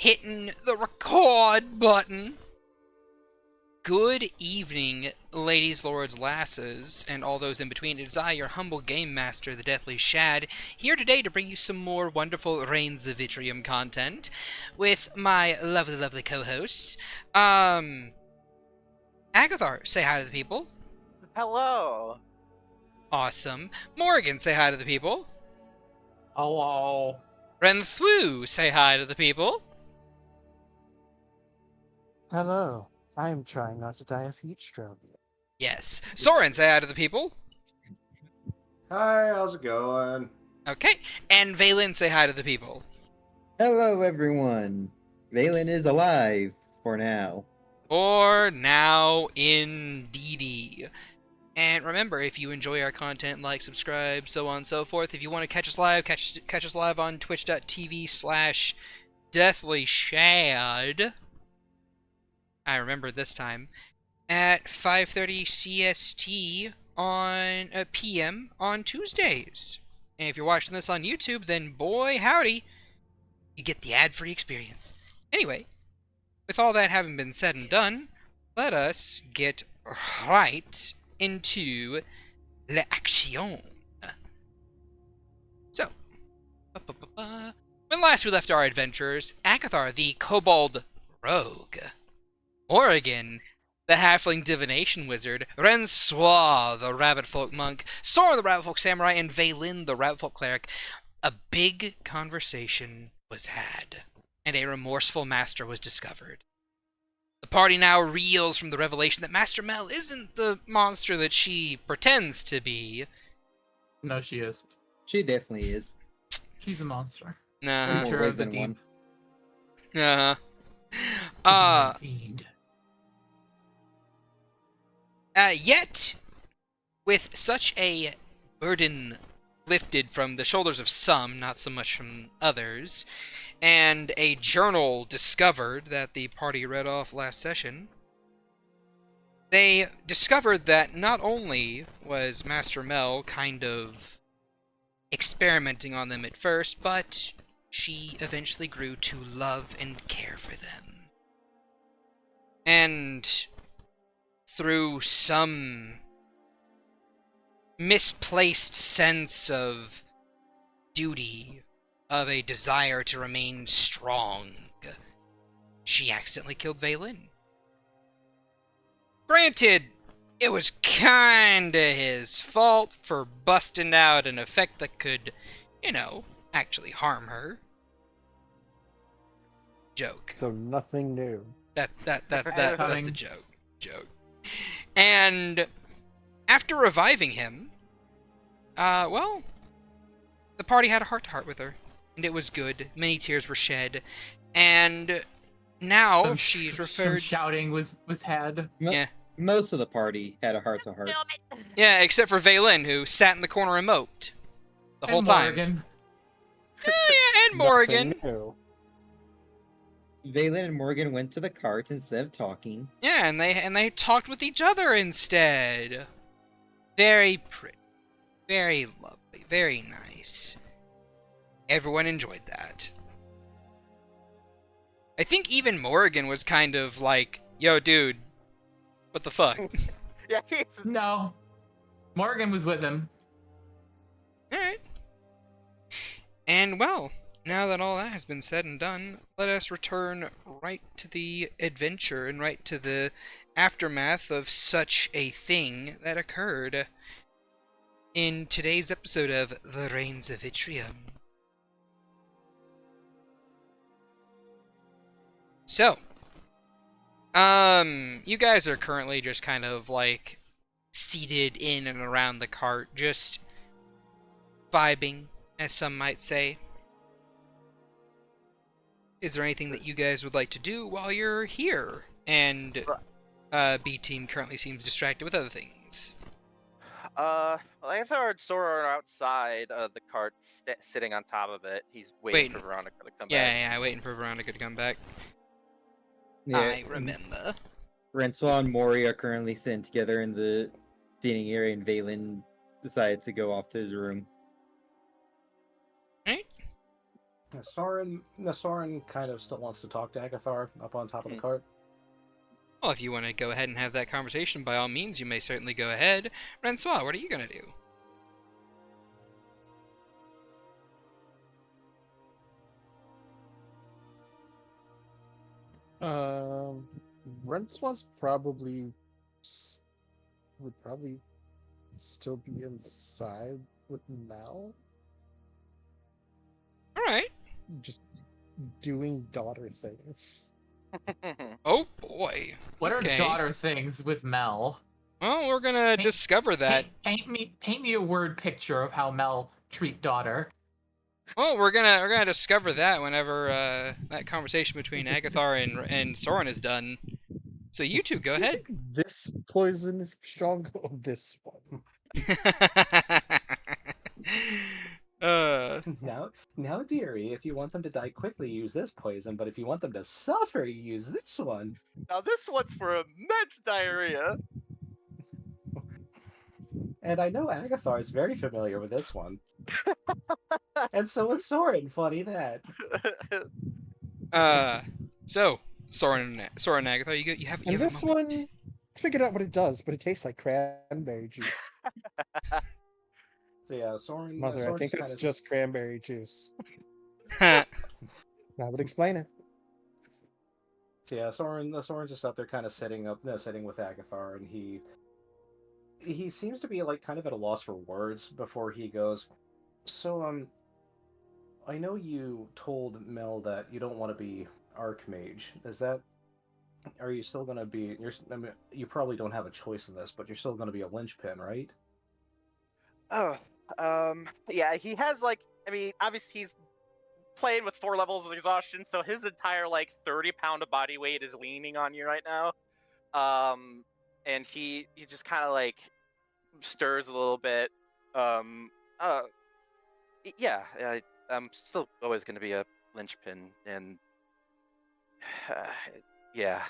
hitting the record button. Good evening, ladies, lords, lasses, and all those in between. It is I, your humble game master, the Deathly Shad, here today to bring you some more wonderful Rains of Vitrium content with my lovely, lovely co-hosts. Agathar, say hi to the people. Hello. Awesome. Morgan, say hi to the people. Hello. Renthwu, say hi to the people. Hello. I am trying not to die of heat stroke. Yes. Soren, say hi to the people. Hi, how's it going? Okay. And Valen, say hi to the people. Hello, everyone. Valen is alive for now. For now, indeedy. And remember, if you enjoy our content, like, subscribe, so on and so forth. If you want to catch us live, catch us live on twitch.tv/deathlyshad. I remember this time. At 5:30 CST on PM on Tuesdays. And if you're watching this on YouTube, then boy howdy, you get the ad-free experience. Anyway, with all that having been said and done, let us get right into l'action. So, when last we left our adventurers, Agathar, the kobold rogue, Morrigan, the halfling divination wizard, Rensoir, the rabbit folk monk, Soren, the rabbit folk samurai, and Valen, the rabbit folk cleric, a big conversation was had, and a remorseful master was discovered. The party now reels from the revelation that Master Mel isn't the monster that she pretends to be. No, she is. She definitely is. She's a monster. Nah. More Creature ways of the than deep. one. Fiend. Yet, with such a burden lifted from the shoulders of some, not so much from others, and a journal discovered that the party read off last session, they discovered that not only was Master Mel kind of experimenting on them at first, but she eventually grew to love and care for them. And through some misplaced sense of duty, of a desire to remain strong, she accidentally killed Valen. Granted, it was kinda his fault for busting out an effect that could, actually harm her. Joke. So nothing new. That's a joke. And after reviving him, the party had a heart-to-heart with her, and it was good. Many tears were shed, and now she's Some referred. shouting was had. Yeah. Most of the party had a heart-to-heart. Yeah, except for Valen, who sat in the corner and moped the whole And time. Morgan. Yeah, and Morgan. Nothing new. Valen and Morgan went to the cart instead of talking. Yeah, and they talked with each other instead. Very pretty, very lovely, very nice. Everyone enjoyed that. I think even Morgan was kind of like, "Yo, dude, what the fuck?" Yeah, No. Morgan was with him. Alright. And well, now that all that has been said and done, let us return right to the adventure and right to the aftermath of such a thing that occurred in today's episode of The Rains of Vitrium. So, you guys are currently just kind of like seated in and around the cart, just vibing, as some might say. Is there anything that you guys would like to do while you're here? And B team currently seems distracted with other things. I thought Sora outside the cart, sitting on top of it. He's waiting for Veronica to come back. Yeah, waiting for Veronica to come back. Yeah, I remember. Rensoir and Mori are currently sitting together in the seating area, and Valen decided to go off to his room. Right? Soren kind of still wants to talk to Agathar up on top of the cart. Well, if you want to go ahead and have that conversation, by all means, you may certainly go ahead. Francois, what are you going to do? Rentswa's would probably still be inside with Mel, All right. just doing daughter things. Oh, boy. What Okay. are daughter things with Mel? Well, we're going to discover that. Paint me a word picture of how Mel treat daughter. Well, we're gonna discover that whenever that conversation between Agathar and Soren is done. So you two go Do you ahead. think this poison is stronger than this one? Now, dearie, if you want them to die quickly, use this poison. But if you want them to suffer, you use this one. Now this one's for immense diarrhea. And I know Agathar is very familiar with this one. And so is Soren. Funny that. So Soren and Agathar, you have And a this moment. one figured out what it does, but it tastes like cranberry juice. So yeah, Soren. Mother, I Soren's think kind that's of just cranberry juice. That would explain it. So yeah, Soren's just up there, kind of sitting with Agathar, and he seems to be like kind of at a loss for words before he goes. So I know you told Mel that you don't want to be Archmage. Are you still going to be? I mean, you probably don't have a choice in this, but you're still going to be a linchpin, right? Oh, yeah, he has like, I mean, obviously he's playing with 4 levels of exhaustion, so his entire like 30-pound of body weight is leaning on you right now. And he just kind of like stirs a little bit. Yeah, I'm still always going to be a linchpin, and yeah.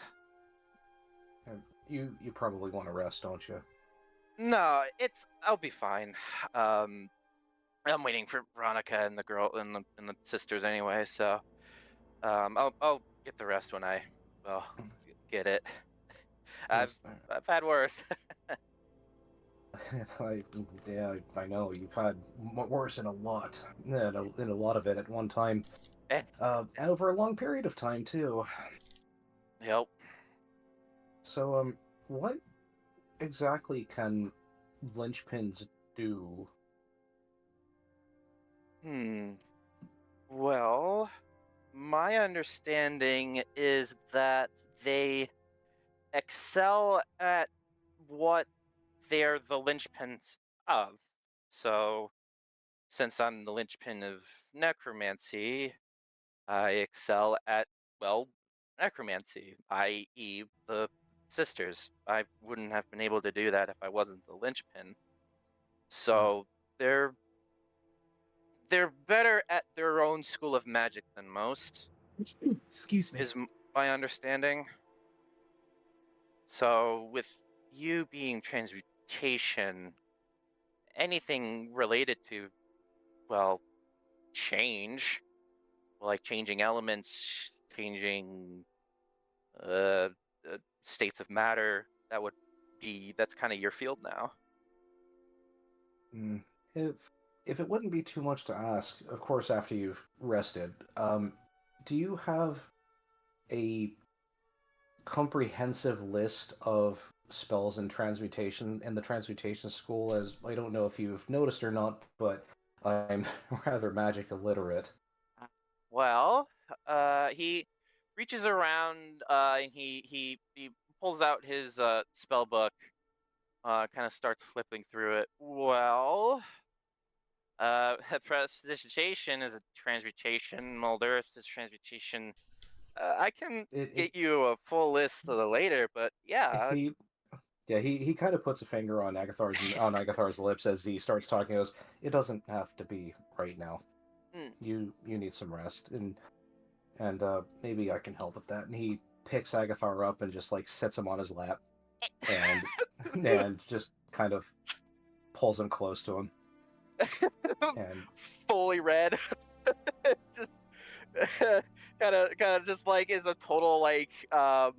And you probably want to rest, don't you? No, I'll be fine. I'm waiting for Veronica and the girl and the sisters anyway, so I'll get the rest when I get it. I've had worse. I know you've had worse in a lot of it at one time, over a long period of time too. Yep. So what exactly can linchpins do? Well, my understanding is that they excel at what they're the linchpins of. So, since I'm the linchpin of necromancy, I excel at, well, necromancy, i.e., the sisters. I wouldn't have been able to do that if I wasn't the linchpin. So, they're better at their own school of magic than most. Excuse me. Is my understanding. So, with you being transmutation, anything related to, well, change, like changing elements, changing states of matter, that's kind of your field now. If it wouldn't be too much to ask, of course, after you've rested, do you have a comprehensive list of spells and transmutation in the transmutation school? As I don't know if you've noticed or not, but I'm rather magic illiterate. Well, he reaches around and he pulls out his spell book, kind of starts flipping through it. Well, prestidigitation is a transmutation. Mold Earth is transmutation. I can get you a full list of the later, but yeah. He kind of puts a finger on Agathar's lips as he starts talking. He goes, "It doesn't have to be right now. You need some rest, and maybe I can help with that." And he picks Agathar up and just like sits him on his lap, and just kind of pulls him close to him. And fully red. Just kind of just like is a total like um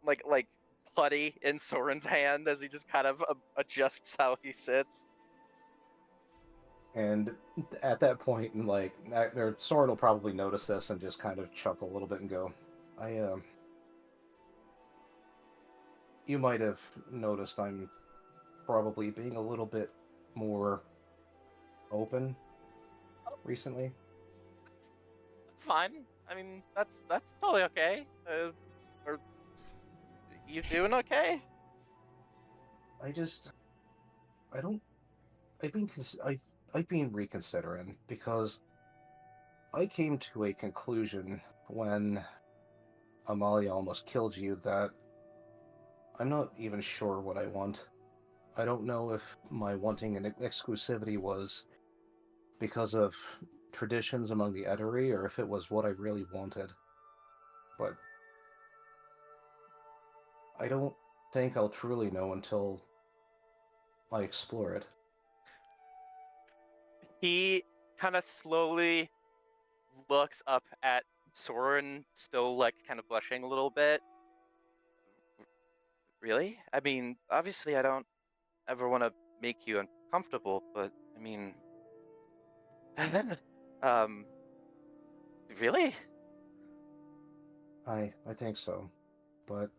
like putty in Soren's hand as he just kind of adjusts how he sits. And at that point, like, Soren will probably notice this and just kind of chuckle a little bit and go, you might have noticed I'm probably being a little bit more open recently. That's fine. I mean, that's totally okay. Are you doing okay? I just, I don't, I've been reconsidering because I came to a conclusion when Amalia almost killed you that I'm not even sure what I want. I don't know if my wanting an exclusivity was because of traditions among the Eterie or if it was what I really wanted. But I don't think I'll truly know until I explore it. He kind of slowly looks up at Soren, still like kind of blushing a little bit. Really? I mean, obviously, I don't ever want to make you uncomfortable, but I mean, um, really? I think so. But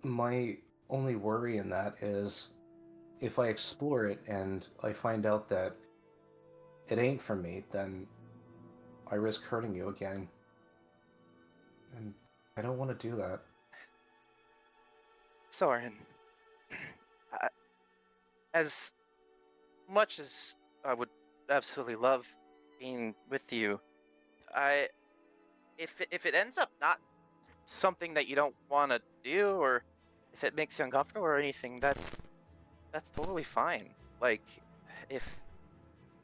my only worry in that is if I explore it and I find out that it ain't for me, then I risk hurting you again. And I don't want to do that. Soren, I- as much as I would absolutely love being with you, I if it ends up not something that you don't want to do, or if it makes you uncomfortable or anything, that's totally fine. Like, if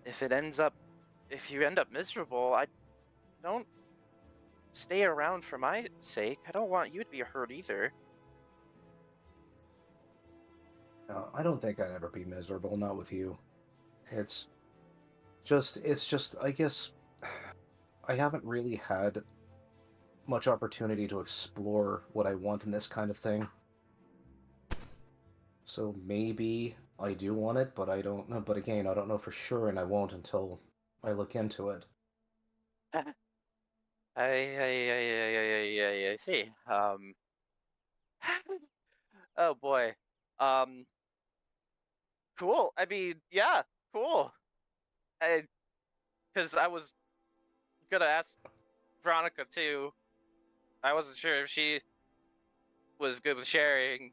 if it ends up if you end up miserable, I don't stay around for my sake. I don't want you to be hurt either. I don't think I'd ever be miserable, not with you. It's I guess, I haven't really had much opportunity to explore what I want in this kind of thing. So maybe I do want it, but I don't know. But again, I don't know for sure, and I won't until I look into it. I see. Oh boy. Um, cool. I mean, yeah, cool. Because I was gonna ask Veronica too. I wasn't sure if she was good with sharing.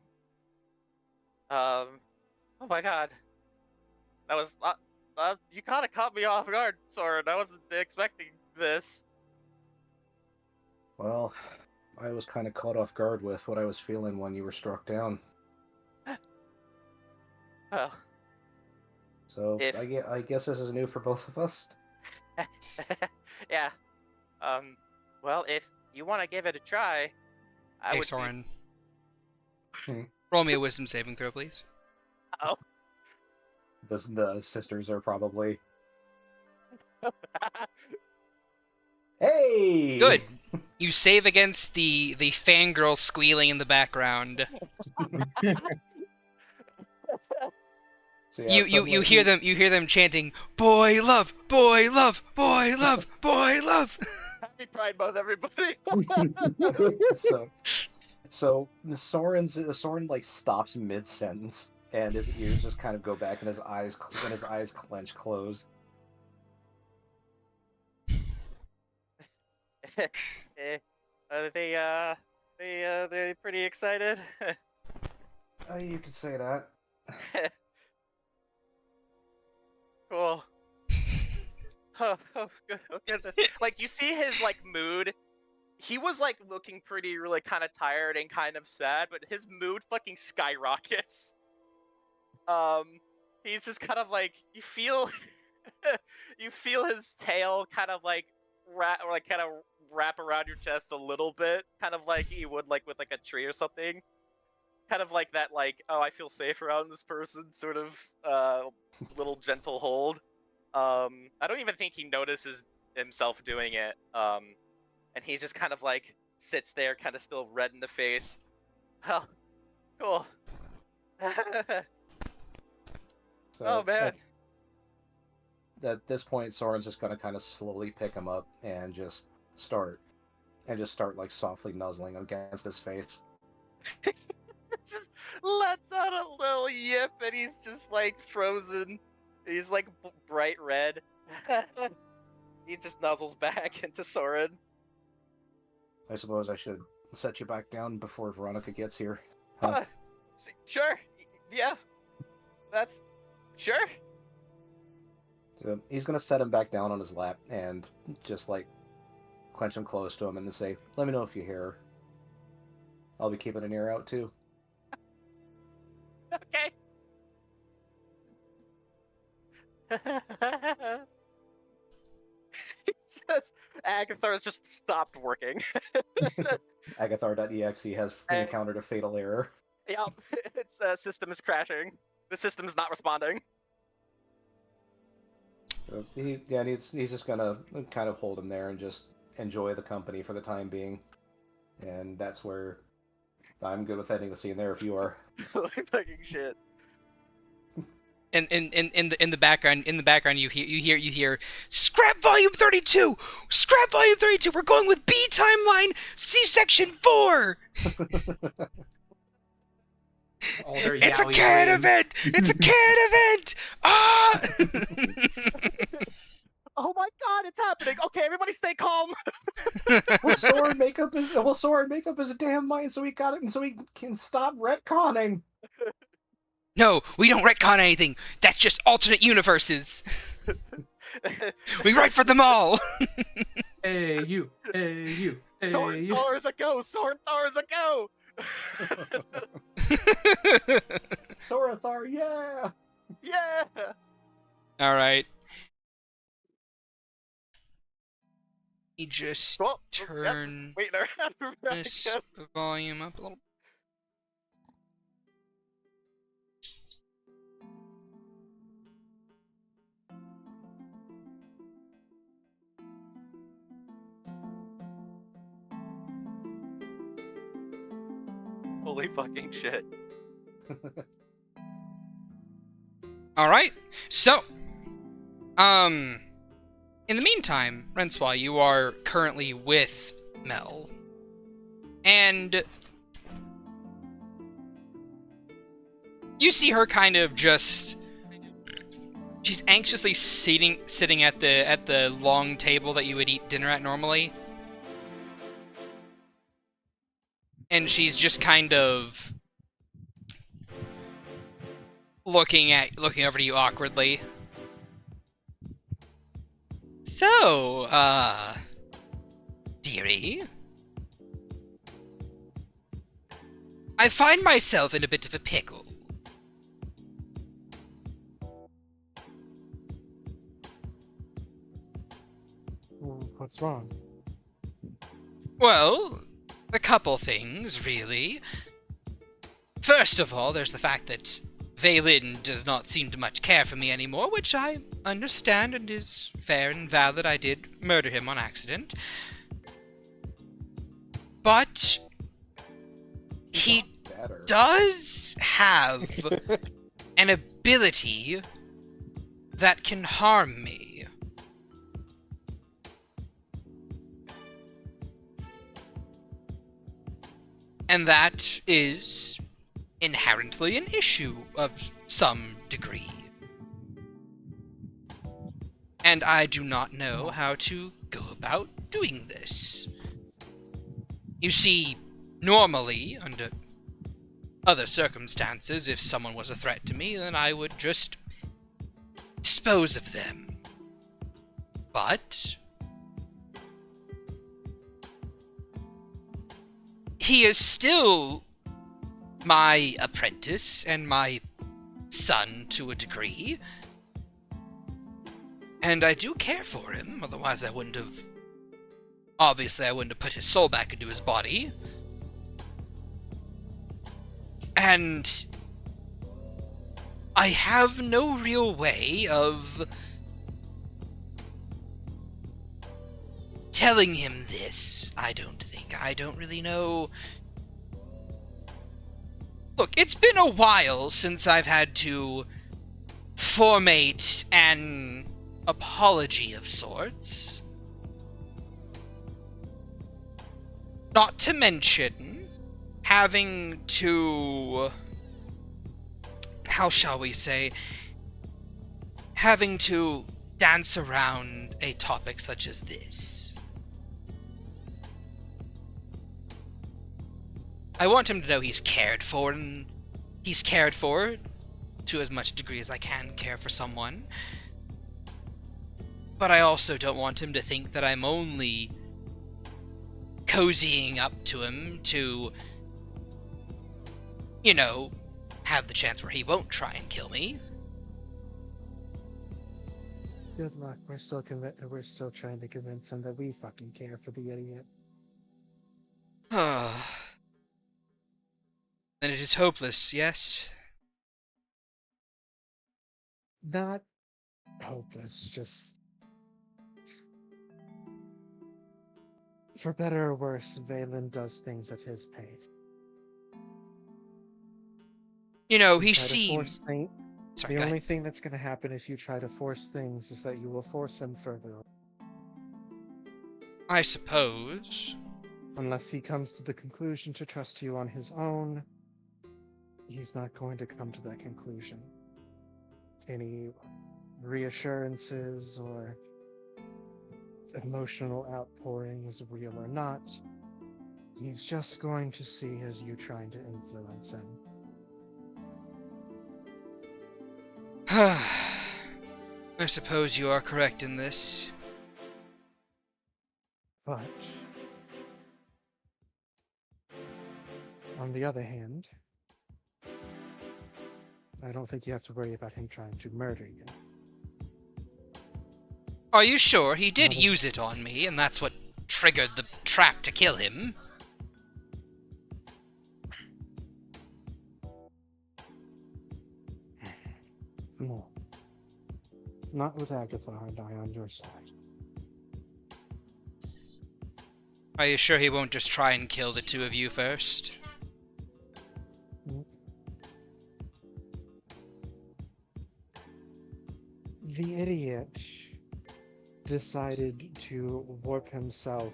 Oh my god, that was you kind of caught me off guard, Soren. I wasn't expecting this. Well, I was kind of caught off guard with what I was feeling when you were struck down. Well, So if I guess this is new for both of us. yeah, um, well, if you want to give it a try, I Hey, would be. Soren. Hmm. Roll me a wisdom saving throw, please. Oh. The sisters are probably. Hey! Good. You save against the fangirl squealing in the background. So yeah, You hear them chanting, "Boy love, boy love, boy love, boy love." Happy Pride Month, everybody! so Soren like stops mid sentence, and his ears just kind of go back, and his eyes clench closed. Are they're pretty excited. You could say that. Cool. Oh, goodness. Like, you see his like mood. He was like looking pretty, really kind of tired and kind of sad, but his mood fucking skyrockets. He's just kind of like, you feel, you feel his tail kind of like wrap around your chest a little bit, kind of like he would like with like a tree or something. Kind of like that, like, oh, I feel safe around this person, sort of little gentle hold. I don't even think he notices himself doing it. And he just kind of like sits there, kind of still red in the face. Well, cool. So Oh man. At this point, Soren's just gonna kind of slowly pick him up and just start like softly nuzzling against his face. Just lets out a little yip, and he's just like frozen. He's like bright red. He just nuzzles back into Soren. I suppose I should set you back down before Veronica gets here. Huh? Sure. Yeah. That's sure. So he's gonna set him back down on his lap and just like clench him close to him and then say, "Let me know if you hear her. I'll be keeping an ear out too." Okay. It's just Agathar has just stopped working. Agathar.exe has encountered a fatal error. Yep, its system is crashing. The system is not responding. So he's just gonna kind of hold him there and just enjoy the company for the time being. And that's where I'm good with ending the scene there if you are. Like fucking shit. And in the background you hear scrap volume 32, scrap volume 32. We're going with B timeline, C section 4. It's a can event. It's a can event. Ah! Oh my god, it's happening. Okay, everybody stay calm. Will Soren make up his damn mind so he can stop retconning? No, we don't retcon anything. That's just alternate universes. We write for them all. Hey you, hey you, hey Soren you. Thor is a go. Soren Thor is a go. Sorathar, yeah! Yeah. All right. You just Well, turn wait there. this volume up a little. Holy fucking shit. All right. So, in the meantime, Renswa, you are currently with Mel, and you see her kind of just. She's anxiously sitting at the long table that you would eat dinner at normally. And she's just kind of looking over to you awkwardly. So, dearie, I find myself in a bit of a pickle. What's wrong? Well, a couple things, really. First of all, there's the fact that Vaylin does not seem to much care for me anymore, which I understand and is fair and valid. I did murder him on accident. But he does have an ability that can harm me. And that is inherently an issue of some degree. And I do not know how to go about doing this. You see, normally, under other circumstances, if someone was a threat to me, then I would just dispose of them. But he is still my apprentice and my son to a degree. And I do care for him, otherwise I wouldn't have... Obviously, I wouldn't have put his soul back into his body. And I have no real way of telling him this, I don't think. I don't really know. Look, it's been a while since I've had to formate an apology of sorts. Not to mention having to... how shall we say? Having to dance around a topic such as this. I want him to know he's cared for, and he's cared for to as much degree as I can care for someone. But I also don't want him to think that I'm only cozying up to him to, you know, have the chance where he won't try and kill me. Good luck. We're still trying to convince him that we fucking care for the idiot. Then it is hopeless, yes? Not hopeless, just... For better or worse, Valen does things at his pace. You know, You he try to seemed... force things. Sorry, The go only ahead. thing that's going to happen if you try to force things is that you will force him further. I suppose. Unless he comes to the conclusion to trust you on his own, he's not going to come to that conclusion. Any reassurances or emotional outpourings, real or not, he's just going to see as you trying to influence him. I suppose you are correct in this. But on the other hand, I don't think you have to worry about him trying to murder you. Are you sure? He did Not as- use it on me, and that's what triggered the trap to kill him. No. Not with Agatha and I on your side. Are you sure he won't just try and kill the two of you first? Mm. The idiot decided to warp himself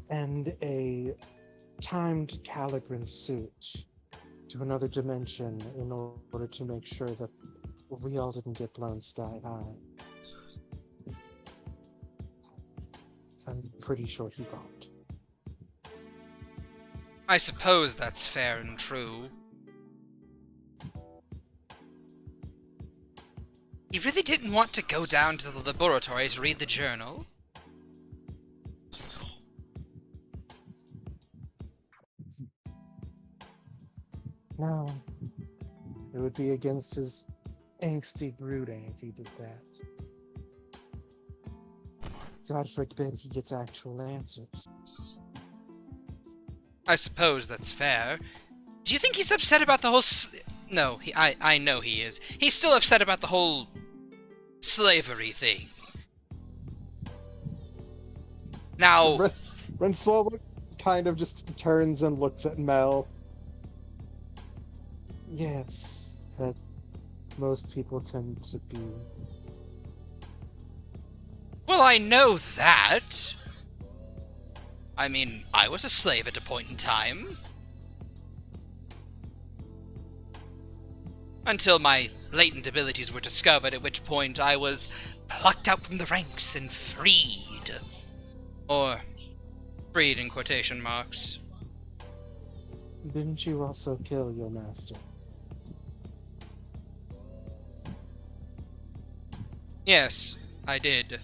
and a timed ch-ldr-n suit to another dimension in order to make sure that we all didn't get blown sky high. I'm pretty sure he won't. I suppose that's fair and true. He really didn't want to go down to the laboratory to read the journal. No. It would be against his angsty brooding if he did that. God forbid he gets actual answers. I suppose that's fair. Do you think he's upset about the whole No, I know he is. He's still upset about the whole slavery thing. Now, Renswell kind of just turns and looks at Mel. Yes, that most people tend to be. well, I know that. I mean, I was a slave at a point in time. Until my latent abilities were discovered, at which point I was plucked out from the ranks and freed. Or, freed in quotation marks. Didn't you also kill your master? Yes, I did.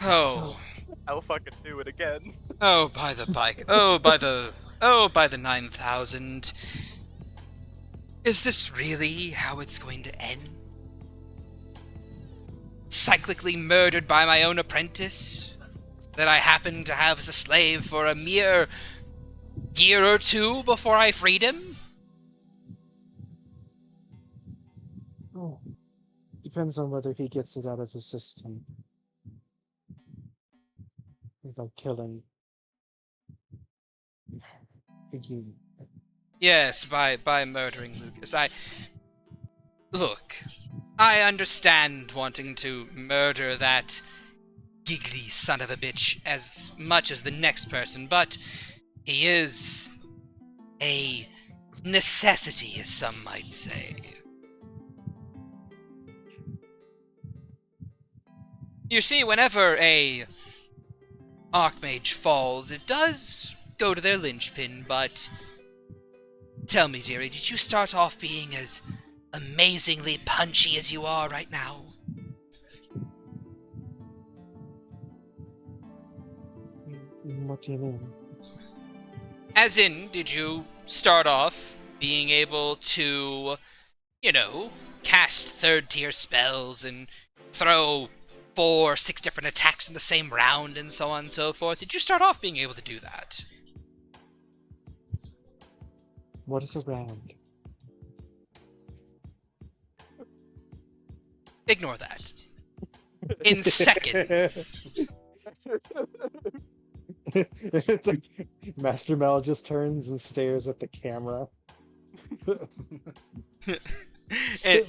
Oh. I'll fucking do it again. Oh, by the bike. By the 9,000. Is this really how it's going to end? Cyclically murdered by my own apprentice? That I happened to have as a slave for a mere year or two before I freed him? Oh. Depends on whether he gets it out of his system. By killing you. Yes, by murdering Lucas. Look, I understand wanting to murder that giggly son of a bitch as much as the next person, but he is a necessity, as some might say. You see, whenever a Archmage falls, it does go to their linchpin, but tell me, dearie, did you start off being as amazingly punchy as you are right now? What do you mean? As in, did you start off being able to, cast third-tier spells and throw 4 or 6 different attacks in the same round and so on and so forth? Did you start off being able to do that? What is a round? Ignore that. In seconds. It's like Master Mel just turns and stares at the camera.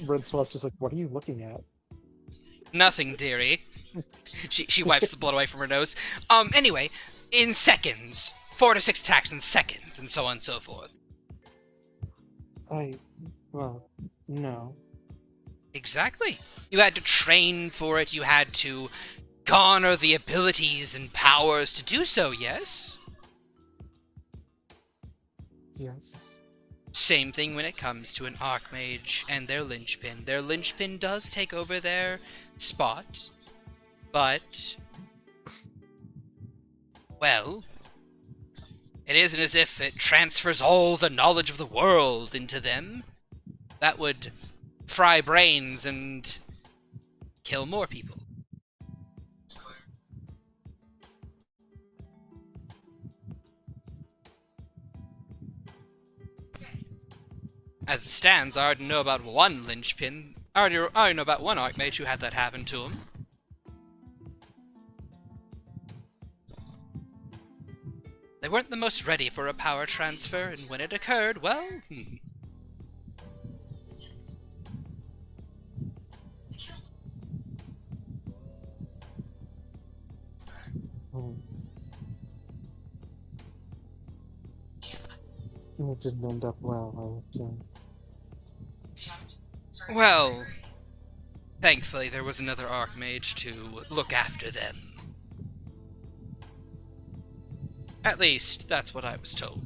Rinswell's just like, what are you looking at? Nothing, dearie. She wipes the blood away from her nose. Anyway, in seconds. 4 to 6 attacks in seconds, and so on and so forth. Well, no. Exactly. You had to train for it, you had to garner the abilities and powers to do so, yes? Yes. Same thing when it comes to an Archmage and their linchpin. Their linchpin does take over their spot, but, well, it isn't as if it transfers all the knowledge of the world into them. That would fry brains and kill more people. As it stands, I already know about one linchpin. I already know about one Archmage who had that happen to him. They weren't the most ready for a power transfer, and when it occurred, well, It didn't end up well, I would say. Well, thankfully there was another Archmage to look after them. At least, that's what I was told.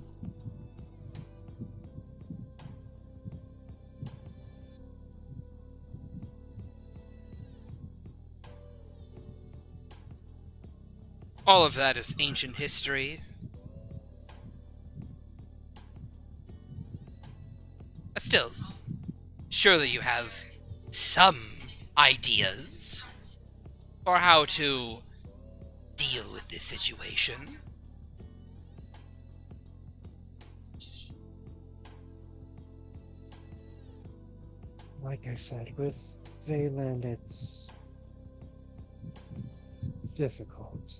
All of that is ancient history. But still, surely you have some ideas for how to deal with this situation. Like I said, with Valen, it's difficult.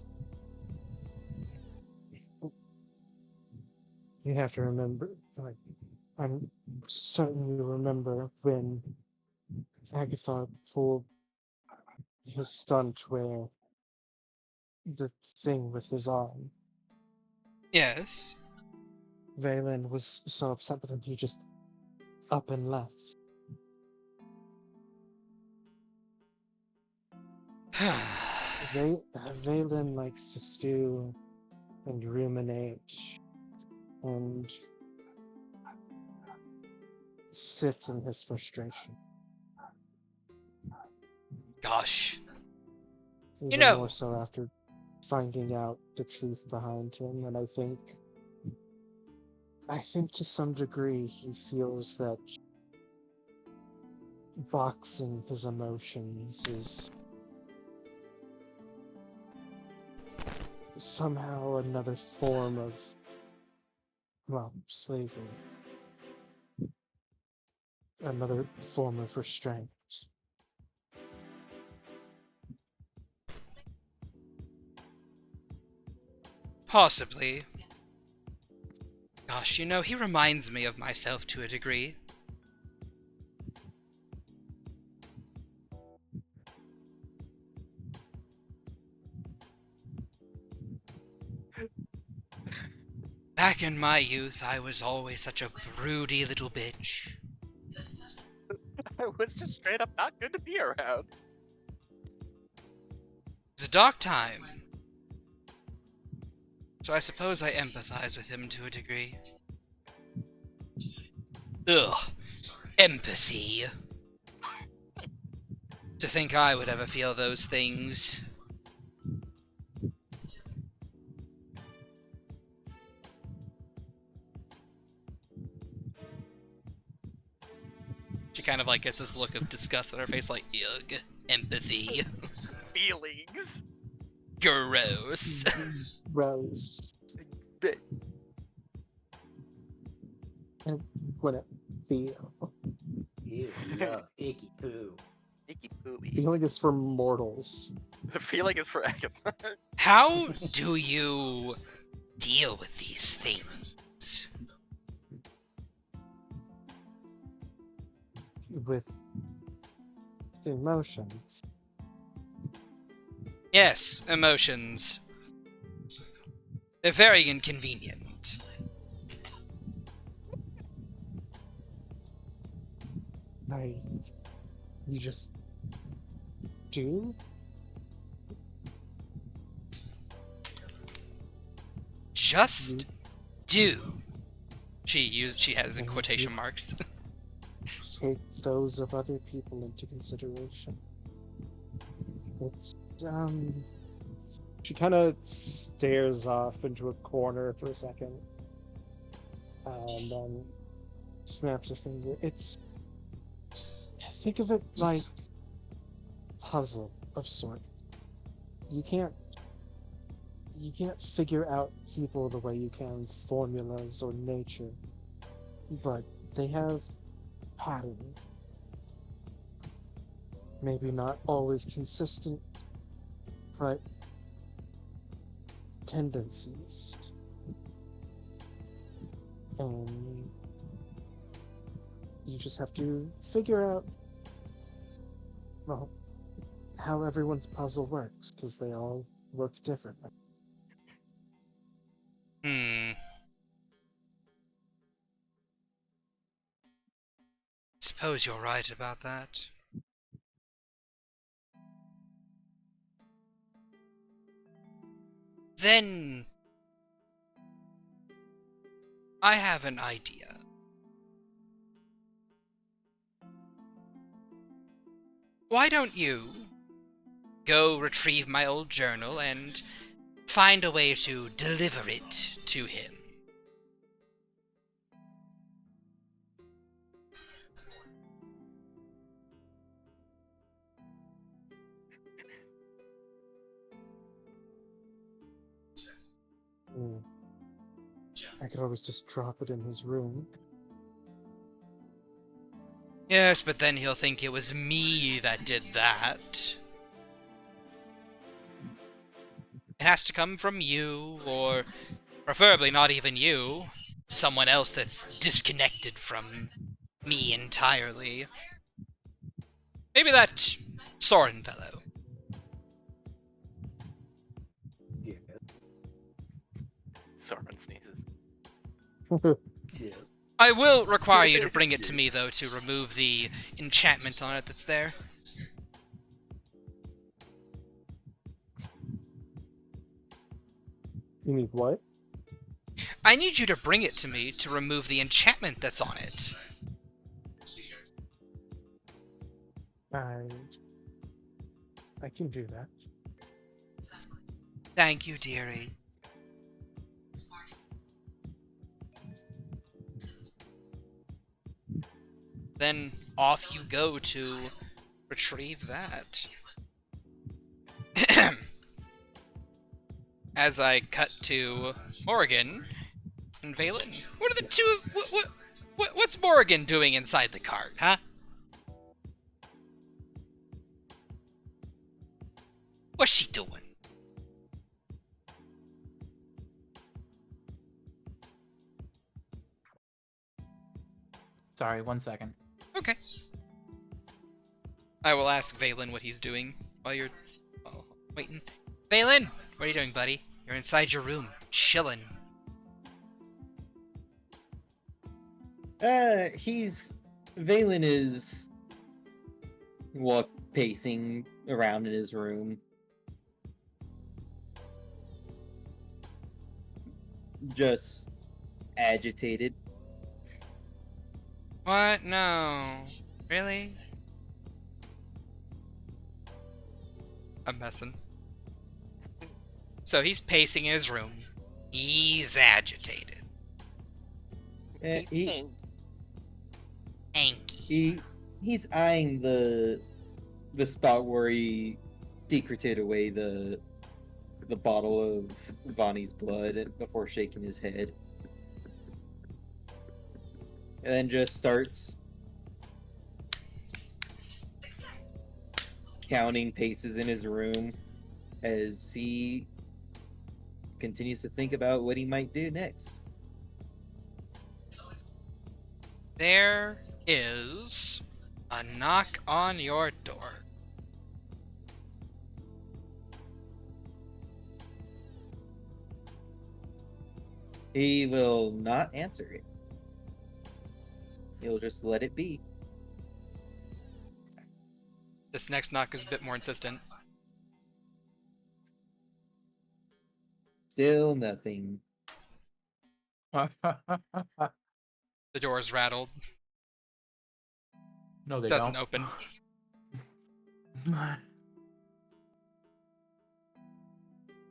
You have to remember, I'm certain you remember when Agatha pulled his stunt where the thing with his arm. Yes. Valen was so upset with him, he just up and left. Valen likes to stew and ruminate and sit in his frustration. Gosh. Even know- more so after finding out the truth behind him, and I think to some degree he feels that boxing his emotions is somehow another form of, well, slavery. Another form of restraint. Possibly. Gosh, he reminds me of myself to a degree. Back in my youth, I was always such a broody little bitch. I was just straight up not good to be around. It's a dark time. So I suppose I empathize with him to a degree. Ugh. Empathy. To think I would ever feel those things. She kind of like gets this look of disgust on her face, like, ugh, empathy. Feelings. Gross. Gross. And when it feel. Ew, yuck, icky poo. Icky pooey. Feeling is for mortals. The feeling is for Agatha. How do you deal with these things? With emotions. Yes, emotions. They're very inconvenient. You just do? Just do. She has in quotation marks. Take those of other people into consideration. It's, she kind of stares off into a corner for a second, and then snaps her finger. Think of it like puzzle of sorts. You can't figure out people the way you can formulas or nature, but they have pattern. Maybe not always consistent, but tendencies. And you just have to figure out, well, how everyone's puzzle works, because they all work differently. Suppose you're right about that. Then I have an idea. Why don't you go retrieve my old journal and find a way to deliver it to him? I could always just drop it in his room. Yes, but then he'll think it was me that did that. It has to come from you, or preferably not even you. Someone else that's disconnected from me entirely. Maybe that Soren fellow. Yeah. Soren sneezes. Yes. I will require you to bring it to me, though, to remove the enchantment on it that's there. You need what? I need you to bring it to me to remove the enchantment that's on it. I can do that. Thank you, dearie. Then off you go to retrieve that. As I cut to Morgan and Valen. What are the two? What's Morgan doing inside the cart, huh? What's she doing? Sorry, 1 second. Okay. I will ask Valen what he's doing while you're waiting. Valen, what are you doing, buddy? You're inside your room, chilling. Valen is pacing around in his room. Just agitated. What? No. Really? I'm messing. So he's pacing in his room. He's agitated. He, Anky. he's eyeing the spot where he secreted away the bottle of Vonnie's blood before shaking his head. And then just starts counting paces in his room as he continues to think about what he might do next. There is a knock on your door. He will not answer it. He'll just let it be. This next knock is a bit more insistent. Still nothing. The door is rattled. No, they Doesn't don't. open.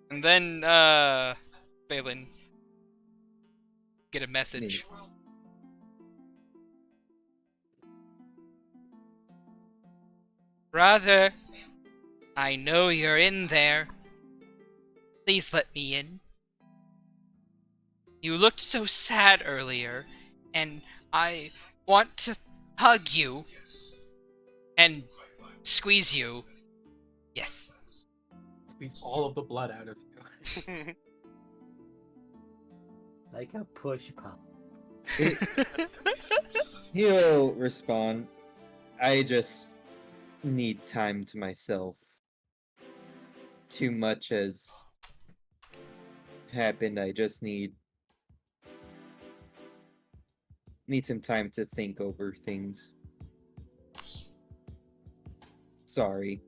And then, Valen, get a message. Brother, I know you're in there. Please let me in. You looked so sad earlier, and I want to hug you and squeeze you. Yes. Squeeze all of the blood out of you. Like a push pop. He'll respond, I just need time to myself. Too much has happened. I just need some time to think over things. Sorry.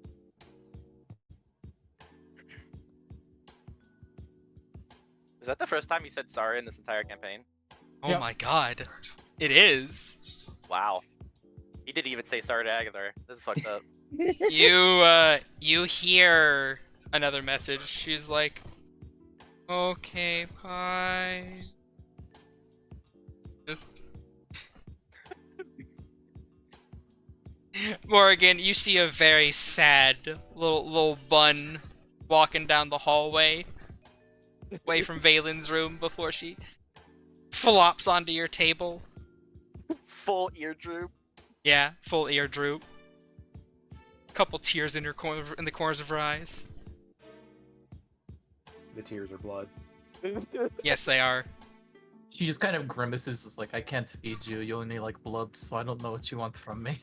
Is that the first time you said sorry in this entire campaign? Oh Yep. my god. It is. Wow. He didn't even say sorry to Agatha. This is fucked up. You hear another message. She's like, okay, bye. Just... Morgan, you see a very sad little bun walking down the hallway away from Valen's room before she flops onto your table. Full ear droop. Yeah, full ear droop. Couple tears in the corners of her eyes. The tears are blood. Yes, they are. She just kind of grimaces, it's like, I can't feed you, you only like blood, so I don't know what you want from me.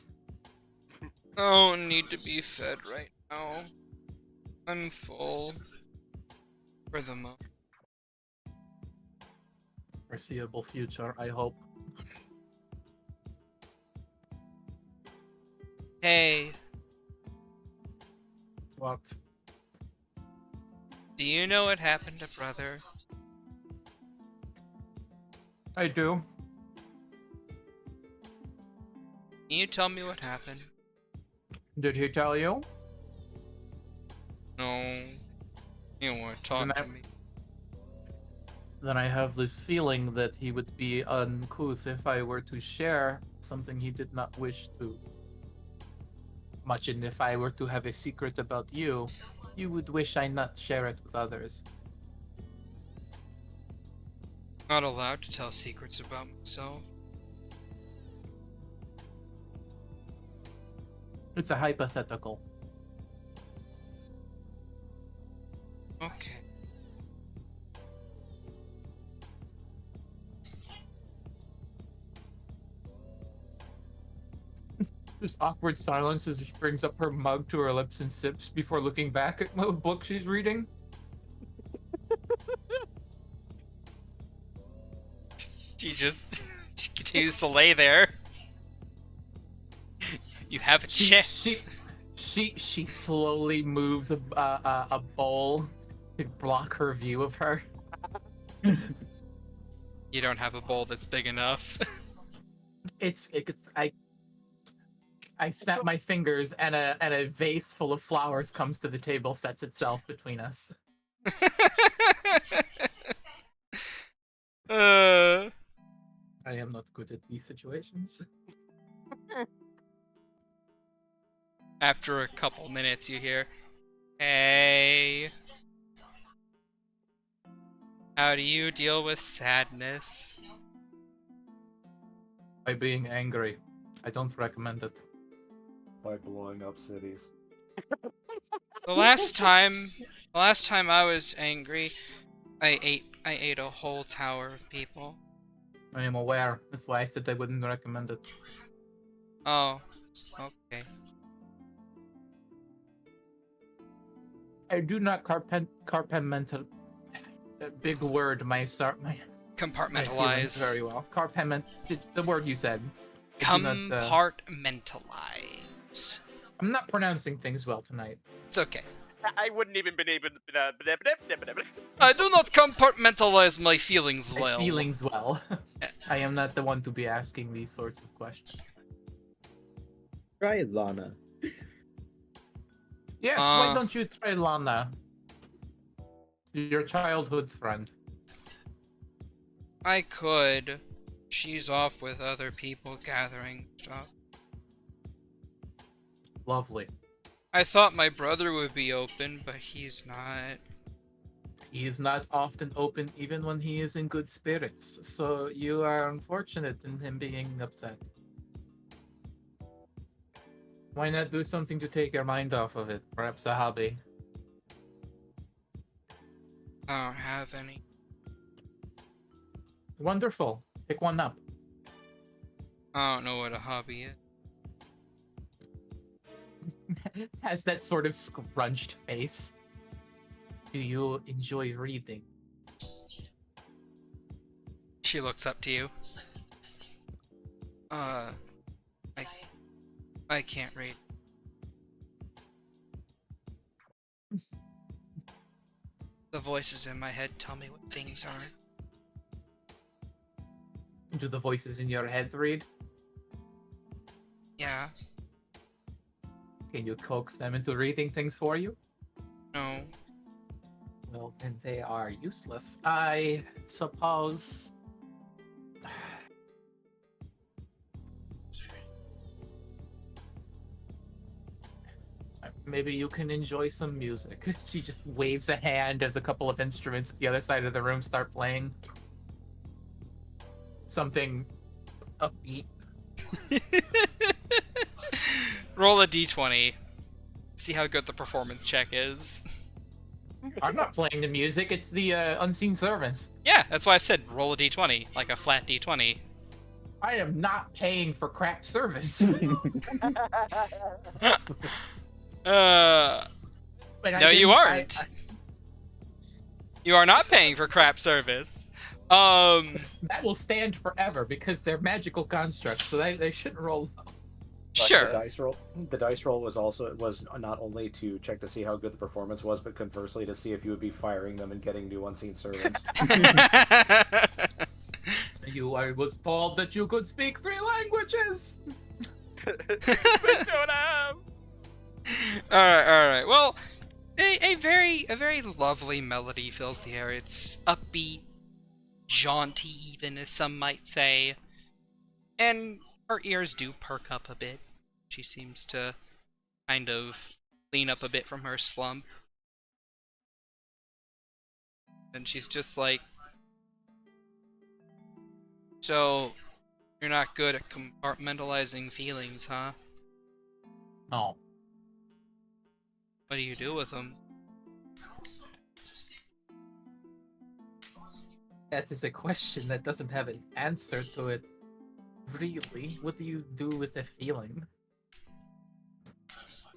I don't need to be fed right now. I'm full. For the moment. Foreseeable future, I hope. Hey, What? do you know what happened to brother? I do. Can you tell me what happened? Did he tell you? No. You don't want to talk Then to I- me. Then I have this feeling that he would be uncouth if I were to share something he did not wish to. Imagine if I were to have a secret about you, you would wish I not share it with others. Not allowed to tell secrets about myself. It's a hypothetical. Okay. Just awkward silence as she brings up her mug to her lips and sips before looking back at the book she's reading. She continues to lay there. You have a chance. She slowly moves a bowl to block her view of her. You don't have a bowl that's big enough. I snap my fingers and a vase full of flowers comes to the table, sets itself between us. I am not good at these situations. After a couple minutes, you hear, "Hey, how do you deal with sadness?" By being angry. I don't recommend it. By blowing up cities. The last time I was angry, I ate a whole tower of people. I am aware. That's why I said I wouldn't recommend it. Oh, okay. I do not carpenmental. Big word. My feelings Compartmentalize. very well. The word you said. Compartmentalize. I'm not pronouncing things well tonight. It's okay. I wouldn't even been able. I do not compartmentalize my feelings well. Feelings well. I am not the one to be asking these sorts of questions. Try Lana. Yes, why don't you try Lana? Your childhood friend. I could. She's off with other people gathering stuff. Lovely. I thought my brother would be open, but he's not. He is not often open even when he is in good spirits, so you are unfortunate in him being upset. Why not do something to take your mind off of it? Perhaps a hobby. I don't have any. Wonderful. Pick one up. I don't know what a hobby is. Has that sort of scrunched face. Do you enjoy reading? She looks up to you. I can't read. The voices in my head tell me what things aren't. Do the voices in your head read? Yeah. Can you coax them into reading things for you? No. Well, then they are useless. I suppose. Maybe you can enjoy some music. She just waves a hand as a couple of instruments at the other side of the room start playing. Something upbeat. Roll a d20. See how good the performance check is. I'm not playing the music, it's the unseen servants. Yeah, that's why I said roll a d20, like a flat d20. I am not paying for crap service. No, you aren't. You are not paying for crap service. That will stand forever because they're magical constructs, so they shouldn't roll low. Sure. The dice roll was not only to check to see how good the performance was, but conversely to see if you would be firing them and getting new unseen servants. I was told that you could speak 3 languages. We don't have. All right. Well, a very lovely melody fills the air. It's upbeat, jaunty, even as some might say, and her ears do perk up a bit. She seems to kind of lean up a bit from her slump, and she's just like, "So, you're not good at compartmentalizing feelings, huh? No. What do you do with them?" That is a question that doesn't have an answer to it. Really? What do you do with a feeling?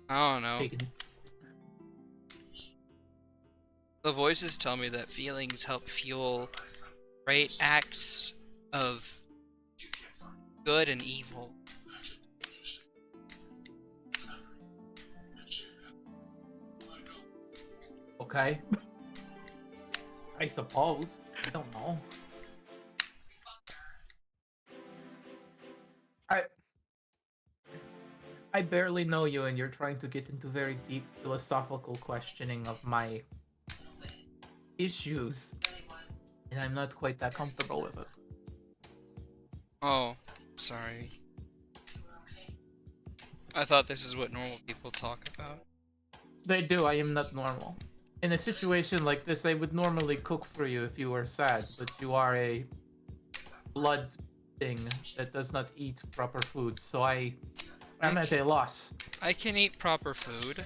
I don't know. Taken. The voices tell me that feelings help fuel great acts of good and evil. Okay. I suppose. I don't know. I barely know you, and you're trying to get into very deep philosophical questioning of my issues, and I'm not quite that comfortable with it. Oh, sorry. I thought this is what normal people talk about. They do. I am not normal. In a situation like this, I would normally cook for you if you were sad, but you are a blood thing that does not eat proper food, so I'm at a loss. I can eat proper food.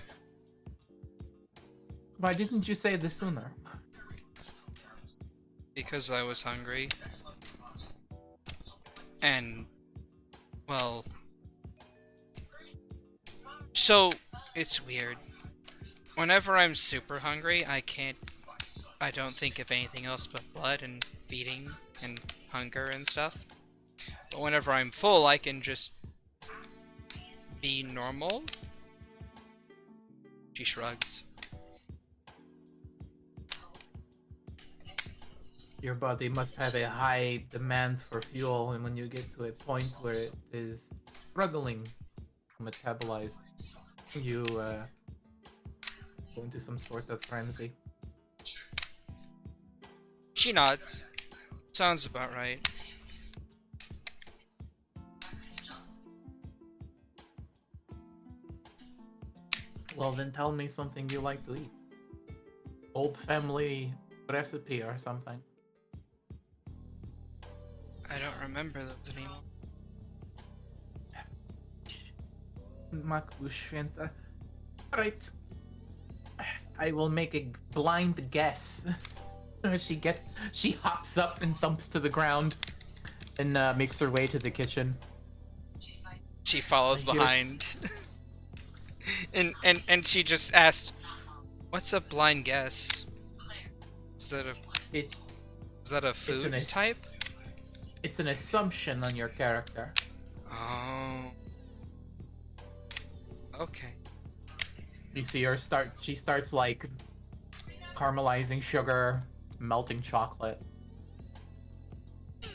Why didn't you say this sooner? Because I was hungry. And, well... So, it's weird. Whenever I'm super hungry, I don't think of anything else but blood and feeding and hunger and stuff. But whenever I'm full, I can just be normal. She shrugs. Your body must have a high demand for fuel, and when you get to a point where it is struggling to metabolize, you go into some sort of frenzy. She nods. Sounds about right. Well, then tell me something you like to eat. Old family recipe or something. I don't remember those anymore. Makushventa. Alright. I will make a blind guess. She hops up and thumps to the ground and makes her way to the kitchen. She follows Here's- behind. and she just asks, "What's a blind guess? Is that a It, is that a food an ass- type?" it's an assumption on your character. Oh. Okay. You see her she starts like caramelizing sugar, melting chocolate,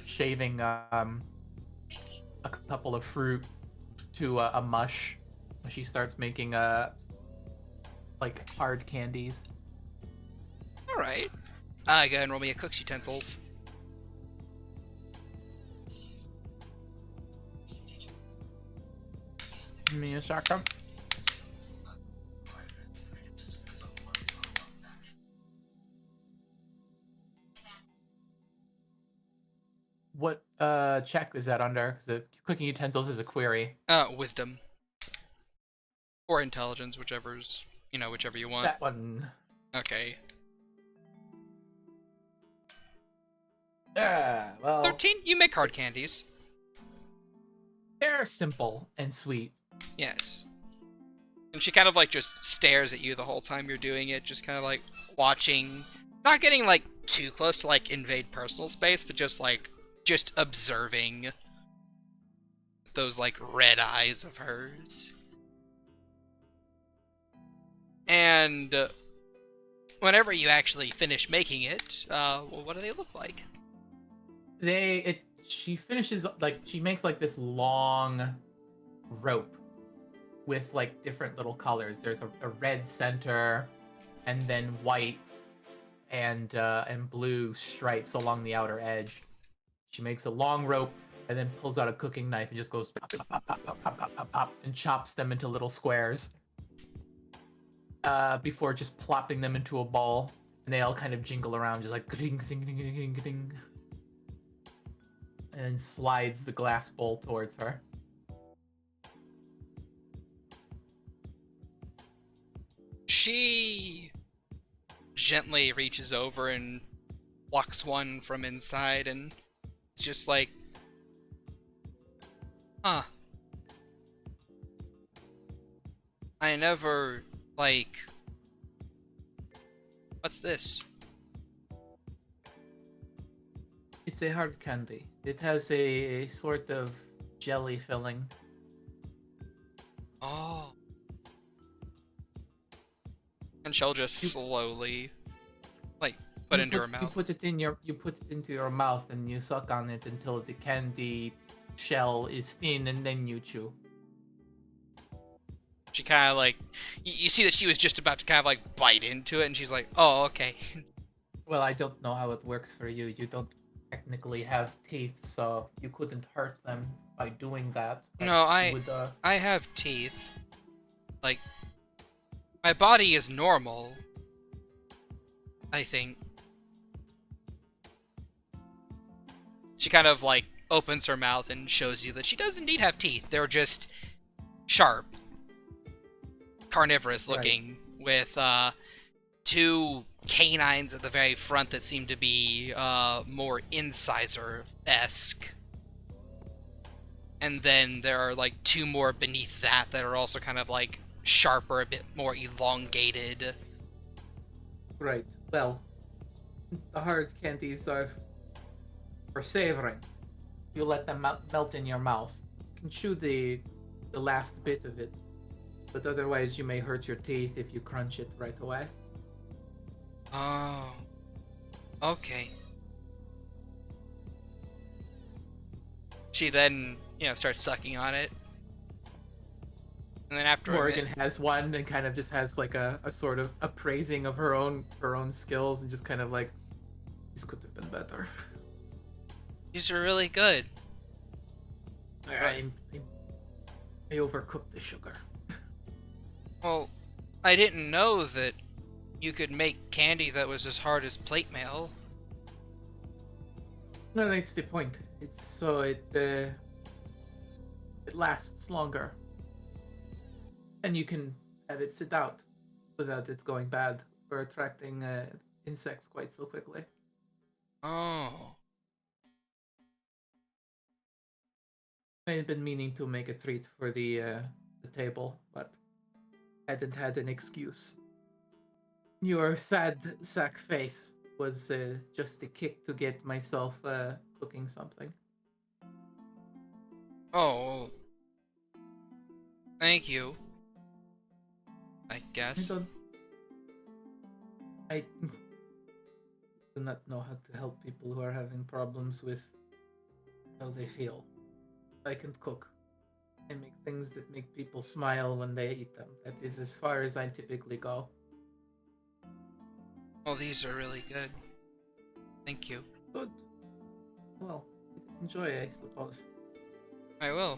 shaving a couple of fruit to a mush. She starts making like hard candies. All right. Go ahead and roll me a cook's utensils. Miyashaka. What check is that under? Because the cooking utensils is a query. Wisdom. Or intelligence, whichever you want. That one. Okay. Yeah, well, 13? You make hard candies. they're simple and sweet. Yes. And she kind of like just stares at you the whole time you're doing it, just kind of like watching, not getting like too close to like invade personal space, but just observing those like red eyes of hers. And whenever you actually finish making it, well, what do they look like? She finishes like she makes like this long rope with like different little colors. There's a red center, and then white and blue stripes along the outer edge. She makes a long rope and then pulls out a cooking knife and just goes pop, pop, pop, pop, pop, pop, pop, pop, pop, and chops them into little squares. Before just plopping them into a ball, and they all kind of jingle around, just like ding, ding, ding, ding, ding, ding, and then slides the glass bowl towards her. She gently reaches over and plucks one from inside and just like, huh. I never, like... What's this? It's a hard candy. It has a sort of jelly filling. Oh. And she'll just You- slowly, like, put into her mouth. You put it into your mouth and you suck on it until the candy shell is thin, and then you chew. She kind of, like... You see that she was just about to kind of, like, bite into it, and she's like, oh, okay. Well, I don't know how it works for you. You don't technically have teeth, so you couldn't hurt them by doing that. but No, you would, I have teeth. Like, my body is normal, I think. She kind of, like, opens her mouth and shows you that she does indeed have teeth. They're just sharp, carnivorous looking, with two canines at the very front that seem to be more incisor-esque. And then there are, like, two more beneath that that are also kind of, like, sharper, a bit more elongated. Right. Well, the hard candies are for savoring. You let them melt in your mouth. You can chew the last bit of it, but otherwise you may hurt your teeth if you crunch it right away. Oh. Okay. She then, starts sucking on it. And then after Morgan has one and kind of just has like a sort of appraising of her own skills and just kind of like, this could have been better. These are really good. I overcooked the sugar. Well, I didn't know that you could make candy that was as hard as plate mail. No, that's the point. It's so it lasts longer, and you can have it sit out without it going bad or attracting insects quite so quickly. Oh. I had been meaning to make a treat for the table, but hadn't had an excuse. Your sad sack face was just a kick to get myself cooking something. Oh, well, thank you. I guess. I do not know how to help people who are having problems with how they feel. I can cook. I make things that make people smile when they eat them. That is as far as I typically go. Well, these are really good. Thank you. Good. Well, enjoy, I suppose. I will.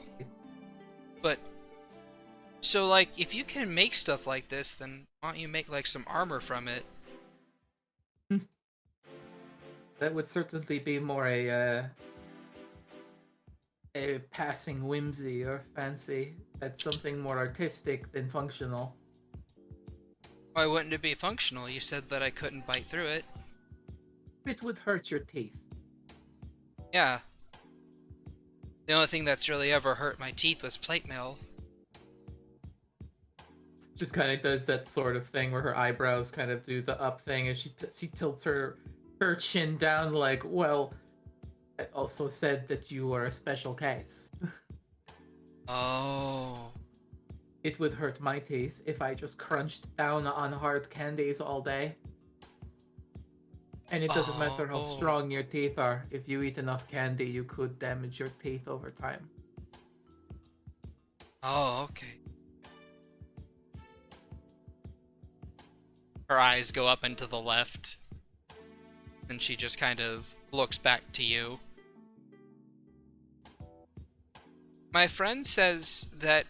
But, so, like, if you can make stuff like this, then why don't you make, like, some armor from it? That would certainly be more a passing whimsy or fancy. That's something more artistic than functional. Why wouldn't it be functional? You said that I couldn't bite through it. It would hurt your teeth. Yeah. The only thing that's really ever hurt my teeth was plate mail. Just kind of does that sort of thing where her eyebrows kind of do the up thing as she tilts her chin down like, well, I also said that you were a special case. Oh. It would hurt my teeth if I just crunched down on hard candies all day. And it doesn't matter how strong your teeth are. If you eat enough candy, you could damage your teeth over time. Oh, okay. Her eyes go up and to the left. And she just kind of looks back to you. My friend says that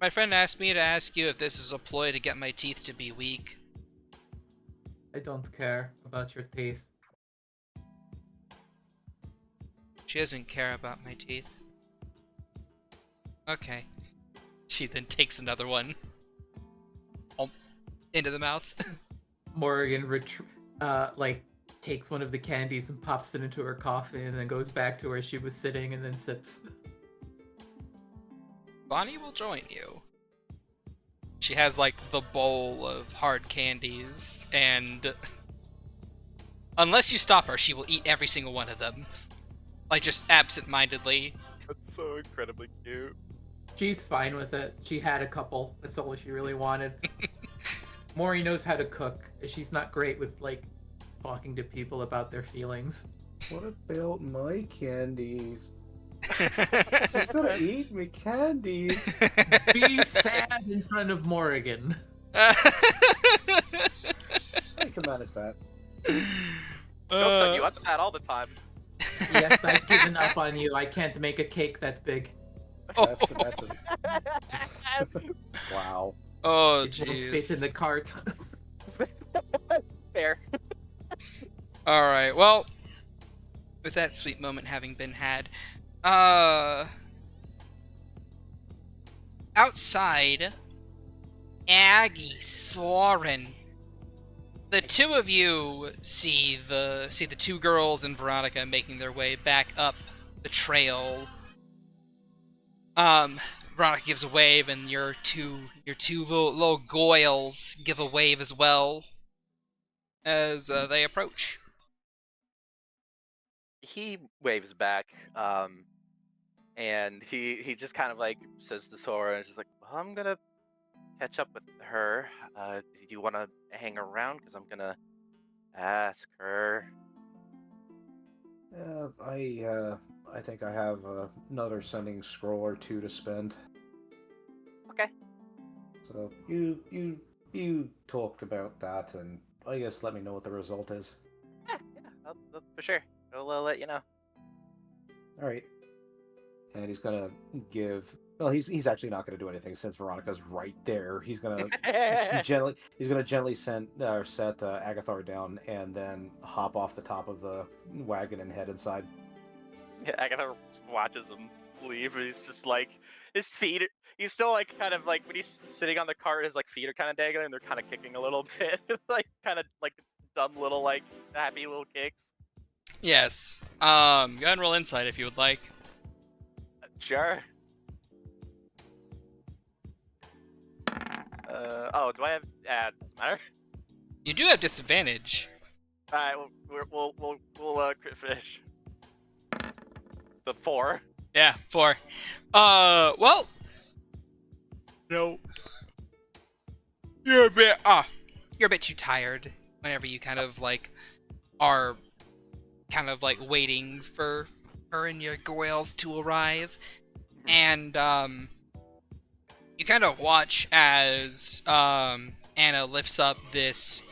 my friend asked me to ask you if this is a ploy to get my teeth to be weak. I don't care about your teeth. She doesn't care about my teeth. Okay. She then takes another one. Into the mouth. Morgan takes one of the candies and pops it into her coffee and then goes back to where she was sitting and then sips. Bonnie will join you. She has like the bowl of hard candies, and unless you stop her, she will eat every single one of them. Like, just absent-mindedly. That's so incredibly cute. She's fine with it. She had a couple. That's all she really wanted. Mori knows how to cook. She's not great with, like, talking to people about their feelings. What about my candies? You're gonna eat me candies. Be sad in front of Morrigan. I can manage that. Jokes on you, I'm sad all the time. Yes, I've given up on you. I can't make a cake that big. That's wow. Oh, It won't fit in jeez. the cart. Fair. Alright, well, with that sweet moment having been had, outside, Aggie, Soren, the two of you see the two girls and Veronica making their way back up the trail. Veronica gives a wave, and your two little goyles give a wave as well as they approach. He waves back, and he just kind of like says to Sora, and she's like, well, I'm gonna catch up with her. Do you want to hang around? Because I'm gonna ask her. I think I have another sending scroll or two to spend. Okay. So you talked about that, and I guess let me know what the result is. Yeah, for sure. I'll let you know. All right. And he's gonna give. Well, he's actually not gonna do anything since Veronica's right there. He's gonna gently set Agathar down and then hop off the top of the wagon and head inside. Yeah, Agatha watches him leave, and he's just like, his feet. He's still like kind of like when he's sitting on the cart, his like feet are kind of dangling, and they're kind of kicking a little bit, like kind of like dumb little like happy little kicks. Yes. Go ahead and roll insight if you would like. Sure. Oh, do I have? Doesn't matter. You do have disadvantage. All right, we'll crit finish. The 4. Yeah, 4. Well, no. You're a bit too tired whenever you kind of like are kind of like waiting for her and your goyles to arrive, and you kind of watch as Anna lifts up this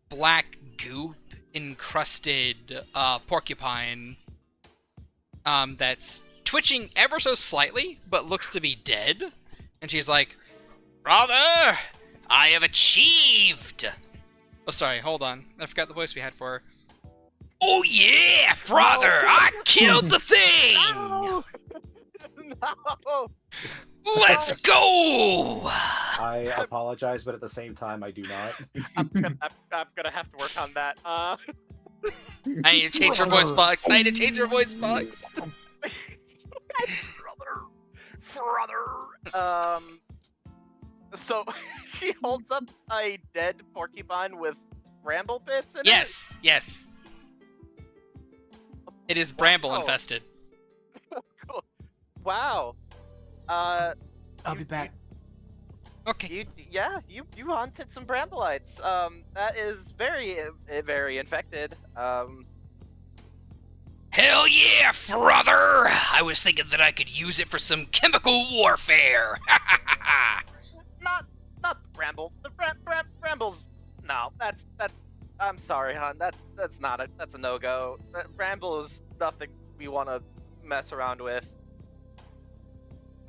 black goop encrusted porcupine that's twitching ever so slightly but looks to be dead, and she's like, "Brother, I have achieved." Oh, sorry, hold on, I forgot the voice we had for her. "Oh yeah, brother, I killed the thing! No! No! Let's go!" I I apologize, but at the same time, I do not. I'm gonna have to work on that. I need to change her voice box. Brother. So she holds up a dead porcupine with bramble bits in it. Yes. It is bramble Wow. infested. Cool. Wow. I'll be back. Okay. You hunted some brambleites. That is very infected. Hell yeah, brother! I was thinking that I could use it for some chemical warfare. Not the bramble. The brambles. No, that's. I'm sorry, hon. That's a no-go. Bramble is nothing we want to mess around with.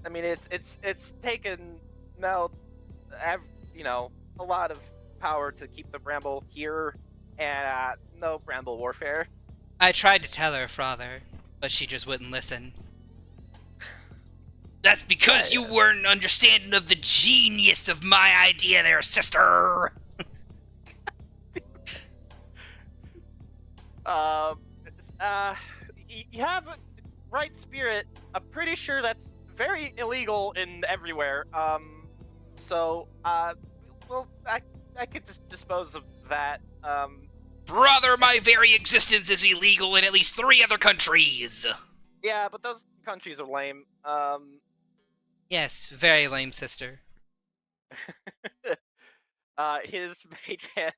I mean, it's taken Mel, a lot of power to keep the bramble here, and no bramble warfare. I tried to tell her, father, but she just wouldn't listen. That's because you weren't understanding of the genius of my idea there, sister! You have a right spirit. I'm pretty sure that's very illegal in everywhere. So, well, I could just dispose of that. Brother, my very existence is illegal in at least 3 other countries. Yeah, but those countries are lame. Yes, very lame, sister. His mage hand.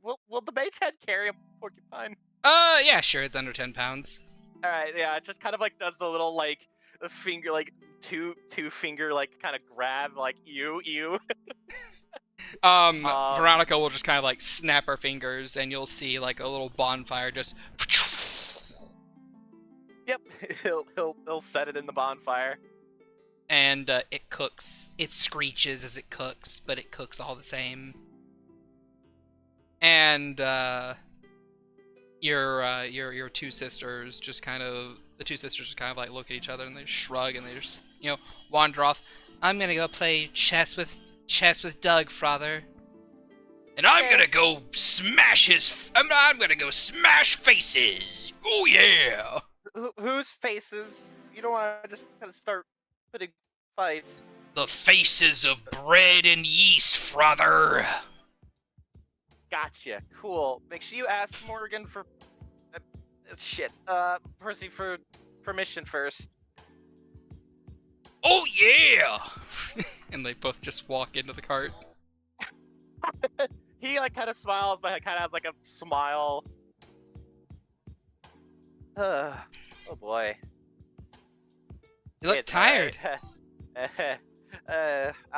Will the mage hand carry a porcupine? Yeah, sure, it's under 10 pounds. All right, yeah, it just kind of like does the little like finger like two finger like kind of grab like you. Veronica will just kind of like snap her fingers, and you'll see like a little bonfire just. Yep, he'll set it in the bonfire. And it cooks. It screeches as it cooks, but it cooks all the same. And your two sisters just kind of like look at each other and they shrug and they just wander off. I'm gonna go play chess with Doug, father. And I'm gonna go smash I'm gonna go smash faces. Oh yeah. Whose faces? You don't want to just kind of start putting fights. The faces of bread and yeast, father. Gotcha. Cool. Make sure you ask Morgan for Percy for permission first. Oh yeah! And they both just walk into the cart. He like kind of smiles, but kind of has like a smile. Oh boy. You look tired. I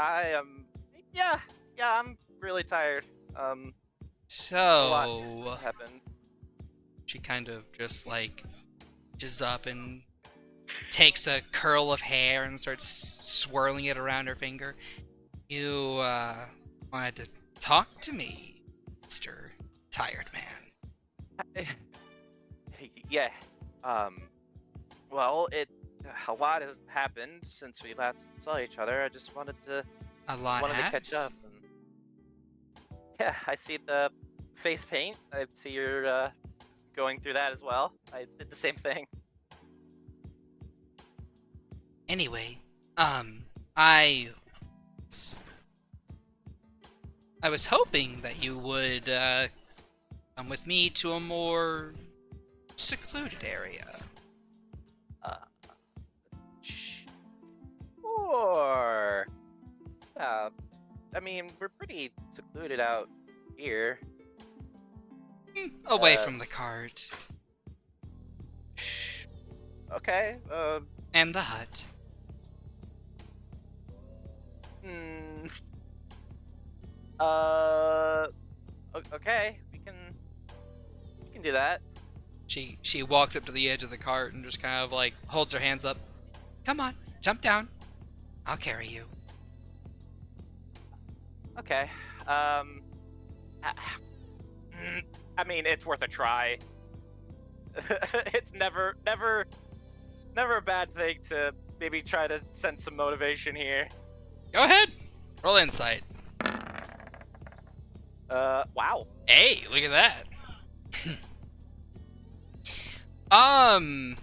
am. Yeah, I'm really tired. A So lot happened. she kind of just like reaches up and takes a curl of hair and starts swirling it around her finger. You wanted to talk to me, Mr. Tired Man. Yeah. Well, a lot has happened since we last saw each other. I just wanted to to catch up. And... Yeah, I see the face paint. I see you're going through that as well. I did the same thing. Anyway, I was hoping that you would come with me to a more secluded area. Sure. I mean, we're pretty secluded out here. Away from the cart. Okay. And the hut. Okay. We can do that. She walks up to the edge of the cart and just kind of like holds her hands up. Come on, jump down. I'll carry you. Okay. I mean, it's worth a try. It's never a bad thing to maybe try to sense some motivation here. Go ahead. Roll insight. Wow. Hey, look at that.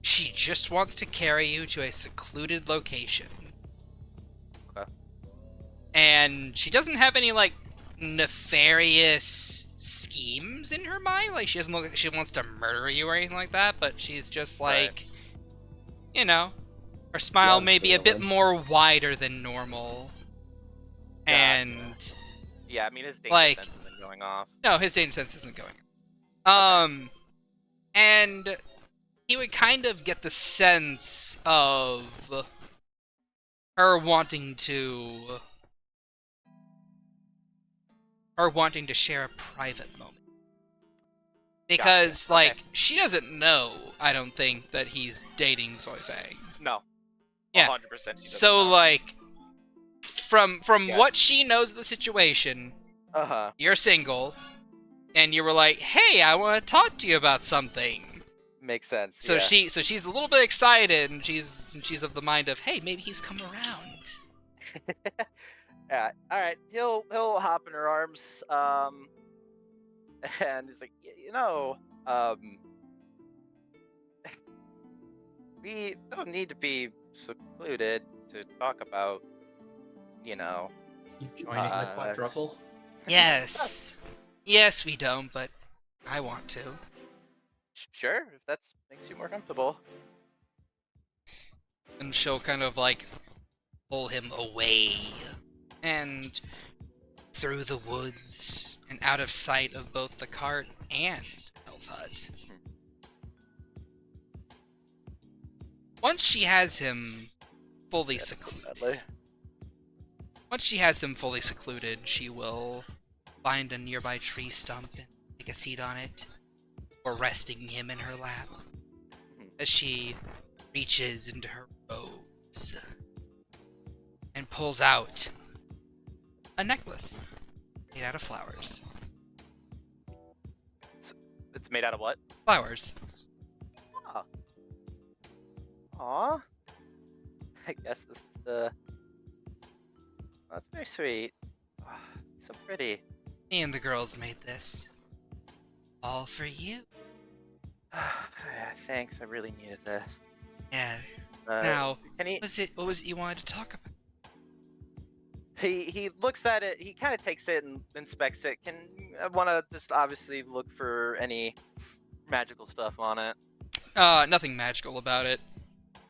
She just wants to carry you to a secluded location. Okay. And she doesn't have any, like, nefarious schemes in her mind. Like, she doesn't look like she wants to murder you or anything like that, but she's just like, her smile may be a bit more wider than normal. Gotcha. And... Yeah, I mean, his danger like, sense isn't going off. No, his danger sense isn't going off. Okay. And he would kind of get the sense of her wanting to share a private moment. Because, Gotcha. like, Okay. she doesn't know, I don't think, that he's dating Zoe Fang. No. Yeah. 100% she doesn't So, know. like, from Yes. what she knows of the situation, Uh-huh. you're single, and you were like, hey, I want to talk to you about something. Makes sense. So yeah. she's a little bit excited, and she's of the mind of, hey, maybe he's come around. Yeah. All right. He'll hop in her arms. And he's like, we don't need to be secluded to talk about you know. You join it in the quadruple. Yes. Yes, we don't, but I want to. Sure, if that makes you more comfortable. And she'll kind of like pull him away and through the woods and out of sight of both the cart and Mel's hut. Once she has him fully secluded, she will find a nearby tree stump and take a seat on it, or resting him in her lap as she reaches into her robes and pulls out a necklace made out of flowers. It's made out of what? Flowers. Oh. Aw. I guess this is the... That's very sweet. Oh, so pretty. Me and the girls made this. All for you. Thanks, I really needed this. Yes. Uh, Now, Can he... what was it you wanted to talk about? He looks at it, he kind of takes it and inspects it. I want to just obviously look for any magical stuff on it. Nothing magical about it.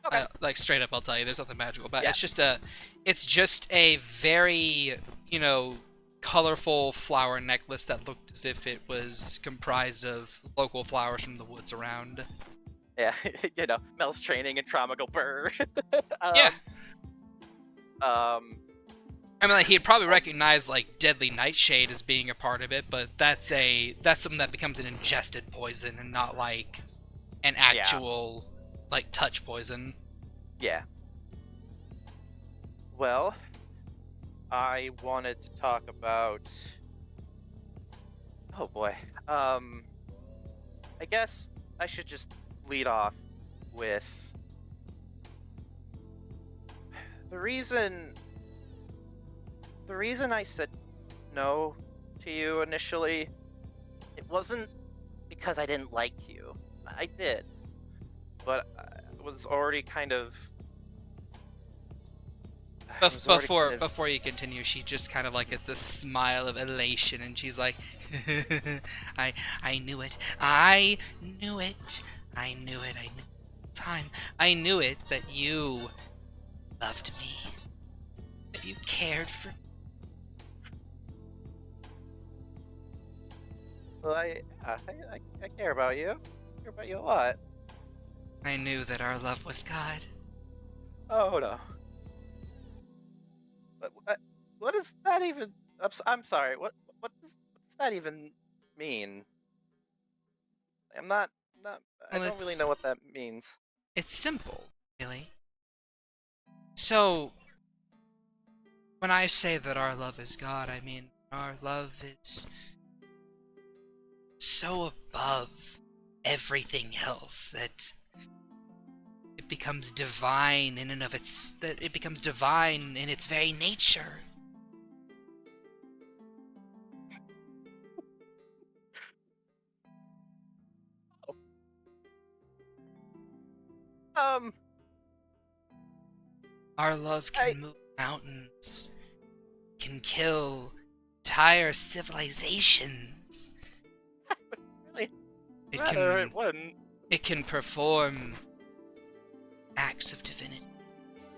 Okay. Like straight up, I'll tell you, there's nothing magical about it. Yeah. It's just a very, colorful flower necklace that looked as if it was comprised of local flowers from the woods around. Yeah, Mel's training and tropical burr. Yeah. I mean, like, he'd probably Oh. recognize, like, deadly nightshade as being a part of it, but that's something that becomes an ingested poison and not, like, an actual, like, touch poison. Yeah. Well, I wanted to talk about... Oh boy. I guess I should just lead off with... The reason I said no to you initially, it wasn't because I didn't like you. I did. But I was already kind of... Before you continue, she just kind of like gets this smile of elation, and she's like, I knew it. I knew it. I knew it. I knew it. Time. I knew it that you loved me. That you cared for me. Well, I care about you. I care about you a lot. I knew that our love was God. Oh no. What does that even? I'm sorry. What does that even mean? I'm not. I Well, don't really know what that means. It's simple, really. So, when I say that our love is God, I mean our love is so above everything else that it becomes divine in and of its... that it becomes divine in its very nature. Our love can move mountains, can kill entire civilizations. Really? It wouldn't. It can perform acts of divinity,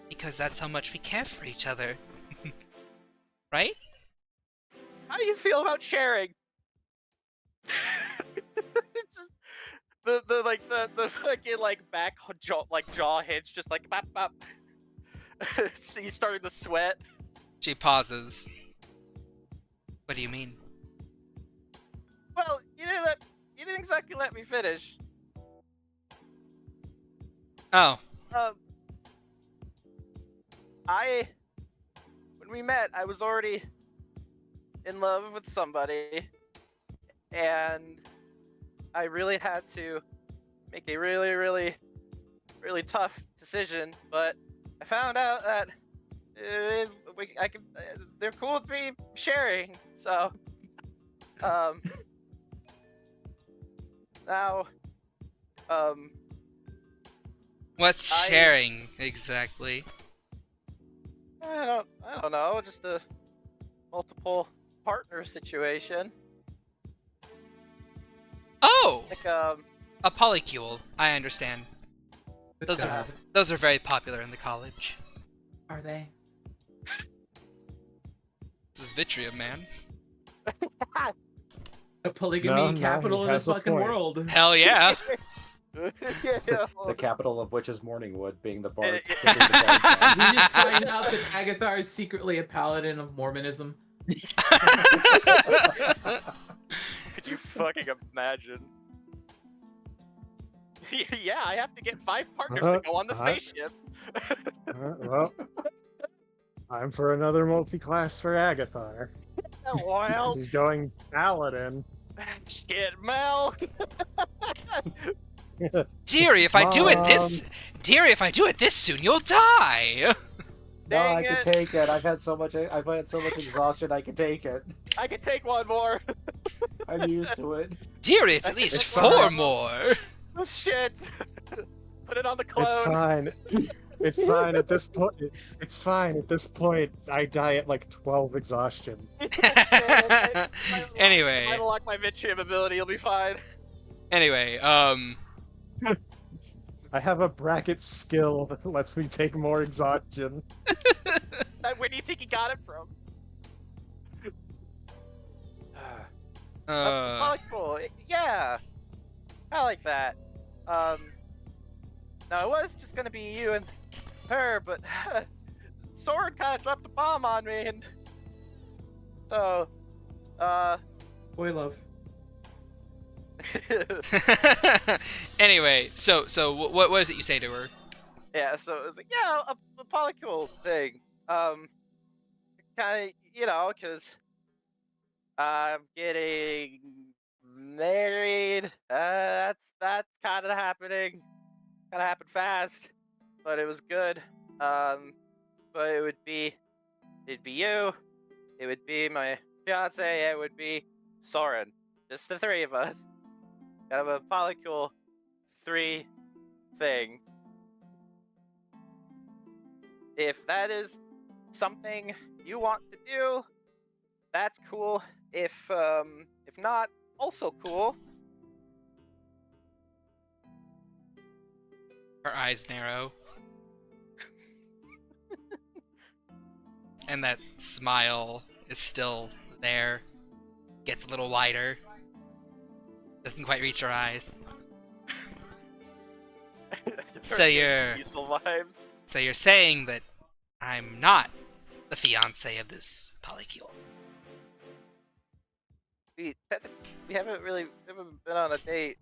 because that's how much we care for each other. Right? How do you feel about sharing? It's just the fucking back jaw hinge just bop bop. He's starting to sweat. She pauses. What do you mean? Well, you didn't exactly let me finish. Oh. When we met, I was already in love with somebody, and I really had to make a really, really, really tough decision, but I found out that they're cool with me sharing, so, now, What's sharing, exactly? I don't know, just a multiple partner situation. Oh, Like a polycule. I understand. Good Those God. are very popular in the college. Are they? This is Vitrium, man. The polygamy No, capital he of this has a fucking point. world. Hell yeah. The capital of which is Morningwood, being the bard. Eh, being the bard town. We just find out that Agathar is secretly a paladin of Mormonism. Could you fucking imagine? Yeah, I have to get 5 partners to go on the spaceship. Well, time for another multi-class for Agathar. Well, He's going paladin. shit, Mel. Dearie, if I do it this soon, you'll die. No, I Dang can it. take it. I've had so much exhaustion. I can take it. I can take one more. I'm used to it. Dearie, it's at least It's 4 fine. more. Oh, shit. Put it on the clone. It's fine. It's fine at this point. It's fine at this point. I die at like 12 exhaustion. Anyway. If I unlock my Vitrium ability, you'll be fine. Anyway, I have a bracket skill that lets me take more exhaustion. Where do you think he got it from? uh, Cool. Yeah. I like that. No, it was just gonna be you and her, but Soren kind of dropped a bomb on me, and so, Boy love. anyway, so what is it you say to her? yeah. So it was like, yeah, a polycule thing. Kind of, because I'm getting married. That's kind of happening. Kind of happened fast, but it was good. But it'd be you. It would be my fiance. It would be Soren. Just the 3 of us. Kind of a polycule 3 thing. If that is something you want to do, that's cool. If not, also cool. Her eyes narrow. And that smile is still there. Gets a little lighter. Doesn't quite reach her eyes. So you're saying that I'm not the fiance of this polycule. We haven't really been on a date.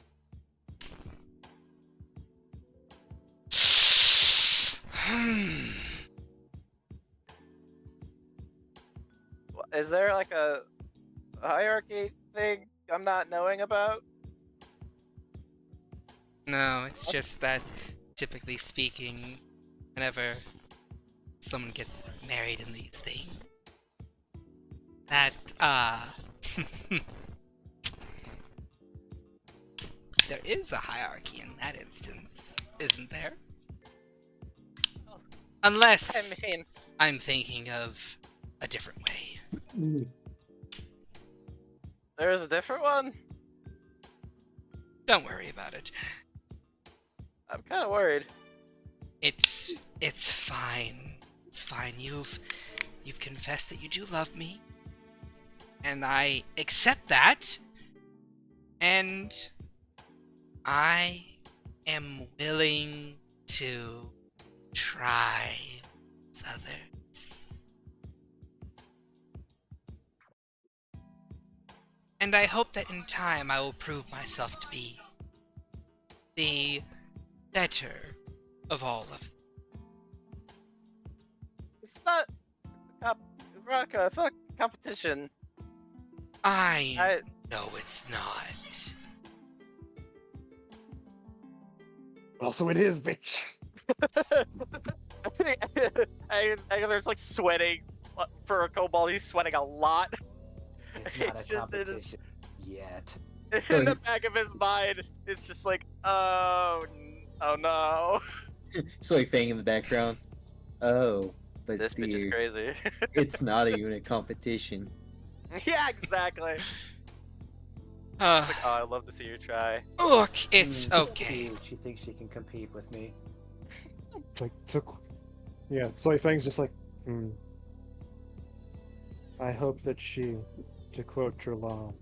Is there like a hierarchy thing I'm not knowing about? No, it's just that, typically speaking, whenever someone gets married in these things, that, there is a hierarchy in that instance, isn't there? Unless I mean, I'm thinking of a different way. there's a different one? Don't worry about it. I'm kind of worried. It's fine. It's fine. You've confessed that you do love me, and I accept that. And I am willing to try others. And I hope that in time I will prove myself to be the better of all of them. It's not Veronica, it's not a competition. I know it's not. Also, it is, bitch. There's like sweating for a kobold. He's sweating a lot. It's not It's a just- competition yet. In the back of his mind, it's just like, oh no. Soy Fang in the background. Oh, But This bitch is dear, crazy. it's not a unit competition. Yeah, exactly. Uh, Like, oh, I'd love to see you try. look, it's okay. She thinks she can compete with me. It's like yeah, Soy Fang's just like, I hope that she, to quote Jerlon,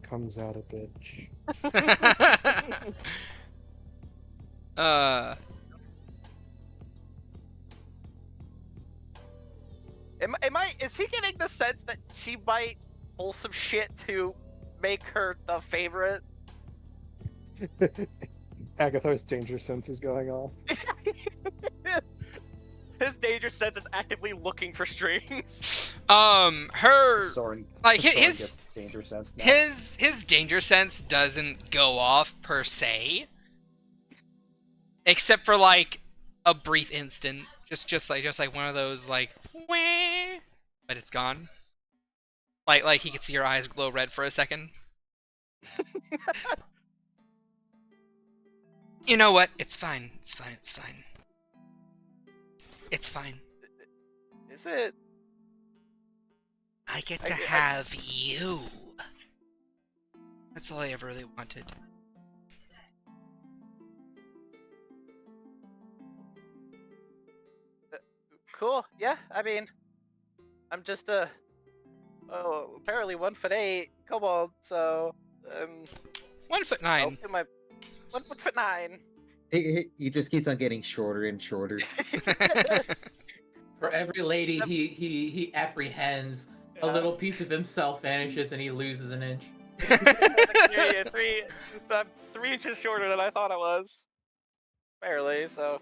comes out a bitch. uh, Is he getting the sense that she might pull some shit to make her the favorite? Agathar's danger sense is going off. His danger sense is actively looking for strings. her Soren, like Soren his gets danger sense now. his danger sense doesn't go off per se, except for like a brief instant, just like one of those like, wah, but it's gone. Like he could see your eyes glow red for a second. You know what? It's fine. It's fine. It's fine. It's fine. Is it? I get to have you. That's all I ever really wanted. Cool. Yeah, I mean, I'm just apparently 1'8" kobold, so 1'9". I'll do my 1'9". He just keeps on getting shorter and shorter. For every lady he apprehends, a little piece of himself vanishes and he loses an inch. I'm 3 inches shorter than I thought I was. Barely, so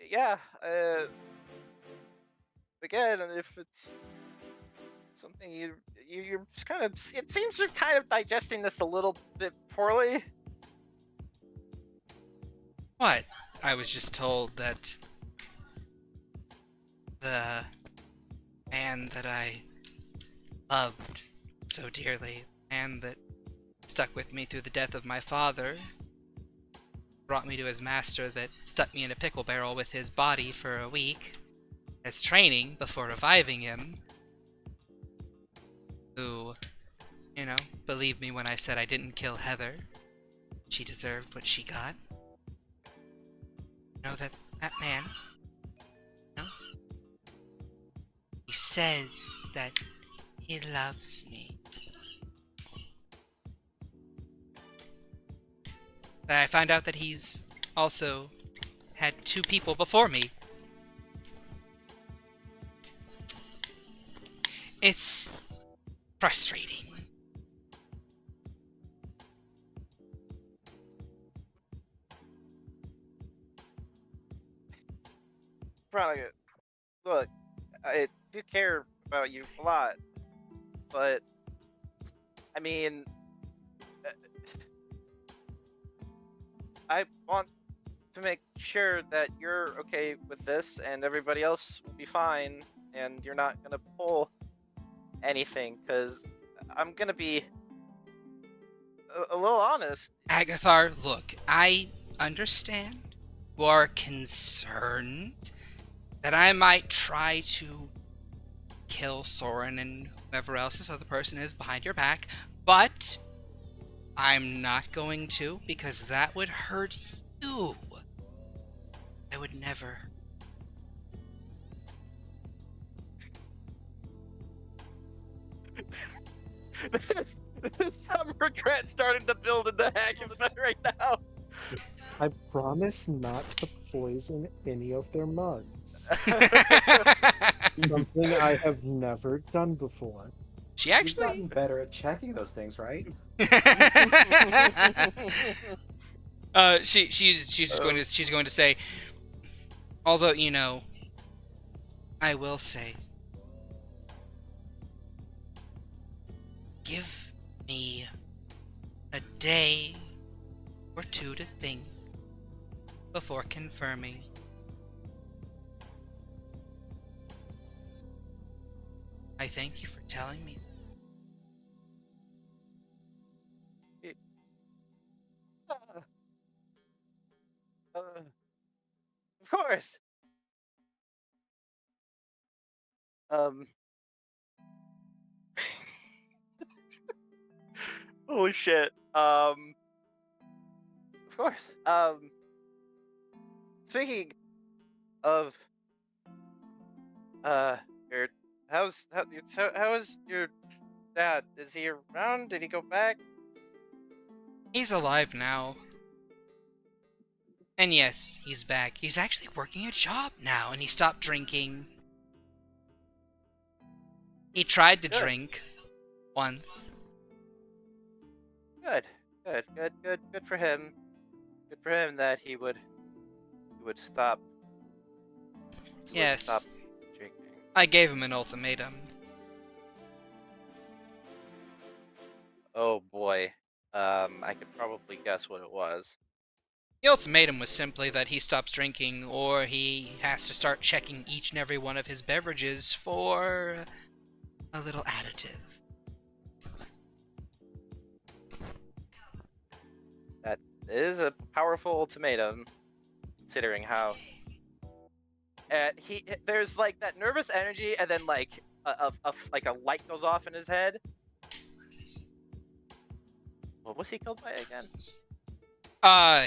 yeah. Again, if it's something you're just kind of, it seems you're kind of digesting this a little bit poorly. What? I was just told that the man that I loved so dearly, the man that stuck with me through the death of my father, brought me to his master that stuck me in a pickle barrel with his body for a week as training before reviving him, who, you know, believed me when I said I didn't kill Heather. She deserved what she got. You know, that man, you know, he says that he loves me. But I find out that he's also had 2 people before me. It's frustrating. Probably, look, I do care about you a lot, but I mean, uh, I want to make sure that you're okay with this and everybody else will be fine and you're not gonna pull anything, because I'm gonna be a little honest. Agathar, look, I understand you are concerned that I might try to kill Soren and whoever else this other person is behind your back, but I'm not going to, because that would hurt you. I would never. There's some regret starting to build in the Hackensack right now. I promise not to poison any of their mugs. Something I have never done before. She You've actually. gotten better at checking those things, right? She's just going to say, although, you know, I will say, give me a day or 2 to think before confirming. I thank you for telling me. Of course. Um. Holy shit. Of course. Speaking of, your, how is your dad? Is he around? Did he go back? He's alive now. And yes, he's back. He's actually working a job now, and he stopped drinking. He tried to Good. drink once. Good. Good for him. Good for him that he would stop. He would stop Yes, drinking. I gave him an ultimatum. Oh boy. I could probably guess what it was. The ultimatum was simply that he stops drinking, or he has to start checking each and every one of his beverages for a little additive. That is a powerful ultimatum, considering how. There's like that nervous energy, and then like like a light goes off in his head. What was he killed by again?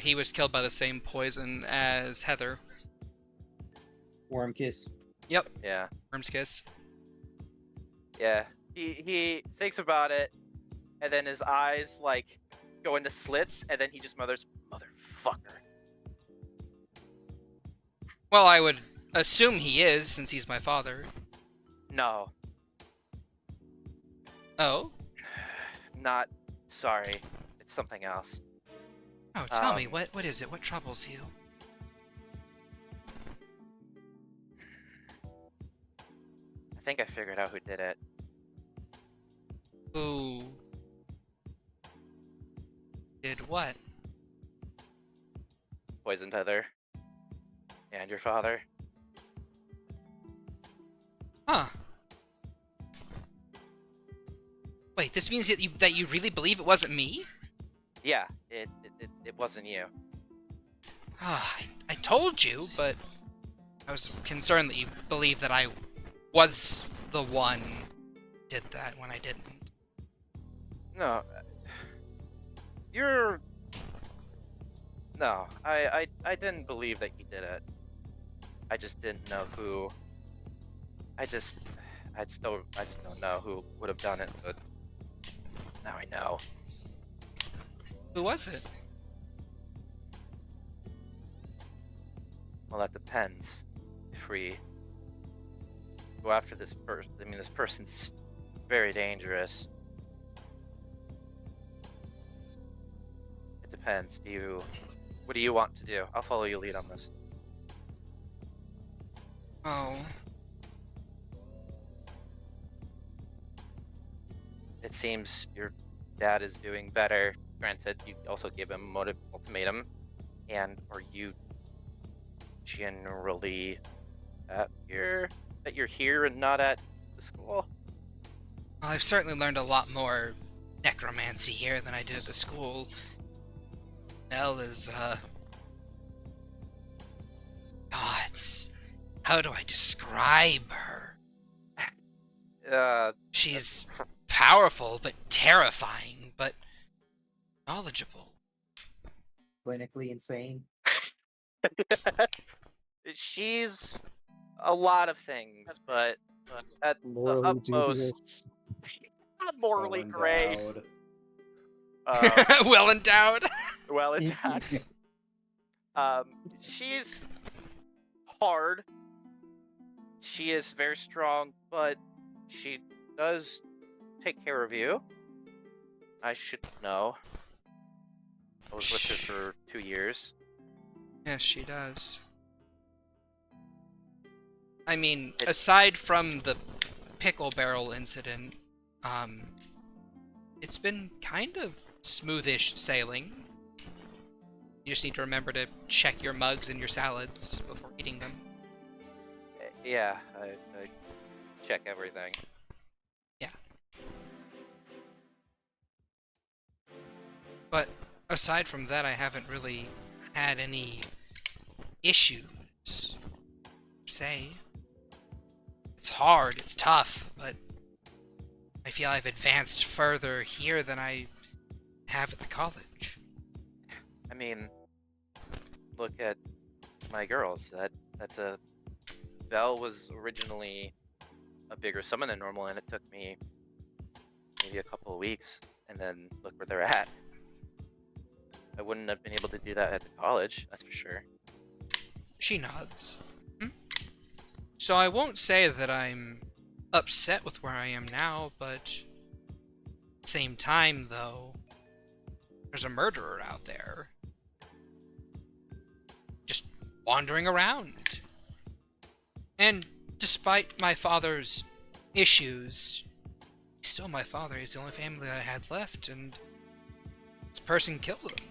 He was killed by the same poison as Heather. Warm kiss. Yep, Yeah. Worm's Kiss. Yeah. He thinks about it, and then his eyes like go into slits, and then he just mutters, "Motherfucker." Well, I would assume he is, since he's my father. No, Oh? not sorry. It's something else. Oh, tell me, what is it? What troubles you? I think I figured out who did it. Who did what? Poisoned Heather. And your father. Huh. Wait, this means that you really believe it wasn't me? Yeah, it wasn't you. Ah, I told you, but I was concerned that you believed that I was the one who did that when I didn't. No. You're... No, I didn't believe that you did it. I just didn't know who... I just don't know who would have done it, but... Now I know. Who was it? Well, that depends. If we go after this person... I mean, this person's very dangerous. It depends. What do you want to do? I'll follow your lead on this. Oh. It seems your dad is doing better. Granted, you also gave him an ultimatum. And are you generally happier that you're here and not at the school? Well, I've certainly learned a lot more necromancy here than I did at the school. Mel is, how do I describe her? She's powerful, but terrifying, but knowledgeable. Clinically insane. She's a lot of things, but at the Morally utmost, dubious. not morally Well gray. endowed. Well endowed. Well, it's she's hard. She is very strong, but she does take care of you. I should know. I was with her for 2 years. Yes, she does. I mean, aside from the pickle barrel incident, it's been kind of smoothish sailing. You just need to remember to check your mugs and your salads before eating them. Yeah, I check everything. Yeah. But aside from that, I haven't really had any issues, per se. It's hard, it's tough, but I feel I've advanced further here than I have at the college. I mean, look at my girls. That's a Belle was originally a bigger summon than normal, and it took me maybe a couple of weeks, and then look where they're at. I wouldn't have been able to do that at the college, that's for sure. She nods. So I won't say that I'm upset with where I am now, but at the same time, though, there's a murderer out there. Just wandering around. And despite my father's issues, he's still my father. He's the only family that I had left, and this person killed him.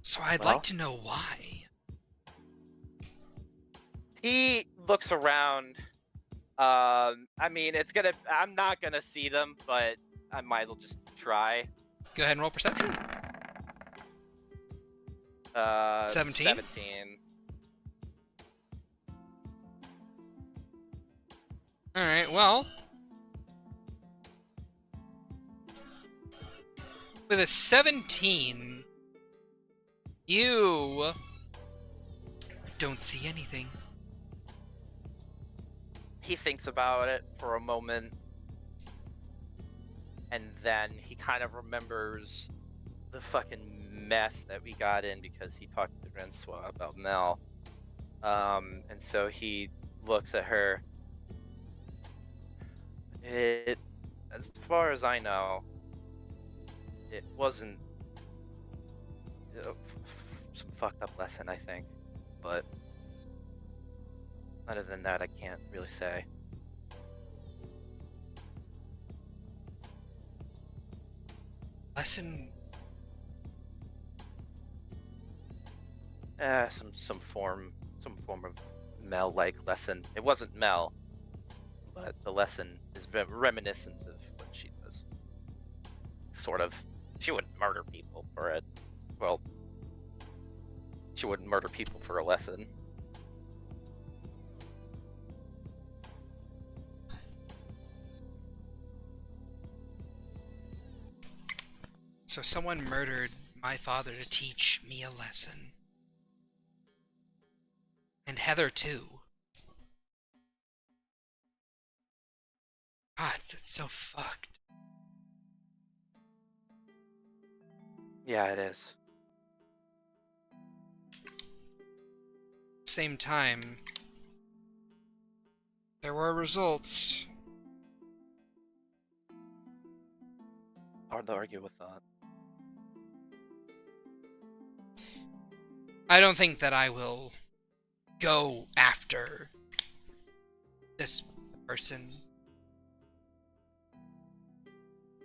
So I'd like to know why. He looks around. I mean, I'm not gonna see them, but I might as well just try. Go ahead and roll perception. 17? 17. Alright, well, with a 17, you don't see anything. He thinks about it for a moment, and then he kind of remembers the fucking mess that we got in because he talked to Francois about Mel. And so he looks at her. As far as I know, it wasn't some fucked up lesson, I think. But other than that, I can't really say. Lesson? Some form of Mel-like lesson. It wasn't Mel, but the lesson is reminiscent of what she does. Sort of. She wouldn't murder people for it. Well, she wouldn't murder people for a lesson. So someone murdered my father to teach me a lesson. And Heather, too. God, that's so fucked. Yeah, it is. Same time, there were results. Hard to argue with that. I don't think that I will go after this person.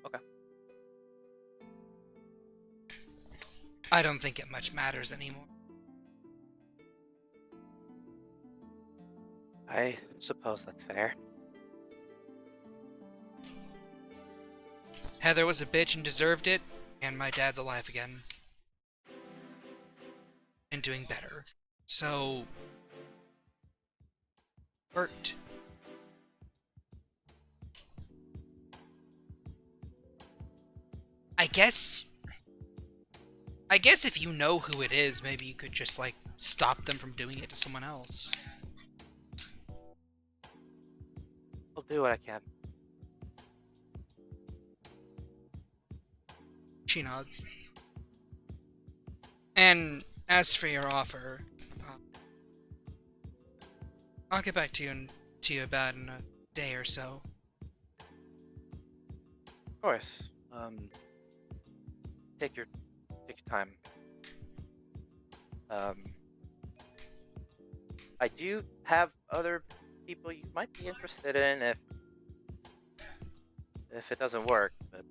Okay. I don't think it much matters anymore. I suppose that's fair. Heather was a bitch and deserved it, and my dad's alive again. And doing better. So... Bert. I guess if you know who it is, maybe you could just, like, stop them from doing it to someone else. I'll do what I can. She nods. And as for your offer, I'll get back to you about in a day or so. Of course. Take your time. I do have other people you might be interested in if it doesn't work, but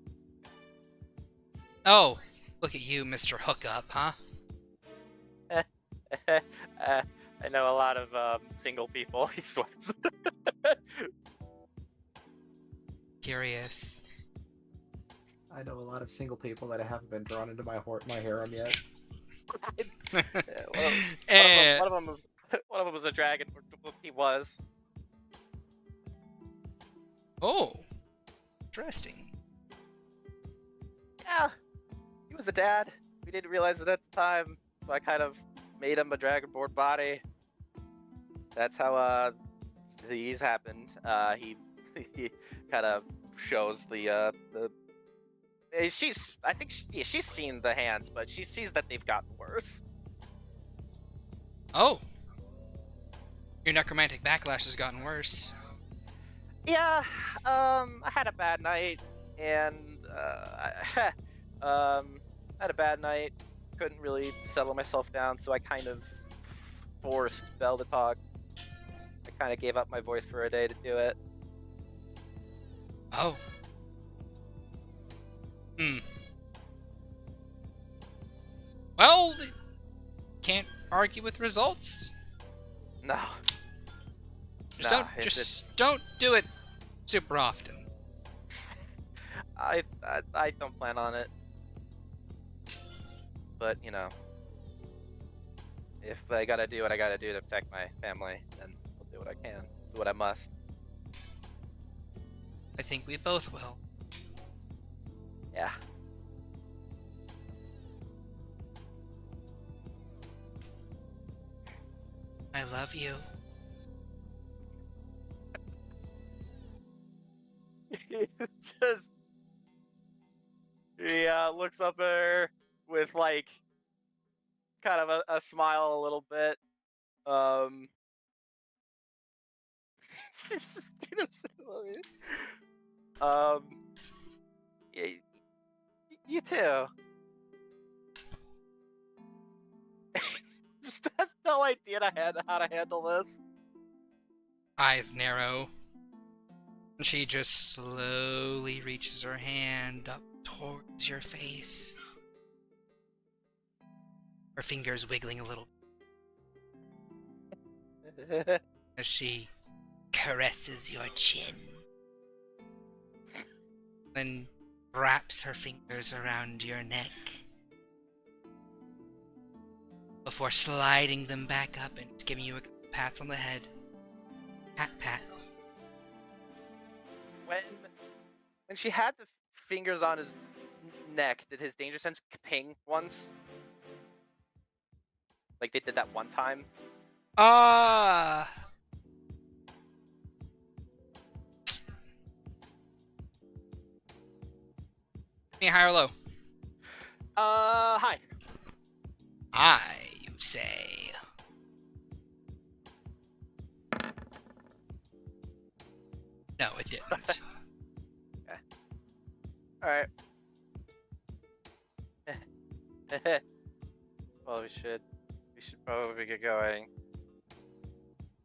Oh, look at you, Mr. Hookup, huh? I know a lot of single people. He sweats. Curious. I know a lot of single people that haven't been drawn into my harem yet. Yeah, Eh, one of them was one of them was a dragon. Or he was. oh, interesting. Yeah, he was a dad. We didn't realize it at the time, so I kind of made him a dragonborn body. That's how these happened. He he kind of shows the. She's I think she's seen the hands, but she sees that they've gotten worse. Oh, your necromantic backlash has gotten worse. Yeah, I had a bad night, and had a bad night. Couldn't really settle myself down, so I kind of forced Belle to talk. I kind of gave up my voice for a day to do it. Oh. Hmm. Well, can't argue with results. No, Just Nah, don't it's- just don't do it super often. I don't plan on it. But you know, if I gotta do what I gotta do to protect my family, then I'll do what I can, do what I must. I think we both will. Yeah. I love you. Just he looks up at her with like kind of a smile a little bit. Just kind of love you. Yeah, you too. Just has no idea how to handle this. Eyes narrow. And she just slowly reaches her hand up towards your face. Her fingers wiggling a little as she caresses your chin. Then wraps her fingers around your neck before sliding them back up and giving you a couple pats on the head. Pat, pat. When she had the fingers on his neck, did his danger sense ping once? Like they did that one time? Me high or low? Hi. I, you say. No, it didn't. Alright. Well, we should probably get going.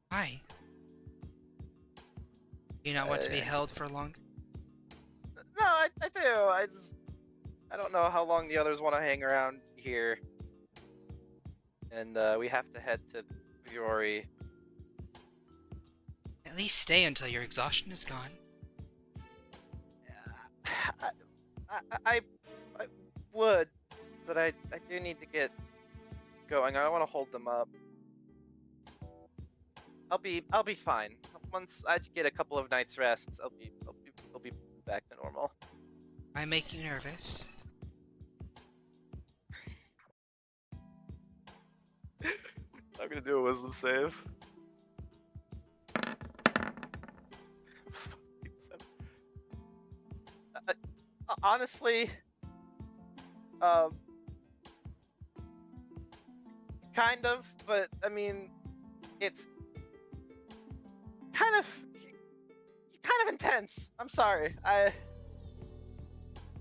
Why? Do you not want to be held for long? No, I do. I don't know how long the others want to hang around here. And we have to head to Viori. At least stay until your exhaustion is gone. I would, but I do need to get going. I don't want to hold them up. I'll be fine. Once I get a couple of nights rest, I'll be back to normal. I make you nervous. I'm gonna do a wisdom save. Honestly, kind of, but I mean, it's kind of intense. I'm sorry.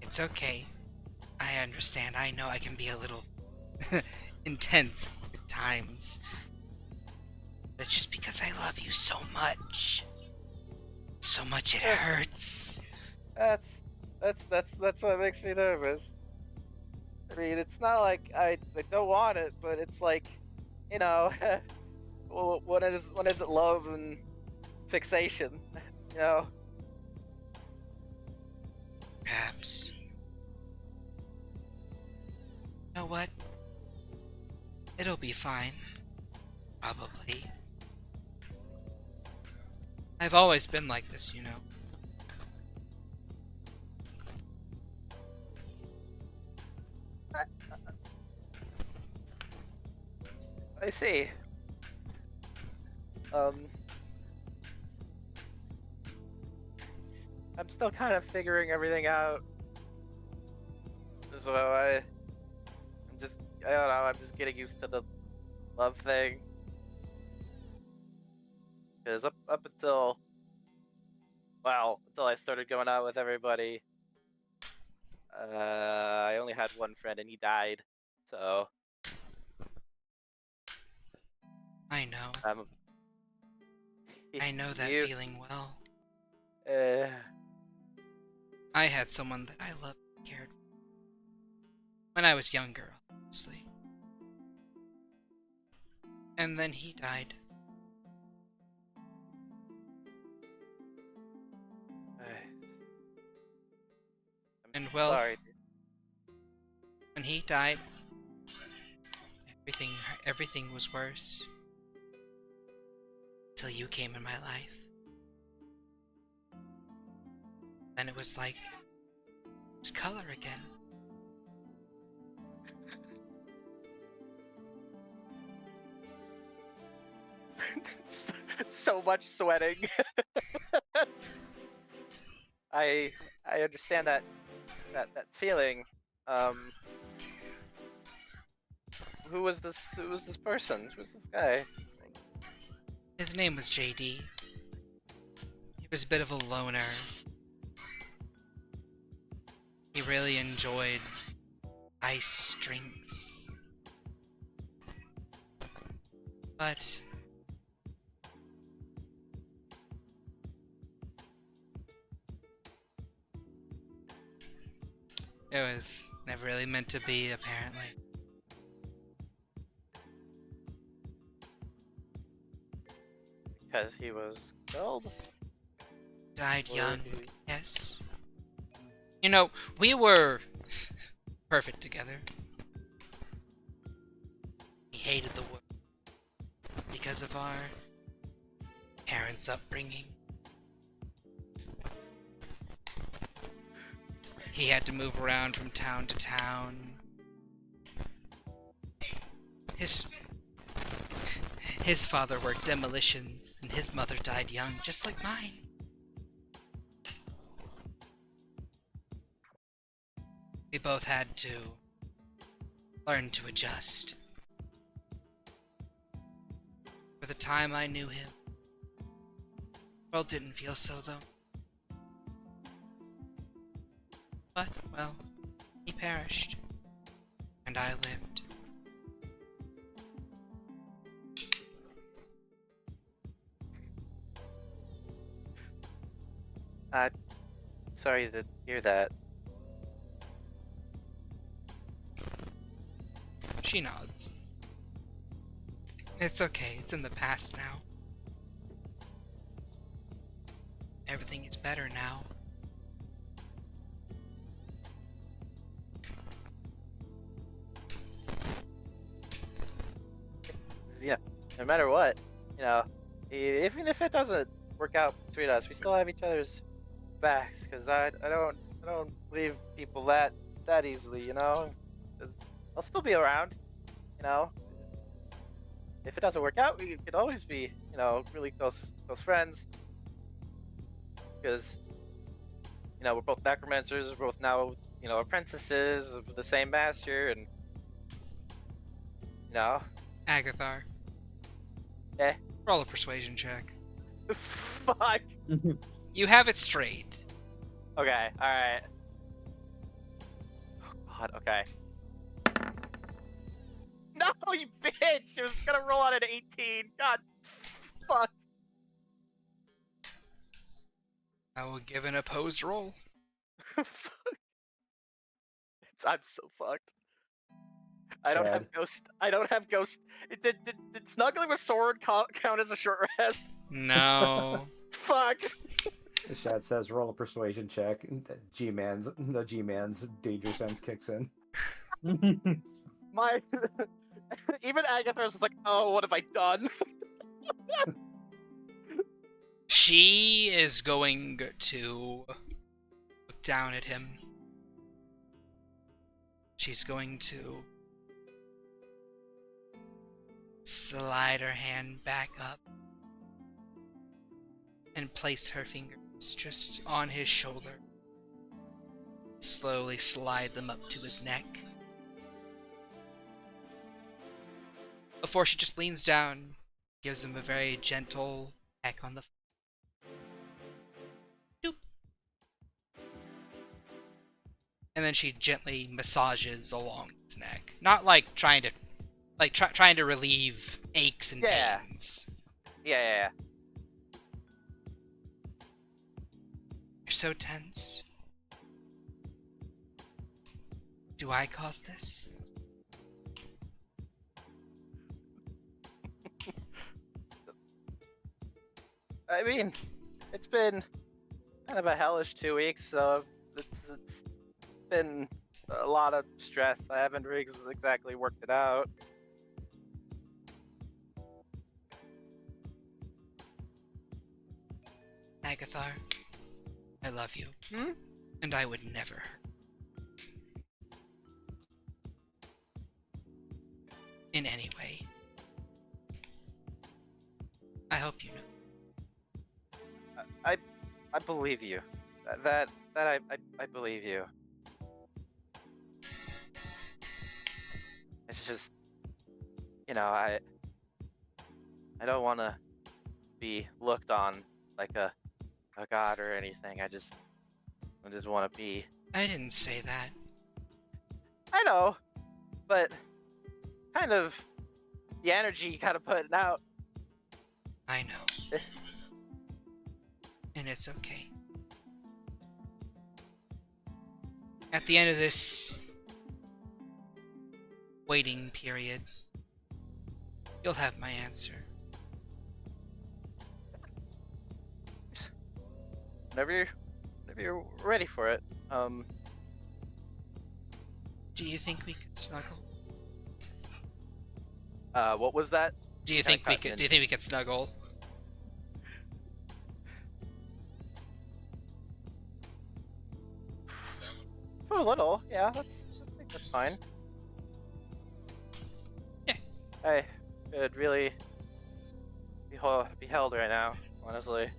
It's okay. I understand. I know I can be a little intense at times. But it's just because I love you so much. So much it hurts. That's what makes me nervous. I mean, it's not like I don't want it, but it's like, you know, when is it love and fixation, you know? Perhaps. You know what? It'll be fine. Probably. I've always been like this, you know. I see. I'm still kind of figuring everything out. So I don't know, I'm just getting used to the love thing. Because up until, well, until I started going out with everybody, I only had one friend and he died. So I know. um, I know that you, feeling well. uh, I had someone that I loved and cared for. When I was younger, obviously. And then he died. And well, sorry. when he died, everything was worse. Till you came in my life. Then it was like, it was color again. So much sweating. I understand that feeling. Who was this? Who was this person? Who was this guy? His name was JD. He was a bit of a loner. He really enjoyed ice drinks. But it was never really meant to be, apparently. Because he was killed. Died Or young, he- yes. You know, we were perfect together. We hated the world because of our parents' upbringing. He had to move around from town to town. His father worked demolitions, and his mother died young, just like mine. We both had to learn to adjust. For the time I knew him, the world didn't feel so though. But, well, he perished, and I lived. Sorry to hear that. She nods. It's okay, it's in the past now. Everything is better now. Yeah, no matter what, you know, even if it doesn't work out between us, we still have each other's backs. Because I don't leave people that easily, you know. 'Cause I'll still be around, you know. If it doesn't work out, we could always be, you know, really close friends. Because you know we're both necromancers, we're both now, you know, apprentices of the same master, and you know, Agathar, eh. roll a persuasion check. Fuck. You have it straight. Okay, alright. Oh god, okay. No, you bitch! It was gonna roll out at 18. God, fuck. I will give an opposed roll. Fuck. I'm so fucked. I don't have Shad. ghost. I don't have ghost. Did snuggling with sword count as a short rest? No. Fuck. Shad says, roll a persuasion check. The G-man's danger sense kicks in. My even Agatha's like, oh, what have I done? She is going to look down at him. She's going to slide her hand back up and place her fingers just on his shoulder. Slowly slide them up to his neck. Before she just leans down, gives him a very gentle peck on the doop. And then she gently massages along his neck. Not like trying to relieve aches and Yeah. pains. Yeah. You're so tense. Do I cause this? I mean, it's been kind of a hellish 2 weeks, so it's been a lot of stress. I haven't exactly worked it out. Agathar, I love you. Hmm? And I would never hurt. In any way. I hope you know. I believe you. That I believe you. It's just, I don't want to be looked on like a god or anything. I just want to be. I didn't say that. I know, but kind of the energy you kind of putting out. I know. And it's okay. At the end of this waiting period, you'll have my answer. Whenever you're ready for it. Do you think we could snuggle? What was that? Do you Kinda think we cut could? in. Do you think we could snuggle? For a little, yeah. I think that's fine. Yeah. I could really be held right now, honestly.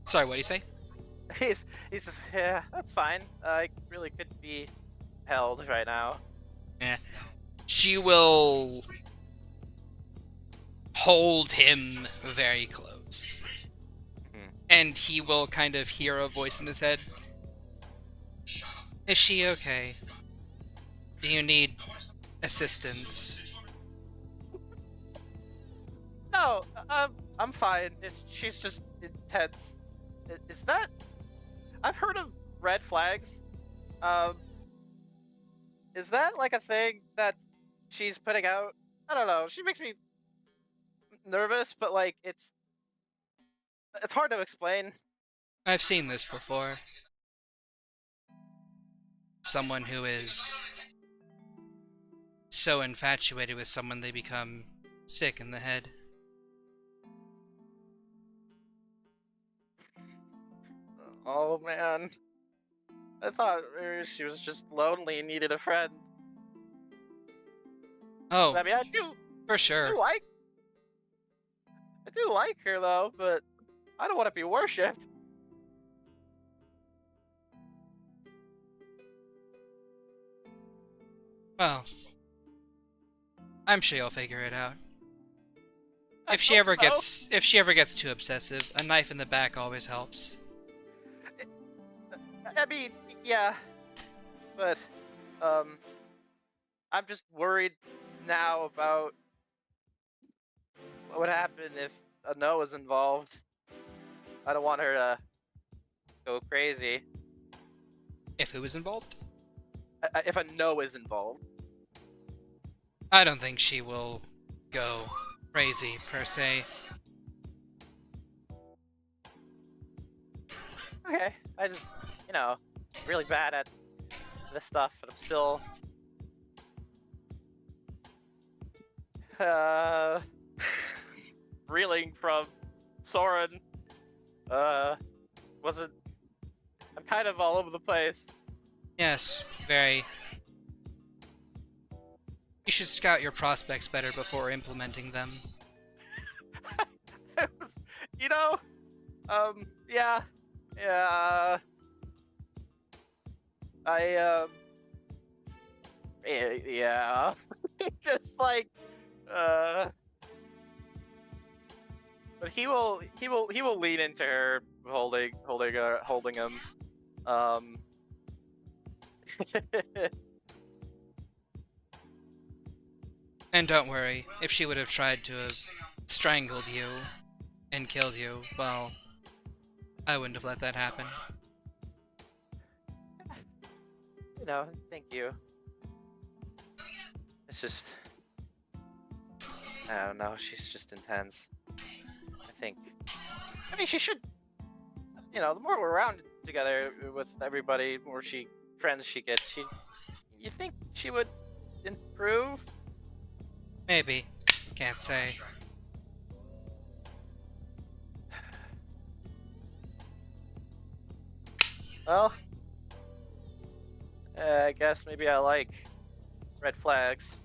Sorry, what do you say? He's just, yeah, that's fine. I really could be held right now. She will hold him very close. Mhm. And he will kind of hear a voice in his head. Is she okay? Do you need assistance? No, I'm fine. She's just intense. Is that? I've heard of red flags. Is that like a thing that she's putting out? I don't know. She makes me nervous, but like it's hard to explain. I've seen this before. Someone who is so infatuated with someone they become sick in the head. Oh man, I thought she was just lonely and needed a friend. Oh, I mean, I do for sure. like her though, but I don't want to be worshipped. Well, I'm sure you'll figure it out. I If she hope ever so. if she ever gets too obsessive, a knife in the back always helps. I mean, yeah, but I'm just worried now about what would happen if a no is involved. I don't want her to go crazy. If who is involved? If a no is involved. I don't think she will go crazy, per se. Okay, I just, really bad at this stuff, but I'm still reeling from Soren. Wasn't. I'm kind of all over the place. Yes, very. You should scout your prospects better before implementing them. You know, yeah, yeah. Yeah. Just like, but he will lean into her, holding him. Um. And don't worry, if she would have tried to have strangled you and killed you, well, I wouldn't have let that happen. Thank you. It's just, I don't know. She's just intense. I mean, she should. The more we're around together with everybody, the more friends she gets. You think she would improve? Maybe. Can't say. Well, I guess maybe I like red flags.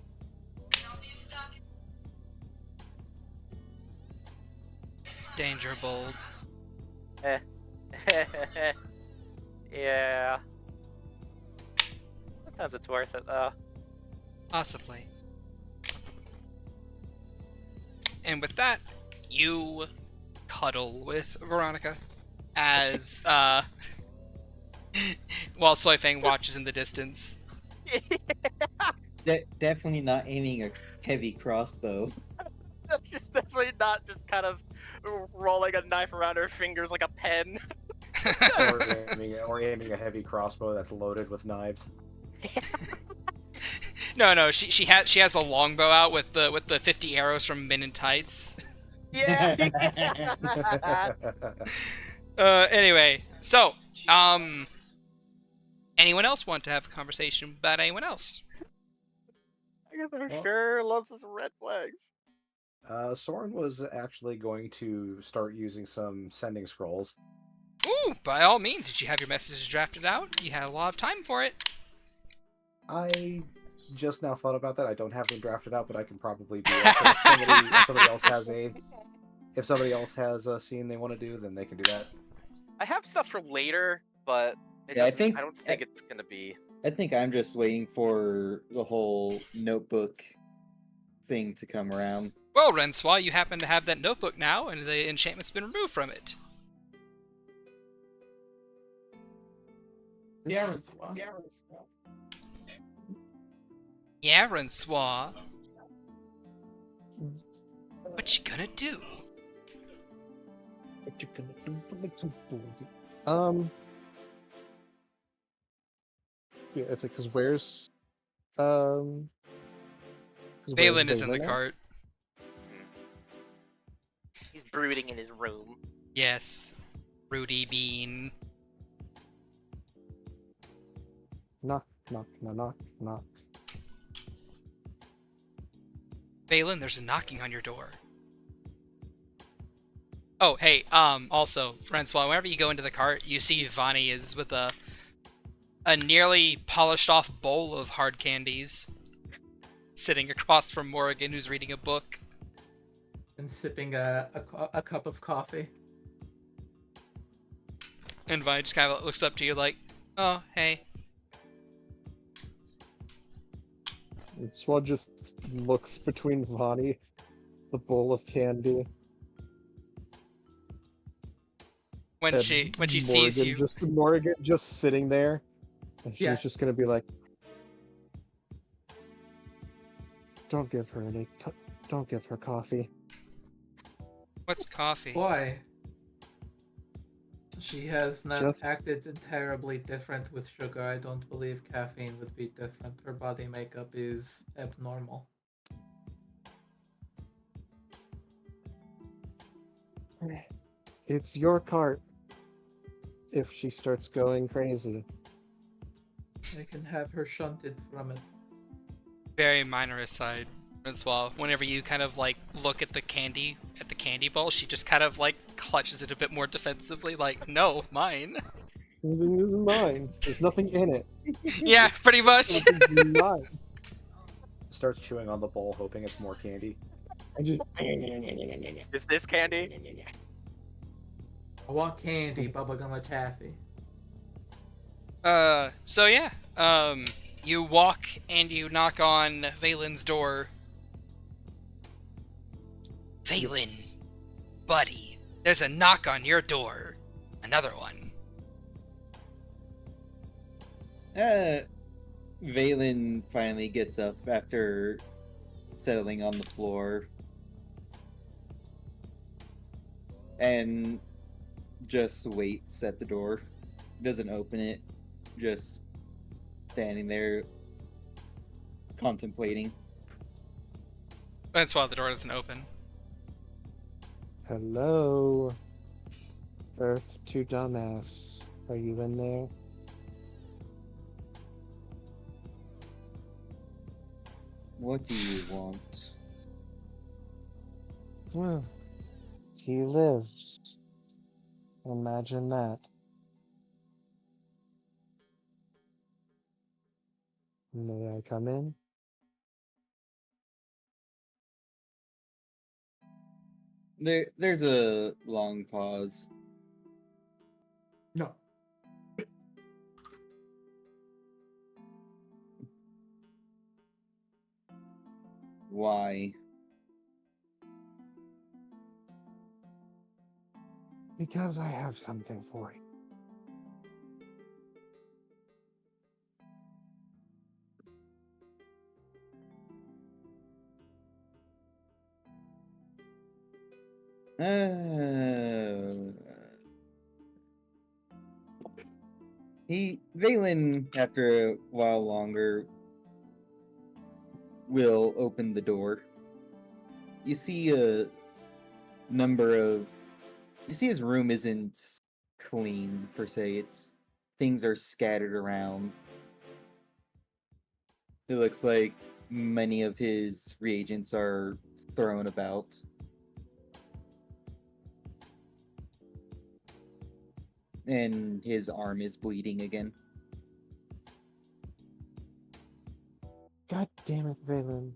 Danger bold. Yeah. Sometimes it's worth it, though. Possibly. And with that, you cuddle with Veronica as, while Soifang watches in the distance. Definitely not aiming a heavy crossbow. That's just definitely not just kind of rolling a knife around her fingers like a pen. or aiming a heavy crossbow that's loaded with knives. No, she has a longbow out with the 50 arrows from Men in Tights. Yeah. Anyway, so anyone else want to have a conversation about anyone else? Agatha sure loves his red flags. Soren was actually going to start using some sending scrolls. Ooh, by all means, did you have your messages drafted out? You had a lot of time for it. I just now thought about that. I don't have them drafted out, but I can probably do that. If somebody else has a scene they want to do, then they can do that. I have stuff for later, but I don't think it's gonna be. I think I'm just waiting for the whole notebook thing to come around. Well, Renswa, you happen to have that notebook now, and the enchantment's been removed from it. Yeah, Renswa. Yeah, Renswa. What you gonna do? What you gonna do for the people? Yeah, it's like, cause where's Balin is in the cart. He's brooding in his room. Yes. Rudy Bean. Knock, knock, knock, knock, knock. Balin, there's a knocking on your door. Oh, hey, also, Francois, whenever you go into the cart, you see Vani is with a nearly polished off bowl of hard candies, sitting across from Morrigan, who's reading a book. And sipping a cup of coffee. And Vani just kind of looks up to you like, oh, hey. Swan just looks between Vani, the bowl of candy. When she sees you, Morrigan just sitting there, and she's Yeah. just gonna be like, don't give her coffee. what's coffee? Why? She has not Just- acted terribly different with sugar. I don't believe caffeine would be different. Her body makeup is abnormal. It's your cart. If she starts going crazy. I can have her shunted from it. Very minor aside. as well. Whenever you kind of like look at the candy bowl, she just kind of like clutches it a bit more defensively, like, no, mine. This is mine. There's nothing in it. Yeah, pretty much. It's mine. Starts chewing on the bowl, hoping it's more candy. I just. Is this candy? I want candy, bubblegum or taffy. So yeah, you walk and you knock on Valen's door. Valen, buddy, there's a knock on your door. Another one. Valen finally gets up after settling on the floor and just waits at the door. Doesn't open it, just standing there contemplating. That's why the door doesn't open. Hello. Earth to dumbass. Are you in there? What do you want? Well, he lives. Imagine that. May I come in? There's a long pause. No. Why? Because I have something for you. Valen, after a while longer, will open the door. You see a number of. You see his room isn't clean per se. It's things are scattered around. It looks like many of his reagents are thrown about. And his arm is bleeding again. God damn it, Valen.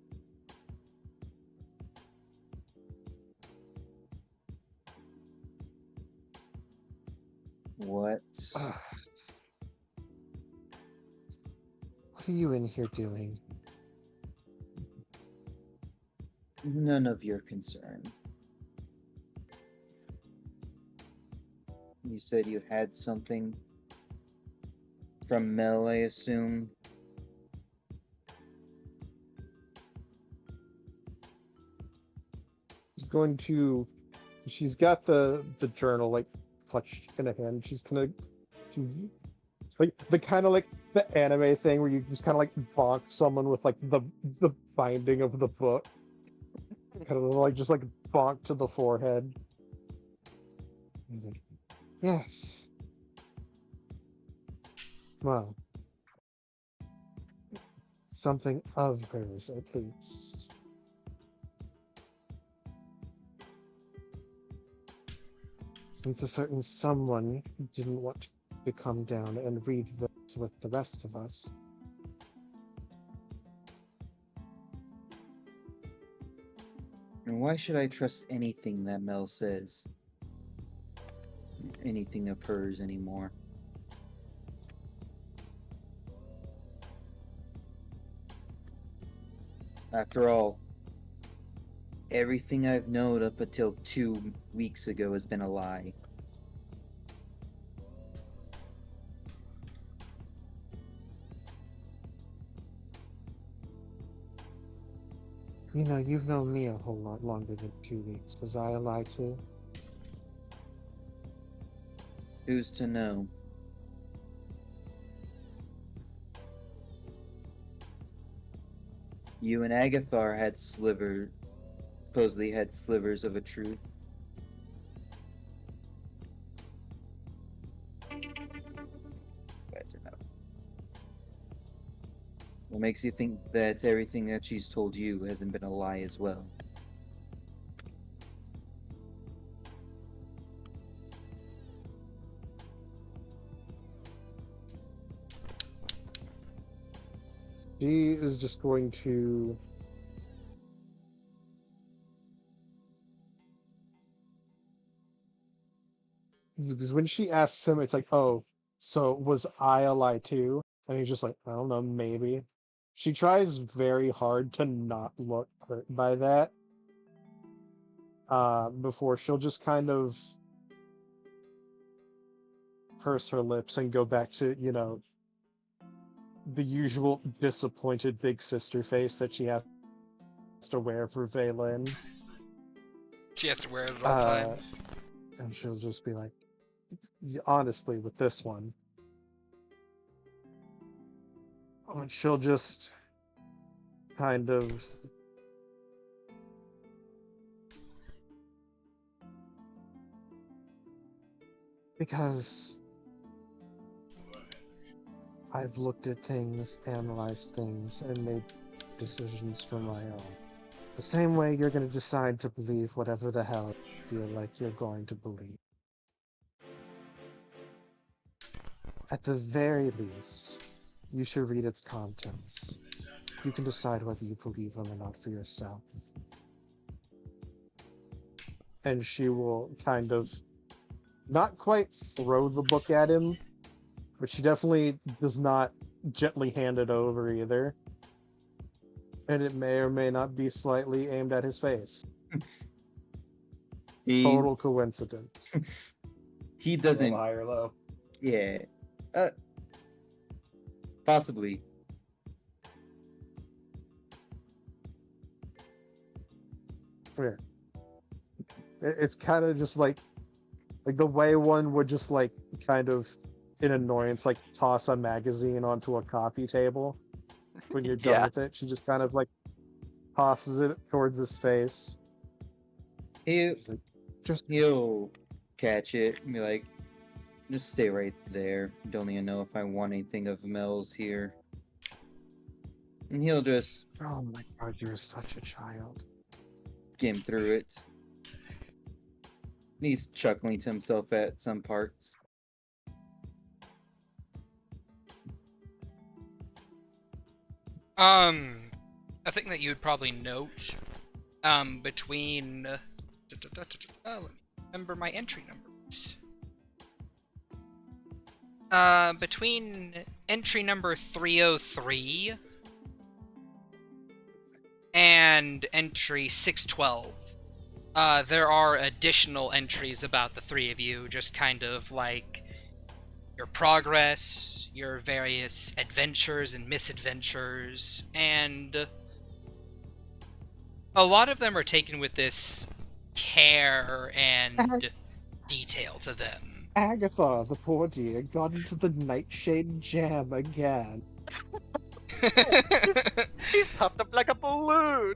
What? Ugh. What are you in here doing? None of your concern. You said you had something from Mel, I assume. She's going to. She's got the journal like clutched in a hand. She's gonna do like the kind of like the anime thing where you just kind of like bonk someone with like the binding of the book. Kind of like just like bonk to the forehead. He's like, yes. Well, something of hers at least. Since a certain someone didn't want to come down and read this with the rest of us. And why should I trust anything that Mel says? Anything of hers anymore? After all, everything I've known up until 2 weeks ago has been a lie. You know, you've known me a whole lot longer than 2 weeks. Was I a lie too? Who's to know? You and Agathar had supposedly had slivers of a truth. Glad to know. What makes you think that everything that she's told you hasn't been a lie as well? She is just going to. Because when she asks him, it's like, oh, so was I a lie too? And he's just like, I don't know, maybe. She tries very hard to not look hurt by that. Before she'll just kind of purse her lips and go back to, the usual disappointed big sister face that she has to wear for Valen. She has to wear it at all Uh, times. and she'll just be like, honestly, with this one, she'll just kind of because I've looked at things, analyzed things, and made decisions for my own. The same way you're going to decide to believe whatever the hell you feel like you're going to believe. At the very least, you should read its contents. You can decide whether you believe them or not for yourself. And she will kind of not quite throw the book at him, but she definitely does not gently hand it over either. And it may or may not be slightly aimed at his face. He Total coincidence. he A little doesn't. high or low. Yeah. Possibly. Yeah. It's kind of just like the way one would just like kind of in annoyance like toss a magazine onto a coffee table when you're done Yeah. with it. She just kind of like tosses it towards his face. He She's like, just he'll catch it and be like, just stay right there. Don't even know if I want anything of Mel's here. And he'll just oh my god, you're such a child. skim through it. He's chuckling to himself at some parts. I think that you would probably note, between, let me remember my entry numbers. Between entry number 303 and entry 612, there are additional entries about the three of you, just kind of like your progress, your various adventures and misadventures, and a lot of them are taken with this care and detail to them. Agatha, the poor dear, got into the nightshade jam again. He's puffed up like a balloon.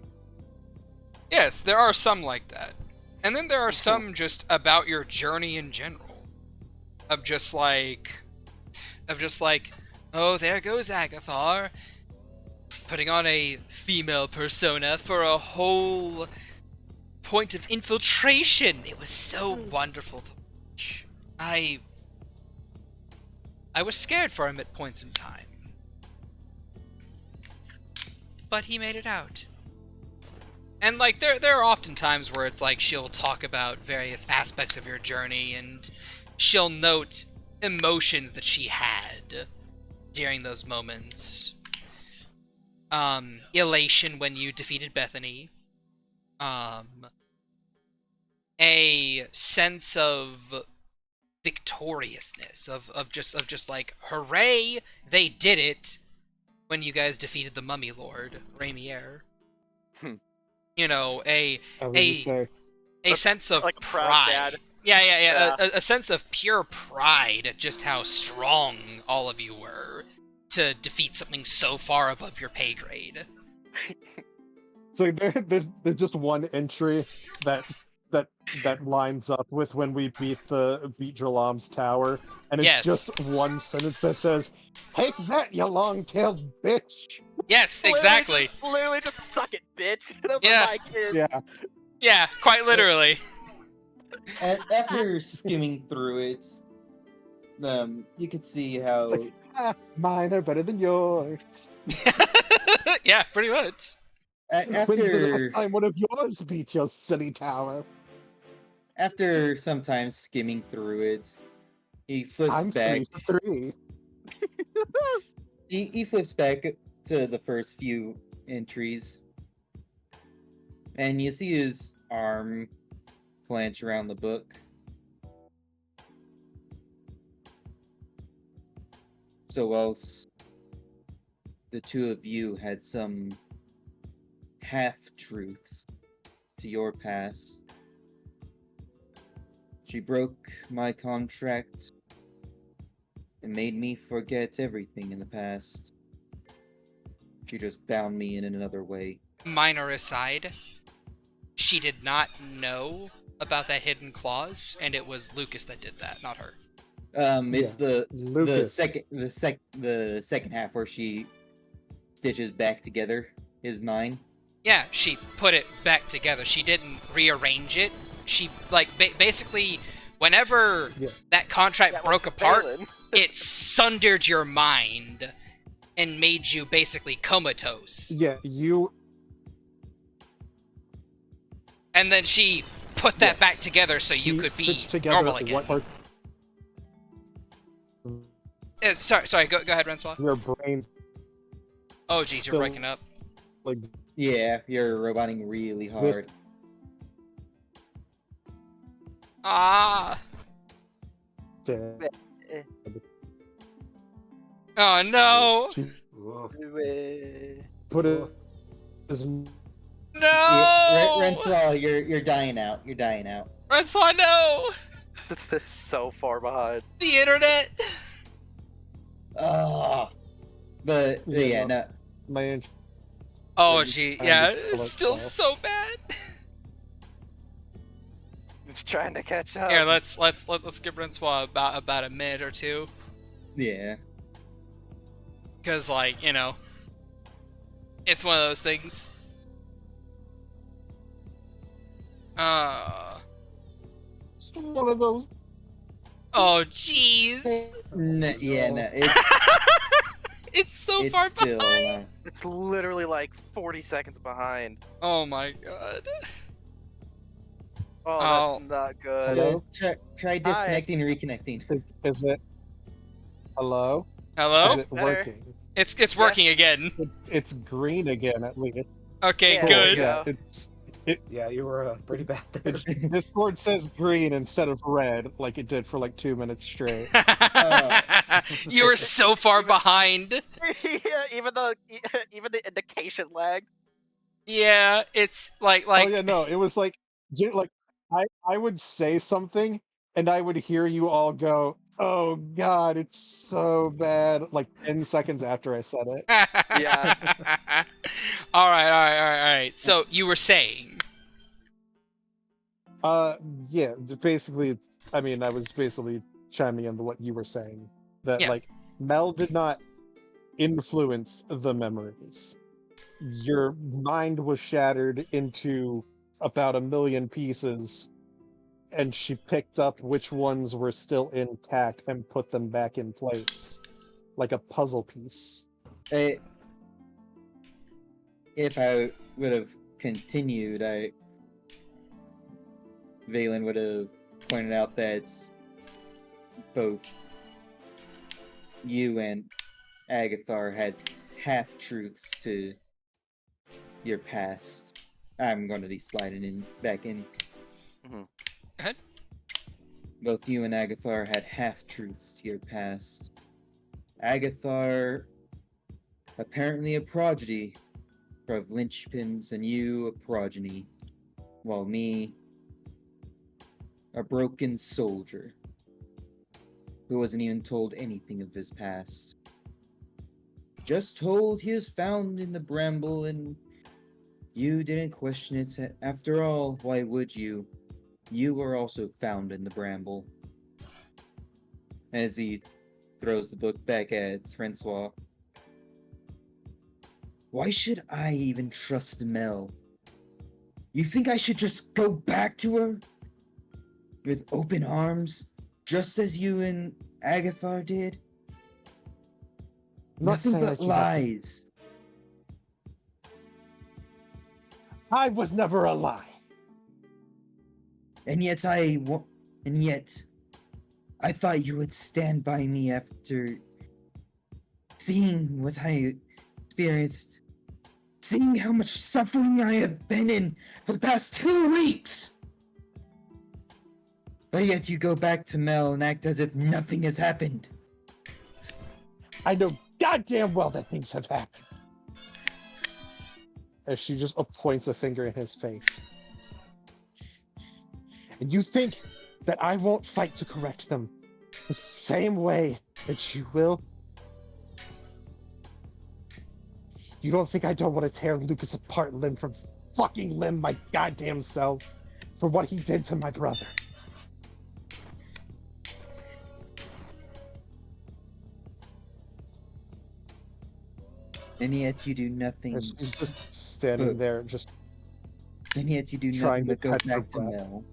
Yes, there are some like that. And then there are some just about your journey in general. Of just like, oh, there goes Agathar, putting on a female persona for a whole point of infiltration. It was so wonderful to watch. I was scared for him at points in time. But he made it out. And like there are often times where it's like she'll talk about various aspects of your journey and she'll note emotions that she had during those moments. Elation when you defeated Bethany. A sense of victoriousness, of just like, hooray, they did it when you guys defeated the Mummy Lord, Rainier. You know, a sense of like proud pride. dad. Yeah. A sense of pure pride at just how strong all of you were to defeat something so far above your pay grade. So there's just one entry that lines up with when we beat Dralam's tower, and it's Yes. just one sentence that says, "Take that, you long-tailed bitch." Yes, Literally exactly. Literally just suck it, bitch. Those Yeah. are my kids. Yeah. Yeah, quite literally. After skimming through it, you could see how It's like, mine are better than yours. Yeah, pretty much. When's the last after time one of yours beat your silly tower? after some time skimming through it, he flips I'm back. 3 for 3. He flips back to the first few entries, and you see his arm clench around the book. So whilst the two of you had some half-truths to your past, she broke my contract and made me forget everything in the past. She just bound me in another way. Minor aside, she did not know about that hidden clause, and it was Lucas that did that, not her. It's Yeah, the Lucas. second half where she stitches back together his mind. Yeah, she put it back together. She didn't rearrange it. She, like, basically, whenever Yeah. that contract That broke was apart, Valen. it sundered your mind and made you basically comatose. Yeah, you. And then she put that Yes. back together so She you could be stitched together normal again. what part Sorry, go ahead, Renswa. your brain Oh, geez, you're still breaking up. Yeah, you're roboting really Exist- hard. Ah! existed. Oh, no! She Whoa. put it as No! Renswell, you're dying out. You're dying out. Renswa, no! So far behind. The internet! Oh, but yeah, no. no. My Oh, Maybe gee, trying yeah, to kill it's still itself. so bad. It's trying to catch up. Here, let's give Renswa about a minute or two, Yeah. cause like it's one of those things. It's one of those. Oh, jeez, No, yeah, no. it's so It's far still. behind. It's literally like 40 seconds behind. Oh my god. Oh, Oh. that's not good. Hello? Try disconnecting and reconnecting. Is it? Hello? Hello? Is it Better. working? It's working again. It's green again at least. Okay, Yeah, good. there you Yeah, go. Yeah, you were pretty bad there. Discord says green instead of red, like it did for like 2 minutes straight. You were so far behind. Yeah, even the indication lag. Yeah, it's like Oh yeah, no, it was like I would say something and I would hear you all go, "Oh god, it's so bad," like 10 seconds after I said it. Yeah. All right. So you were saying? Yeah, basically, I mean, I was basically chiming into what you were saying, that Yeah. like Mel did not influence the memories. Your mind was shattered into about 1,000,000 pieces, and she picked up which ones were still intact and put them back in place, like a puzzle piece. If I would have continued, Valen would have pointed out that both you and Agathar had half-truths to your past. I'm going to be sliding back in. Mhm. Go ahead. Both you and Agathar had half-truths to your past. Agathar, apparently a prodigy of linchpins, and you a progeny, while me, a broken soldier who wasn't even told anything of his past. Just told he was found in the bramble, and you didn't question it. After all, why would you? You were also found in the bramble. As he throws the book back at Francois. Why should I even trust Mel? You think I should just go back to her? With open arms? Just as you and Agathar did? I'm not Nothing saying but that you have to. lies. I was never a lie. And yet I thought you would stand by me after seeing what I experienced, seeing how much suffering I have been in for the past 2 weeks. But yet you go back to Mel and act as if nothing has happened. I know goddamn well that things have happened. As she just points a finger in his face. And you think that I won't fight to correct them the same way that you will? You don't think I don't want to tear Lucas apart limb from fucking limb my goddamn self for what he did to my brother? And yet you do nothing. And she's just standing there, just And yet you do trying nothing to but go catch her back to breath. Mel.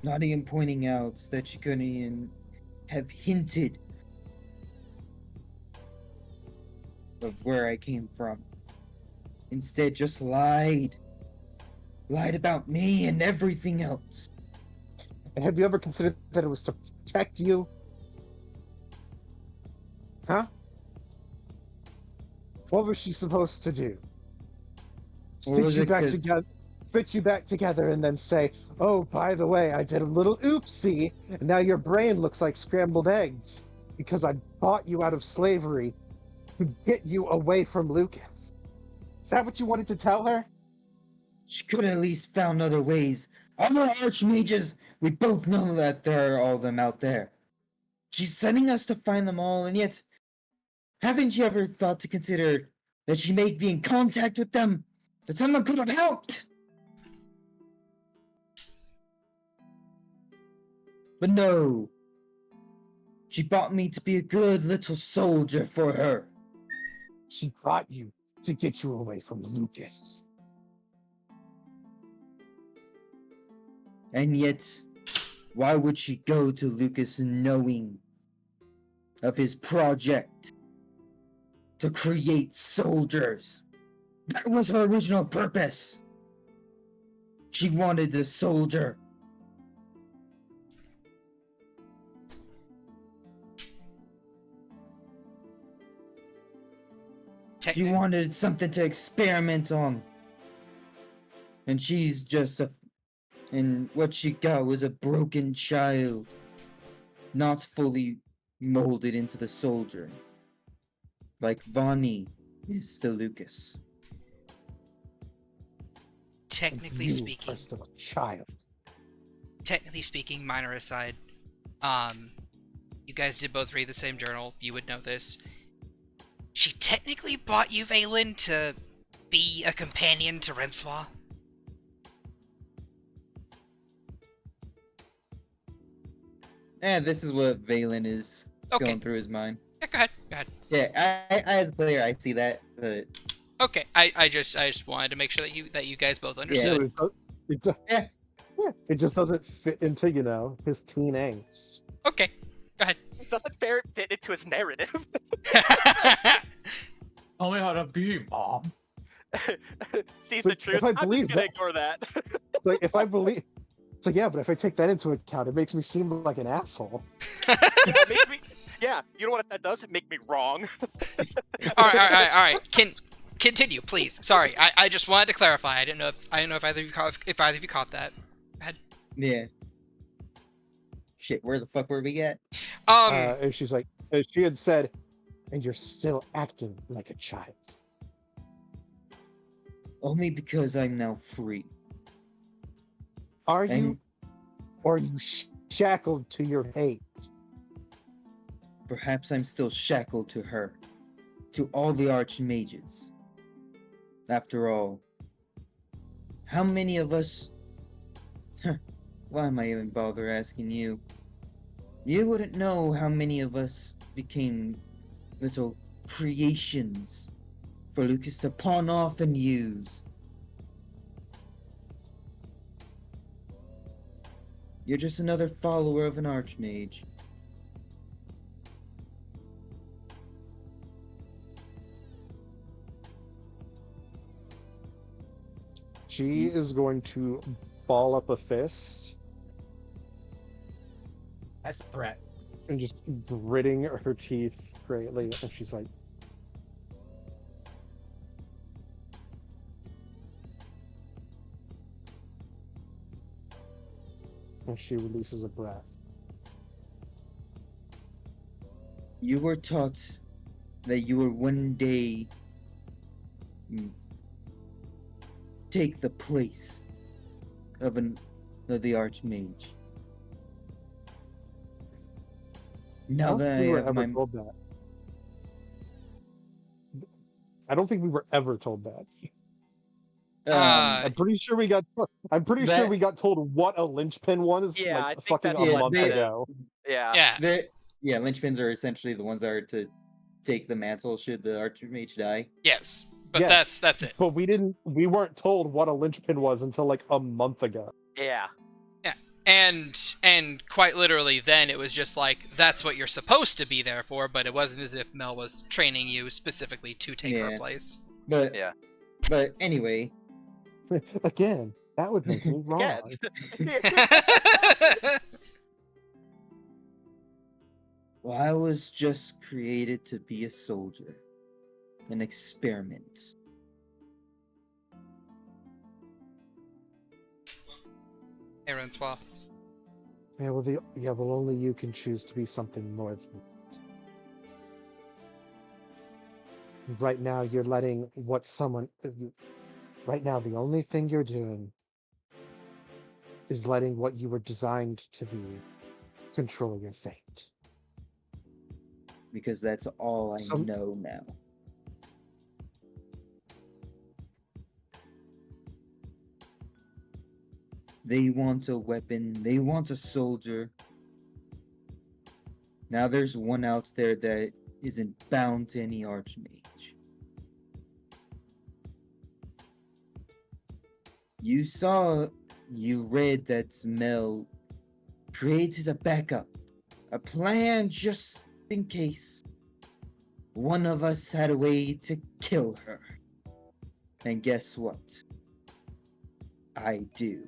Not even pointing out that you couldn't even have hinted of where I came from. Instead, just lied. Lied about me and everything else. And have you ever considered that it was to protect you? Huh? What was she supposed to do? Or Stitch was you it back 'cause- together, fit you back together, and then say, "Oh, by the way, I did a little oopsie, and now your brain looks like scrambled eggs because I bought you out of slavery to get you away from Lucas." Is that what you wanted to tell her? She could have at least found other ways. Other archmages! We both know that there are all of them out there. She's sending us to find them all, and yet, haven't you ever thought to consider that she may be in contact with them? That someone could have helped? But no. She bought me to be a good little soldier for her. She brought you to get you away from Lucas. And yet, why would she go to Lucas knowing of his project to create soldiers? That was her original purpose. She wanted the soldier. She wanted something to experiment on. And she's just and what she got was a broken child. Not fully molded into the soldier. Like Vonnie is to Lucas. Technically You speaking, are still a child. minor aside, you guys did both read the same journal. You would know this. She technically bought you, Valen, to be a companion to Rensois. This is what Valen is Okay. going through his mind. Yeah, go ahead. Go ahead. Yeah, I as a player, I see that, but Okay. I just wanted to make sure that you guys both understood. Yeah. It just doesn't fit into, his teen angst. Okay. Go ahead. It doesn't fit into his narrative. Tell me how to be, Mom. Sees But the truth. if I I'm believe just gonna that- ignore that. It's like, if I believe... It's like, yeah, but if I take that into account, it makes me seem like an asshole. Yeah, you know what that does? It make me wrong. all right. Continue, please. Sorry, I just wanted to clarify. I didn't know if either of you caught that. Go ahead. Yeah. Shit, where the fuck were we at? And she's like, as she had said, and you're still acting like a child. Only because I'm now free. Are you? And Or are you shackled to your hate? perhaps I'm still shackled to her. To all the archmages. After all, how many of us... Why am I even bother asking you? You wouldn't know how many of us became little creations for Lucas to pawn off and use. You're just another follower of an Archmage. She is going to ball up a fist That's a threat. and just gritting her teeth greatly, and she's like, and she releases a breath. You were taught that you will one day take the place of the Archmage. I Now don't that think we I were have ever my told that. I don't think we were ever told that. I'm pretty sure we got. I'm pretty sure that- we got told what a linchpin was Yeah, I like think fucking that's a what month they- ago. Yeah. Yeah. yeah, linchpins are essentially the ones that are to take the mantle should the Archmage die. Yes. But Yes. that's it. But we weren't told what a linchpin was until like a month ago. Yeah. And quite literally then it was just like that's what you're supposed to be there for, but it wasn't as if Mel was training you specifically to take her Yeah. place. But Yeah. But anyway, Again, that would make me wrong. Again. well, I was just created to be a soldier, an experiment. Hey, Renswell. Yeah, well, only you can choose to be something more than that. Right now, you're letting what someone. Right now, the only thing you're doing is letting what you were designed to be control your fate. Because that's all I Some- know now. They want a weapon, they want a soldier. Now there's one out there that isn't bound to any Archmage. You read that Mel created a backup, a plan just in case one of us had a way to kill her. And guess what? I do.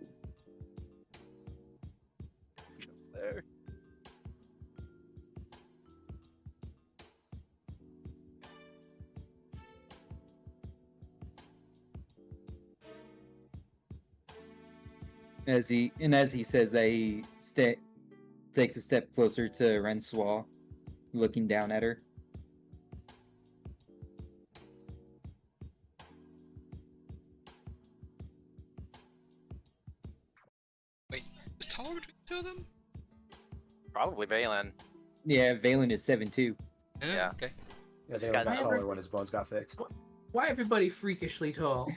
There. As he says that, he takes a step closer to Rensois, looking down at her. Wait, who's taller between the two of them? Probably Valen. Yeah, Valen is 7'2". Yeah. Okay. Yeah, they This got guy- taller when his bones got fixed. Why everybody freakishly tall?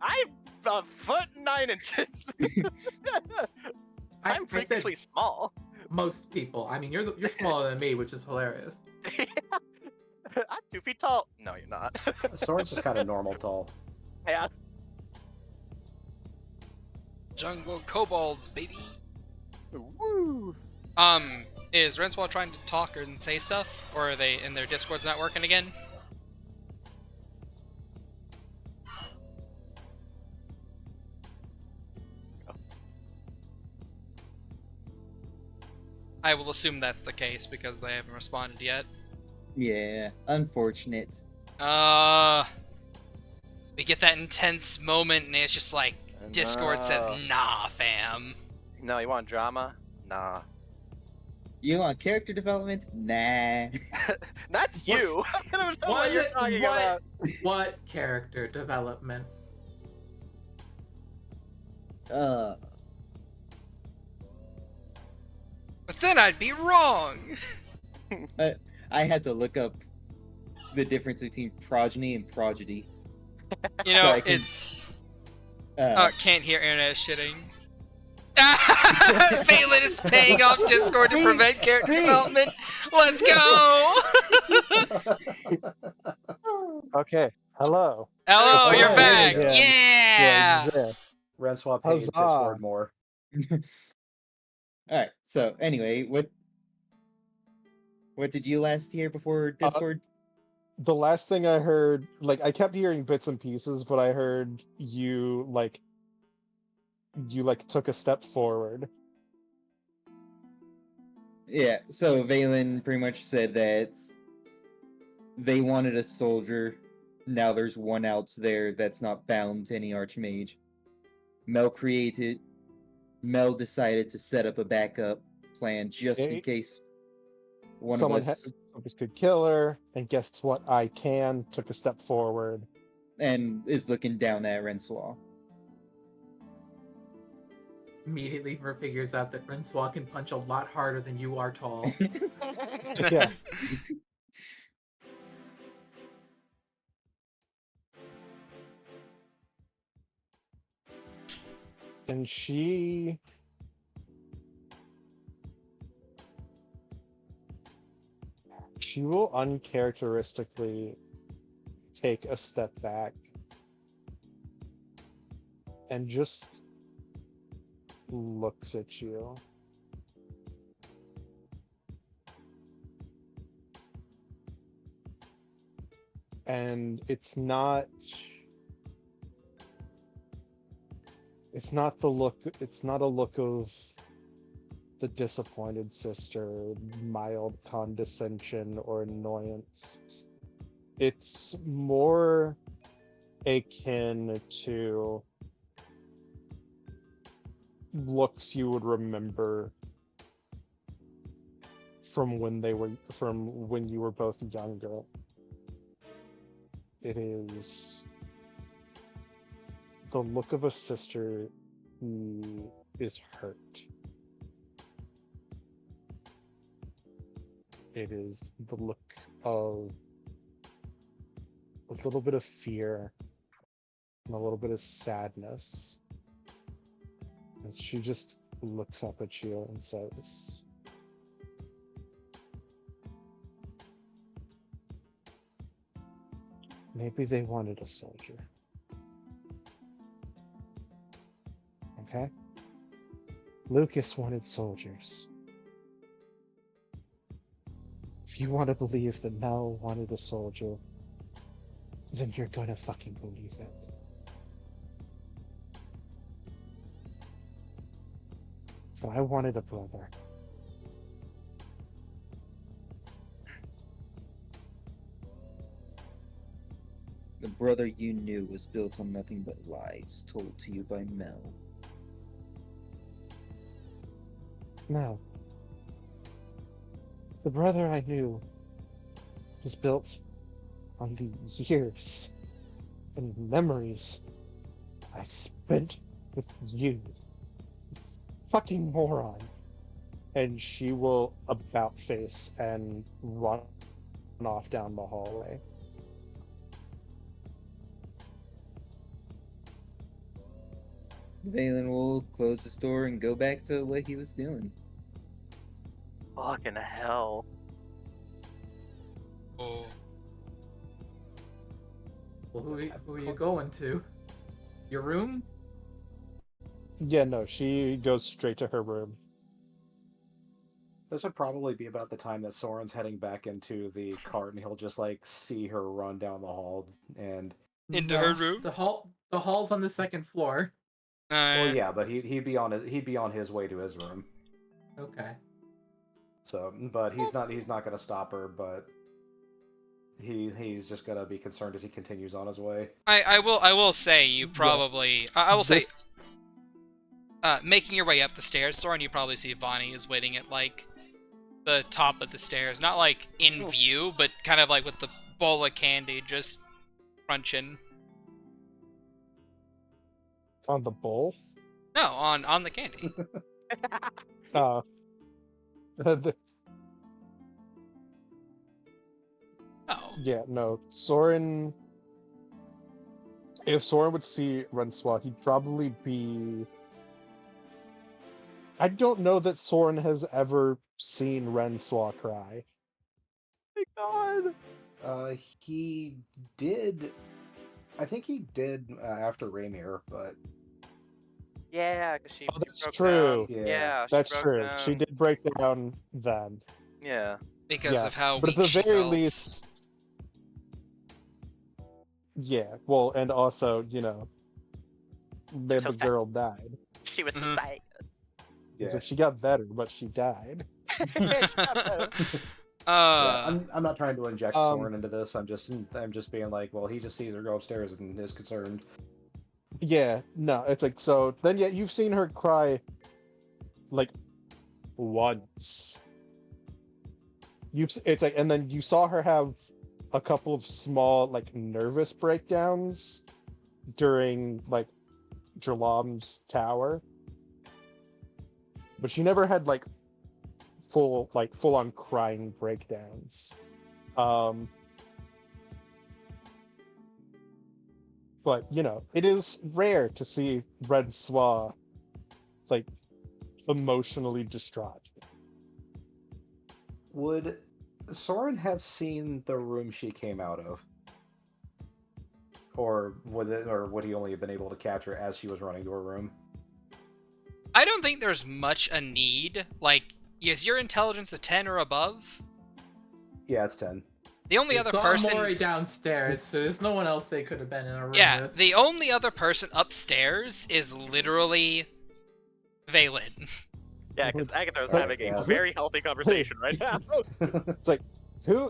I'm 1'9". I'm I said freakishly small. most people. I mean, you're smaller than me, which is hilarious. I'm 2 feet tall. No, you're not. Soren's just kind of normal tall. Yeah. Jungle kobolds, baby. Woo. Is Renswell trying to talk and say stuff, or are they in their Discord's not working again? I will assume that's the case because they haven't responded yet. Yeah, unfortunate. We get that intense moment and it's just like Discord says, "Nah, fam." No, you want drama? Nah. You want character development? Nah. That's you. I don't know what you're talking about. What character development? Uh, But then I'd be wrong. I had to look up the difference between progeny and prodigy. You know, I can- it's can't hear internet shitting. Phelan is paying off Discord to prevent character development. Let's go! Okay, hello. Hello, It's you're Soren back. again. Yeah. Exist. Renswa paid Huzzah. Discord more. All right. So anyway, what did you last hear before Discord? The last thing I heard, like, I kept hearing bits and pieces, but I heard you took a step forward. Yeah. So Valen pretty much said that they wanted a soldier. Now there's one out there that's not bound to any Archmage. Mel decided to set up a backup plan just in Okay. case one Someone of us could kill her, and guess what? I took a step forward. and is looking down at Rensois. Immediately Ver figures out that Francois can punch a lot harder than you are tall. Yeah. And she will uncharacteristically take a step back and just looks at you. And it's not a look of the disappointed sister, mild condescension or annoyance. It's more akin to looks you would remember from when you were both younger. It is the look of a sister who is hurt. It is the look of a little bit of fear and a little bit of sadness as she just looks up at you and says, maybe they wanted a soldier. Okay? Lucas wanted soldiers. If you want to believe that Mel wanted a soldier, then you're gonna fucking believe it. But I wanted a brother. The brother you knew was built on nothing but lies told to you by Mel. No. The brother I knew was built on the years and memories I spent with you. Fucking moron. And she will about face and run off down the hallway. Valen will close the store and go back to what he was doing. Fucking hell. Oh. Well, who are you going to? Your room? Yeah, no, she goes straight to her room. This would probably be about the time that Soren's heading back into the cart, and he'll just like see her run down the hall. And Into her room? The hall's on the second floor. well, yeah, but he'd be on his way to his room. Okay. So, but he's not gonna stop her, but he's just gonna be concerned as he continues on his way. I will say you probably I will say making your way up the stairs, Soren, you probably see Vonnie is waiting at like the top of the stairs, not like in view, but kind of like with the bowl of candy just crunching. On the bowl? No, on the candy. Oh. Yeah, no. Soren. If Soren would see Rensois, he'd probably be. I don't know that Soren has ever seen Renswaw cry. my god. He did. I think he did after Raymir, but Yeah, because she Oh, that's broke true. down. Yeah. Yeah, That's she broke true. down. She did break down then. Yeah. because Yeah, of how but at weak the she very felt. least, yeah. Well, and also, She was the so sad. girl died. She was so Mhm. sad. It's yeah. like she got better, but she died. Yeah, uh, I'm not trying to inject Um, Soren into this. I'm just being like, well, he just sees her go upstairs and is concerned. Yeah, no, it's like so. Then, yeah, you've seen her cry like once. It's like, and then you saw her have a couple of small like nervous breakdowns during like Jalam's tower, but she never had like full on crying breakdowns. But it is rare to see Red Swa like emotionally distraught. Would Soren have seen the room she came out of? Or would he only have been able to catch her as she was running to her room? I don't think there's much a need. Like, is your intelligence a 10 or above? Yeah, it's 10. The only They other saw person. Mori downstairs, so there's no one else they could have been in a room Yeah, with. the only other person upstairs is literally Valen. Yeah, because Agatha's But- having Yeah. a very healthy conversation right now. It's like who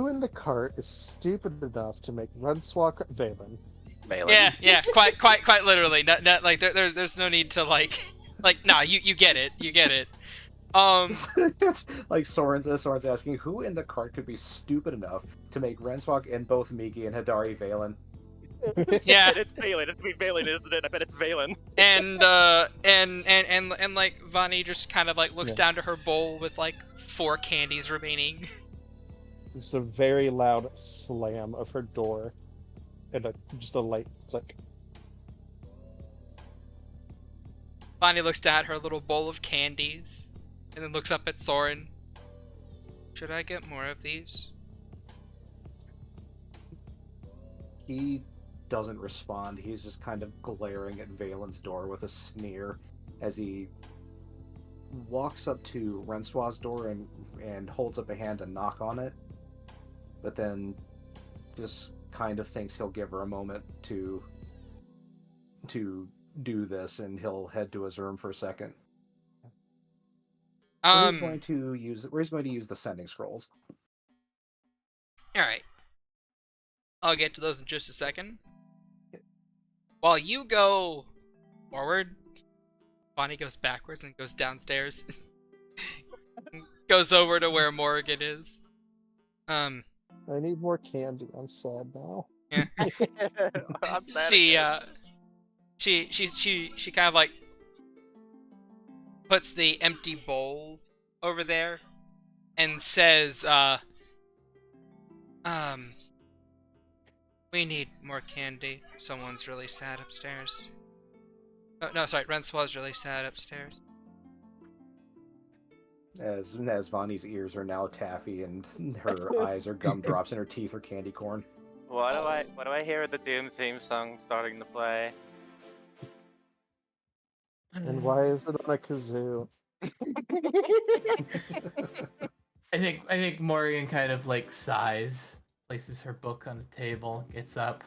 in the cart is stupid enough to make Renswaw Valen? Balin. Yeah, quite literally. Not like there's no need to like nah. You get it. You get it. It's like Soren's asking, who in the cart could be stupid enough to make Renswalk and both Miki and Hadari Valen? Yeah. It's Balin. It's Balin, isn't it? I bet it's Balin. And like Vani just kind of like looks Yeah. down to her bowl with like 4 candies remaining. Just a very loud slam of her door, and just a light click. Vani looks down at her little bowl of candies, and then looks up at Soren. Should I get more of these? He doesn't respond. He's just kind of glaring at Valen's door with a sneer as he walks up to Renswaw's door and holds up a hand to knock on it, but then just kind of thinks he'll give her a moment to do this, and he'll head to his room for a second. Where he's going to use the sending scrolls. All right. I'll get to those in just a second. While you go forward, Bonnie goes backwards and goes downstairs. Goes over to where Morrigan is. I need more candy. I'm sad now. I'm sad She again. she kind of like puts the empty bowl over there and says, we need more candy. Someone's really sad upstairs. Oh, no, sorry, Renswaw's really sad upstairs. As Vani's ears are now taffy and her eyes are gumdrops and her teeth are candy corn. What do I hear the Doom theme song starting to play? And why is it on a kazoo? I think Morgan kind of like sighs, places her book on the table, gets up,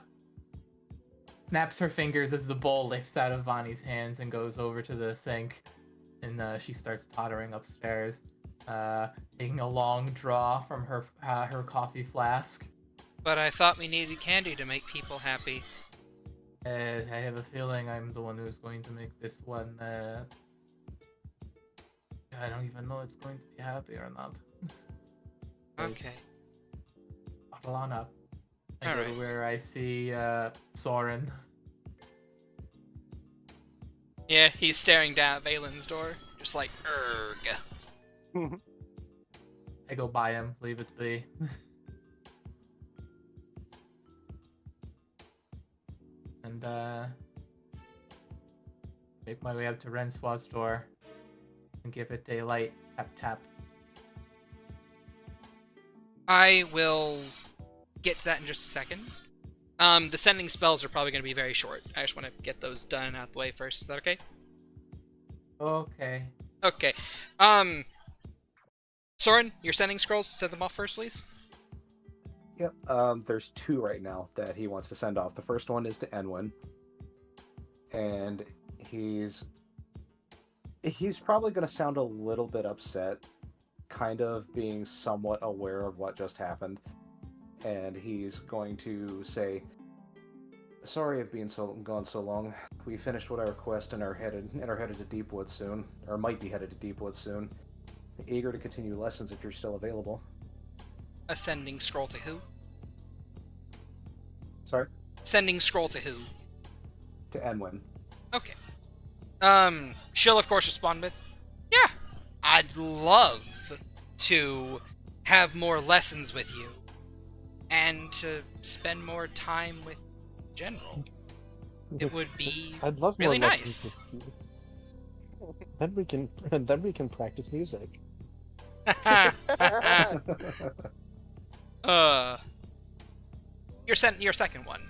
snaps her fingers as the bowl lifts out of Vani's hands and goes over to the sink, and she starts tottering upstairs, taking a long draw from her coffee flask. But I thought we needed candy to make people happy. I have a feeling I'm the one who's going to make this one. I don't even know it's going to be happy or not. Okay. Bottle on up. I go Alright. to where I see Soren. Yeah, he's staring down at Valen's door, just like, erg. I go by him, leave it be. And make my way up to Renswaw's door. And give it daylight. Tap tap. I will get to that in just a second. The sending spells are probably going to be very short. I just want to get those done out the way first. Is that okay? Okay. Okay. Soren, your sending scrolls, set them off first, please. Yep. There's 2 right now that he wants to send off. The first one is to Enwin, and he's probably going to sound a little bit upset, kind of being somewhat aware of what just happened, and he's going to say, "Sorry I've been gone so long. We finished with our quest and are headed to Deepwood soon, or might be headed to Deepwood soon. Eager to continue lessons if you're still available." A sending scroll to who? Sorry, Sending scroll to who? to Enwin. Okay. She'll of course respond with, "Yeah, I'd love to have more lessons with you, and to spend more time with General. It would be I'd love really more nice." lessons with you. Then we can practice music. Your second one.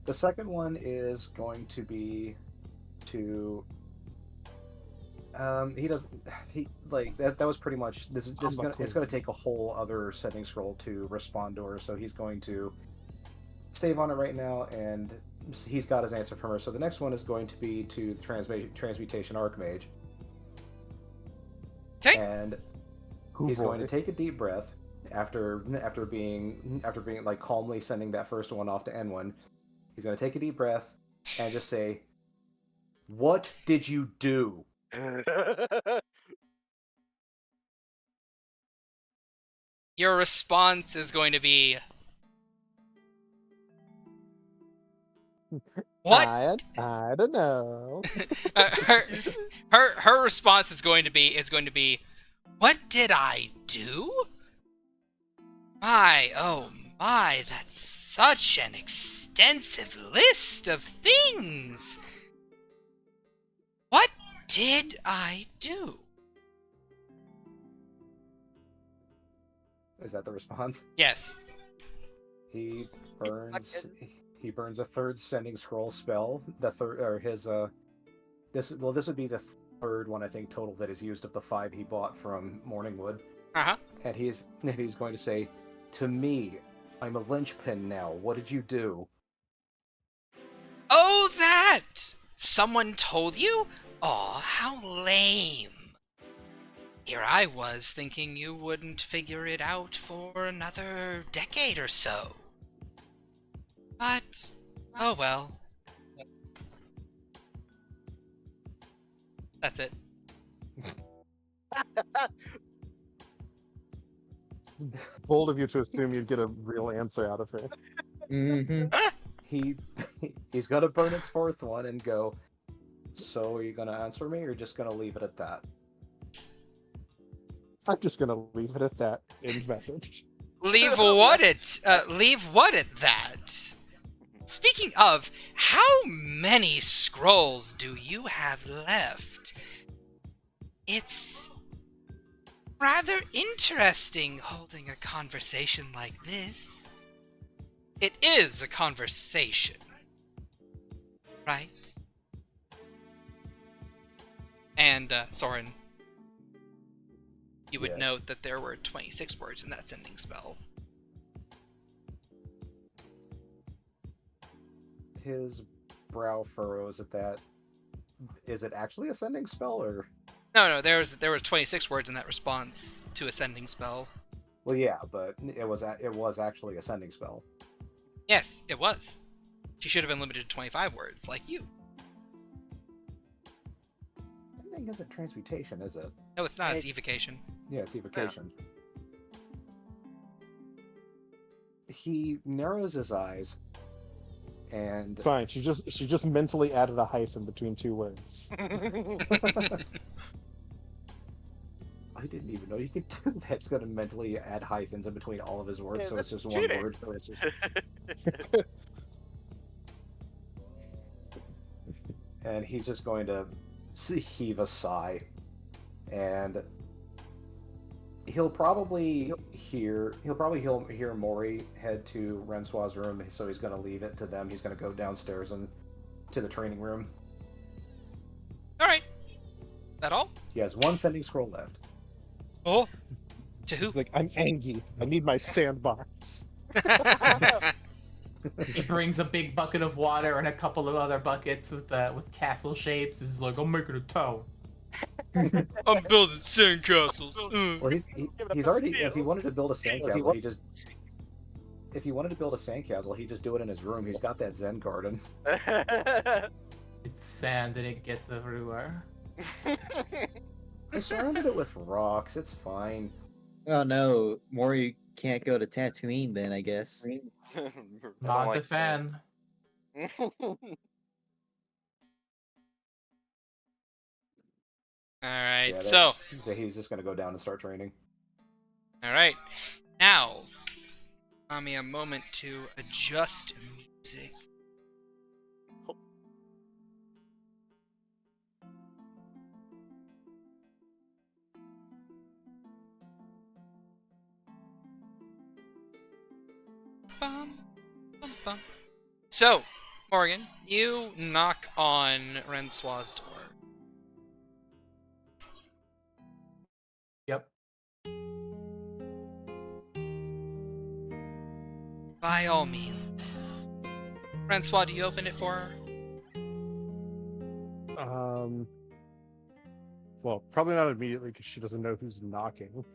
The second one is going to be to that was pretty much it's gonna take a whole other setting scroll to respond to her, so he's going to save on it right now, and he's got his answer from her. So the next one is going to be to the transmutation Archmage. Okay. And he's going to take a deep breath after being like calmly sending that first one off to Enwin. He's going to take a deep breath and just say, "What did you do?" Your response is going to be, "What?" I don't know. Her response is going to be, "What did I do? My, oh my, that's such an extensive list of things. What did I do?" Is that the response? Yes. He burns a third sending scroll spell. The third, or his this would be the third one, I think, total that is used of the 5 he bought from Morningwood. Uh-huh. And he's going to say, "To me, I'm a linchpin now. What did you do?" Oh, that! Someone told you? Aw, how lame. Here I was thinking you wouldn't figure it out for another decade or so. But, oh well. That's it. Bold of you to assume you'd get a real answer out of her. Mm-hmm. He's gonna burn his fourth one and go, "So are you gonna answer me, or just gonna leave it at that?" I'm just gonna leave it at that. End message. Leave what at that? Speaking of, how many scrolls do you have left? It's rather interesting holding a conversation like this. It is a conversation, right? And, Soren, you would Yes. note that there were 26 words in that sending spell. His brow furrows at that. Is it actually a sending spell, or? No, there were 26 words in that response to a sending spell. Well, yeah, but it was actually a sending spell. Yes, it was. She should have been limited to 25 words, like you. Sending isn't transmutation, is it? No, it's not. It's evocation. Yeah, it's evocation. He narrows his eyes, and Fine. She just mentally added a hyphen between 2 words. I didn't even know you could do that. It's going to mentally add hyphens in between all of his words, Yeah, so it's that's just cheating. one word. And he's just going to heave a sigh and he'll probably hear Mori head to Rensoir's room, so he's going to leave it to them. He's going to go downstairs and to the training room. All right. That all? He has one sending scroll left. Oh. To who? Like, I'm angry. I need my sandbox. He brings a big bucket of water and a couple of other buckets with castle shapes. He's like, I'm making a town. I'm building sandcastles. Well, he's already. If he wanted to build a sandcastle, he just do it in his room. He's got that Zen garden. It's sand and it gets everywhere. I surrounded it with rocks. It's fine. Oh no, Mori can't go to Tatooine then, I guess. Not a fan. All right. Yeah, So he's just gonna go down and start training. all right. Now, allow me a moment to adjust music. Bum, bum, bum. So, Morgan, you knock on Rensoir's door. Yep. By all means. Rensoir, do you open it for her? Well, probably not immediately because she doesn't know who's knocking.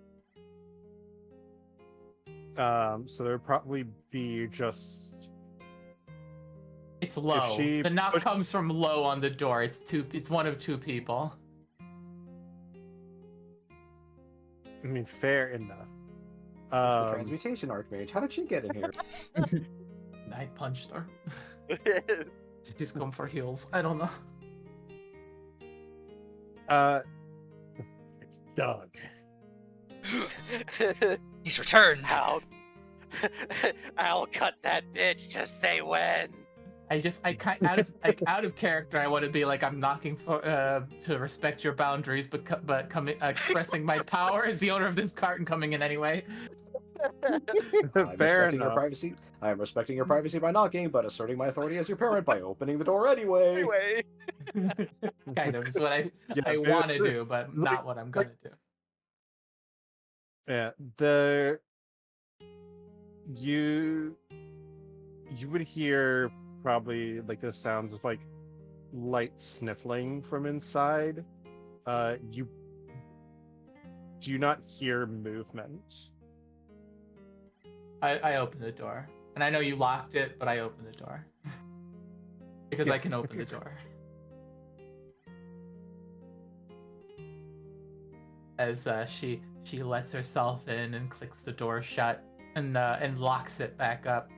So there'd probably be just. It's low. she The knock push- comes from low on the door. It's one of two people. I mean, fair enough. It's the transmutation Archmage. How did she get in here? I punched her. She's come for heals. I don't know. It's Doug. He's returned. I'll cut that bitch. Just say when. Out of character, I want to be like, I'm knocking for to respect your boundaries, but expressing my power as the owner of this cart and coming in anyway. Fair enough. Your privacy. I am respecting your privacy by knocking, but asserting my authority as your parent by opening the door anyway. Kind of is what I Yeah, want to do, but not what I'm gonna do. Yeah, you would hear probably like the sounds of like light sniffling from inside. You do not hear movement. I open the door, and I know you locked it, but I open the door because I can open the door. As she lets herself in and clicks the door shut and locks it back up.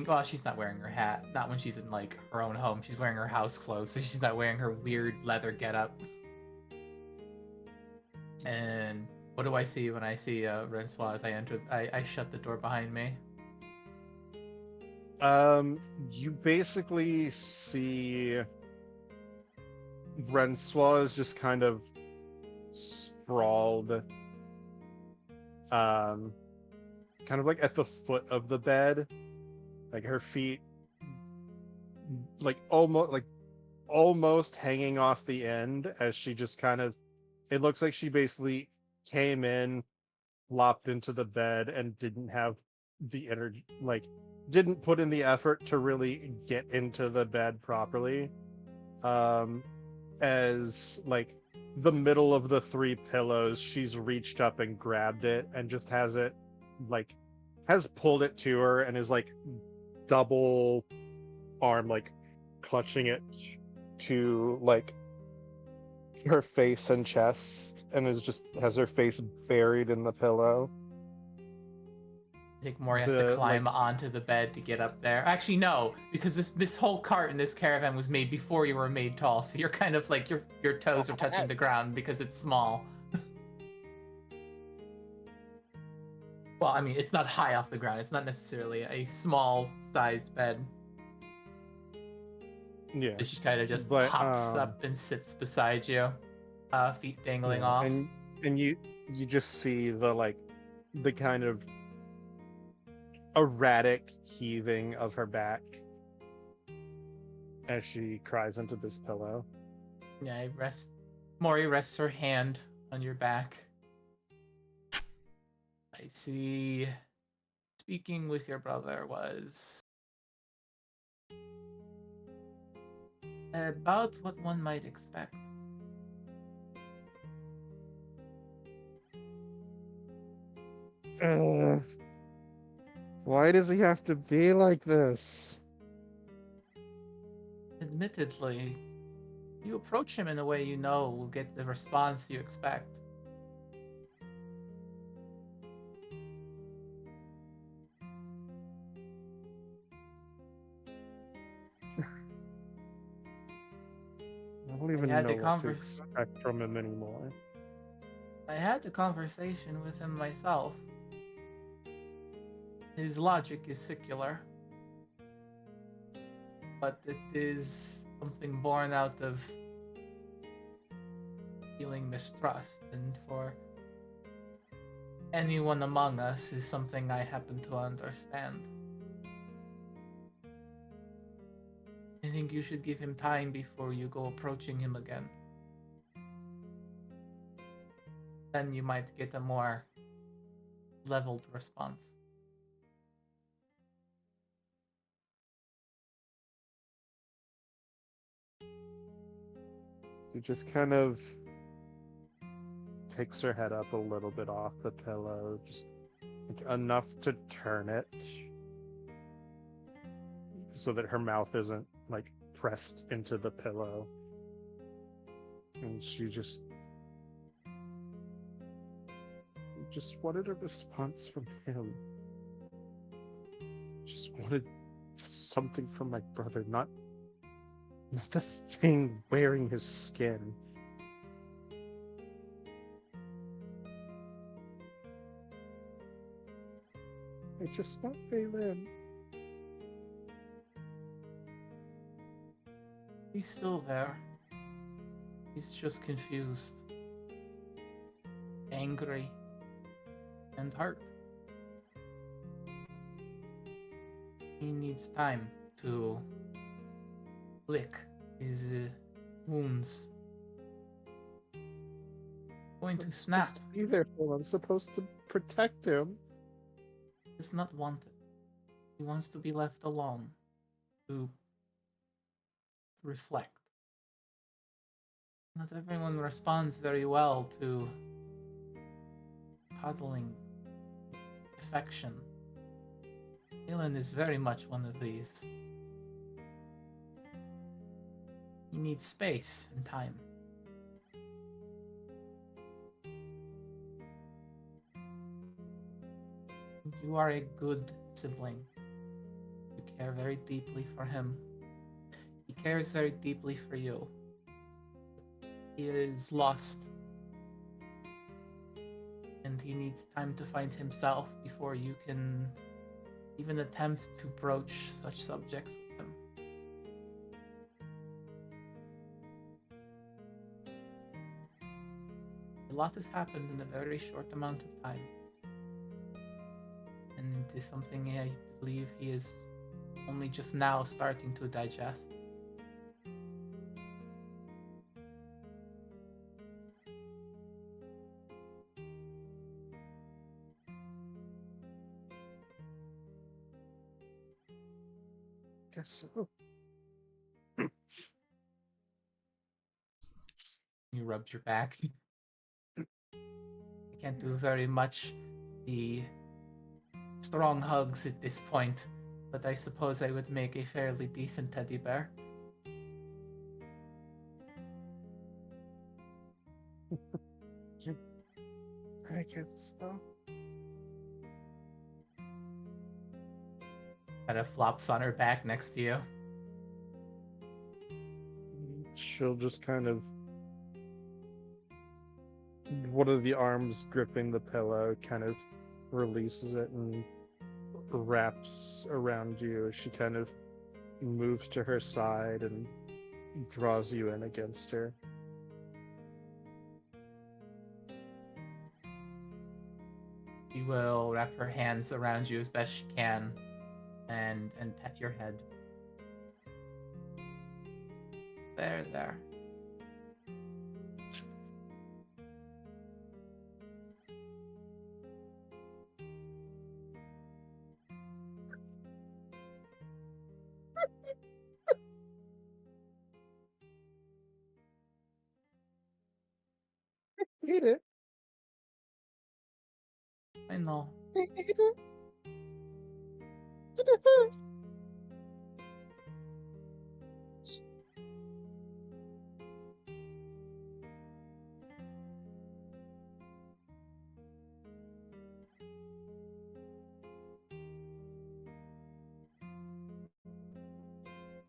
Well, she's not wearing her hat. Not when she's in like her own home. She's wearing her house clothes, so she's not wearing her weird leather getup. And what do I see when I see Rensoir as I enter? I shut the door behind me. You basically see Rensoir is just kind of sprawled, kind of like at the foot of the bed, like her feet, like almost hanging off the end as she just kind of. It looks like she basically came in, flopped into the bed, and didn't have the energy, like didn't put in the effort to really get into the bed properly. As like the middle of the three pillows, she's reached up and grabbed it and just has pulled it to her and is like double arm, like clutching it to like her face and chest, and has her face buried in the pillow. I think Mori has to climb onto the bed to get up there. Actually, no, because this whole cart in this caravan was made before you were made tall, so you're kind of like your toes are touching the ground because it's small. Well, I mean, it's not high off the ground. It's not necessarily a small-sized bed. Yeah. She kind of just But, hops up and sits beside you. feet dangling Yeah, off. and you just see the kind of erratic heaving of her back as she cries into this pillow. Yeah, Mori rests her hand on your back. I see. Speaking with your brother was about what one might expect. Why does he have to be like this? Admittedly, you approach him in a way you know will get the response you expect. I don't I even had know the what to conver- expect from him anymore. I had the conversation with him myself. His logic is secular, but it is something born out of feeling mistrust, and for anyone among us is something I happen to understand. I think you should give him time before you go approaching him again. Then you might get a more leveled response. He just kind of picks her head up a little bit off the pillow, just enough to turn it so that her mouth isn't pressed into the pillow. And she just wanted a response from him. Just wanted something from my brother, not the thing wearing his skin. I just want Valen. He's still there. He's just confused, angry, and hurt. He needs time to lick his wounds. Going to I'm snap. supposed to be there for him. I'm supposed to protect him. Does not want it. He wants to be left alone to reflect. Not everyone responds very well to cuddling, affection. Dylan is very much one of these. He needs space and time. You are a good sibling. You care very deeply for him. He cares very deeply for you. He is lost. And he needs time to find himself before you can even attempt to broach such subjects with him. A lot has happened in a very short amount of time. And it is something I believe he is only just now starting to digest. Guess so. He rubs your back. I can't do very much the strong hugs at this point, but I suppose I would make a fairly decent teddy bear. I guess so. Kind of flops on her back next to you. She'll just kind of, one of the arms gripping the pillow kind of releases it and wraps around you as she kind of moves to her side and draws you in against her. She will wrap her hands around you as best she can and pet your head. There. Hate it. I know. I hate it.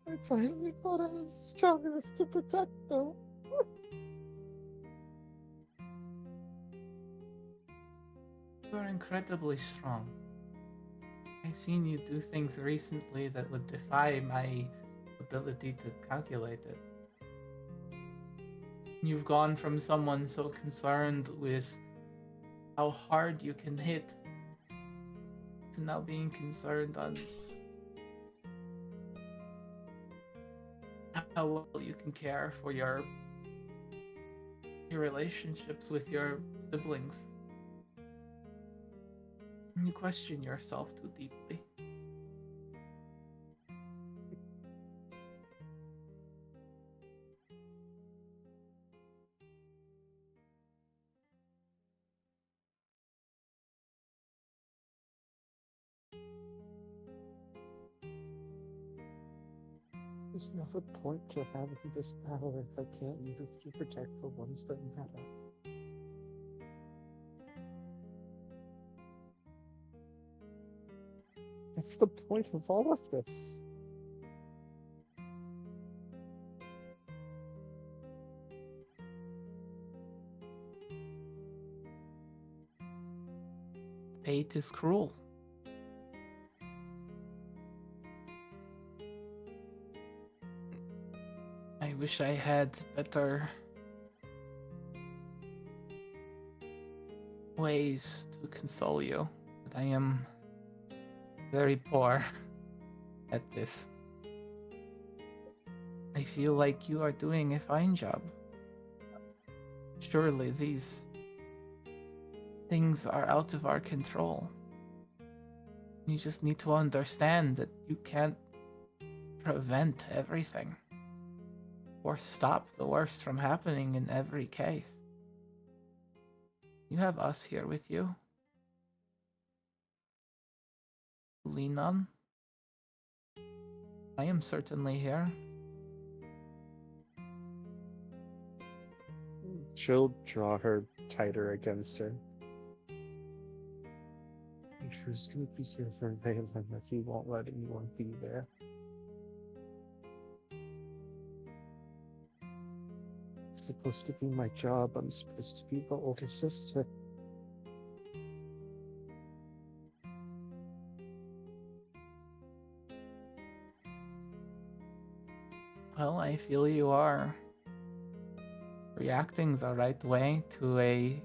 I finally thought I was strong enough to protect them. You're incredibly strong. I've seen you do things recently that would defy my ability to calculate it. You've gone from someone so concerned with how hard you can hit to now being concerned on how well you can care for your relationships with your siblings. You question yourself too deeply. There's no point to having this power if I can't use it to protect the ones that matter. That's the point of all of this. Fate is cruel. I wish I had better ways to console you, but I am very poor at this. I feel like you are doing a fine job. Surely these things are out of our control. You just need to understand that you can't prevent everything or stop the worst from happening in every case. You have us here with you. Lean on. I am certainly here. She'll draw her tighter against her. And she's gonna be here for Valen if he won't let anyone be there. It's supposed to be my job. I'm supposed to be the older sister. Well, I feel you are reacting the right way to a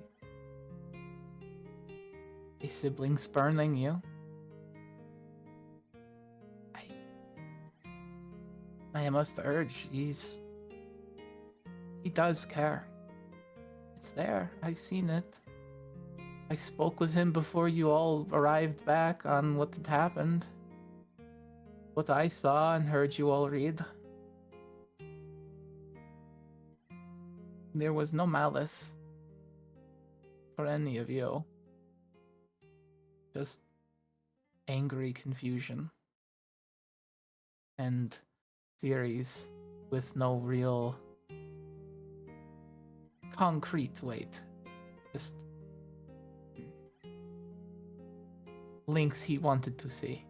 sibling spurning you. I must urge, he does care. It's there. I've seen it. I spoke with him before you all arrived back on what had happened. What I saw and heard you all read. There was no malice for any of you. Just angry confusion. And theories with no real concrete weight. Just links he wanted to see.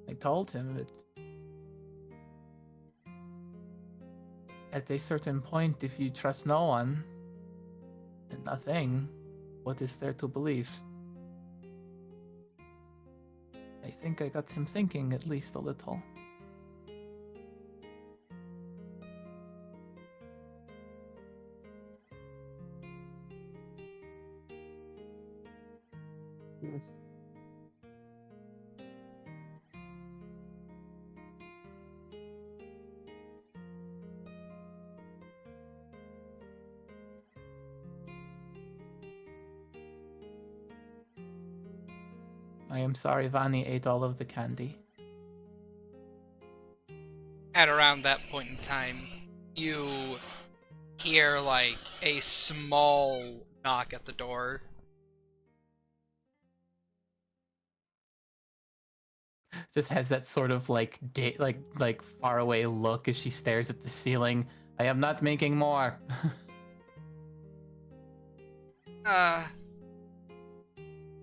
I told him that at a certain point, if you trust no one and nothing, what is there to believe? I think I got him thinking at least a little. I am sorry Vani ate all of the candy. At around that point in time, you hear like a small knock at the door. Just has that sort of like like far away look as she stares at the ceiling. I am not making more. Uh,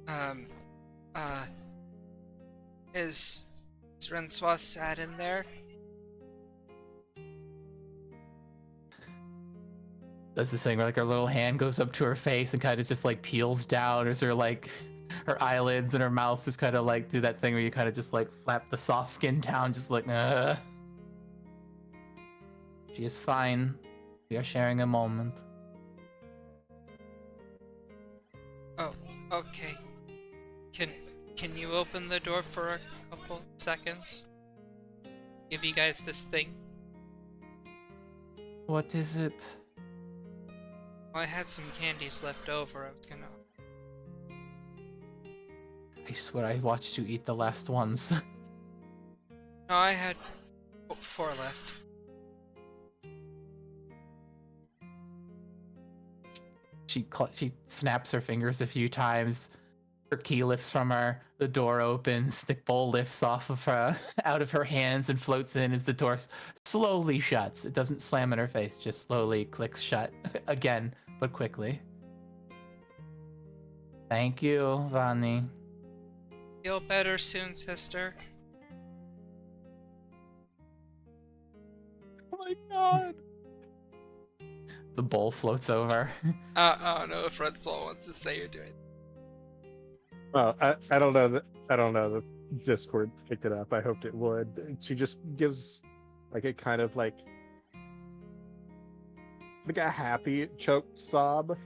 um, uh, is Francois Sad in there? Does the thing where like her little hand goes up to her face and kind of just like peels down as her like her eyelids and her mouth just kind of like do that thing where you kind of just like flap the soft skin down, just like She is fine. We are sharing a moment. Oh, okay. Can you open the door for a couple seconds? Give you guys this thing. What is it? I had some candies left over. I was gonna. I swear I watched you eat the last ones. No, I had 4 left. She snaps her fingers a few times. Her key lifts from her. The door opens. The bowl lifts off of her, out of her hands, and floats in as the door slowly shuts. It doesn't slam in her face, just slowly clicks shut again, but quickly. Thank you, Vani. Feel better soon, sister. Oh my god. The bowl floats over. I don't know if Francois wants to say or do it. Well, I don't know that the Discord picked it up. I hoped it would. She just gives like a kind of like a happy choked sob.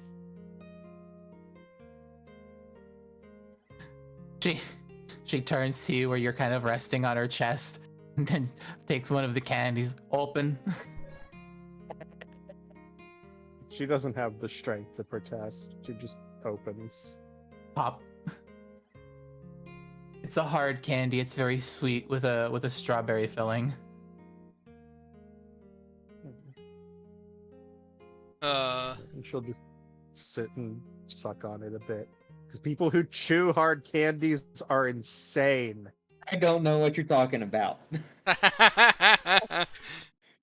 She turns to you where you're kind of resting on her chest and then takes one of the candies. Open. She doesn't have the strength to protest. She just opens. Pop. It's a hard candy. It's very sweet with a strawberry filling. And she'll just sit and suck on it a bit. Because people who chew hard candies are insane. I don't know what you're talking about.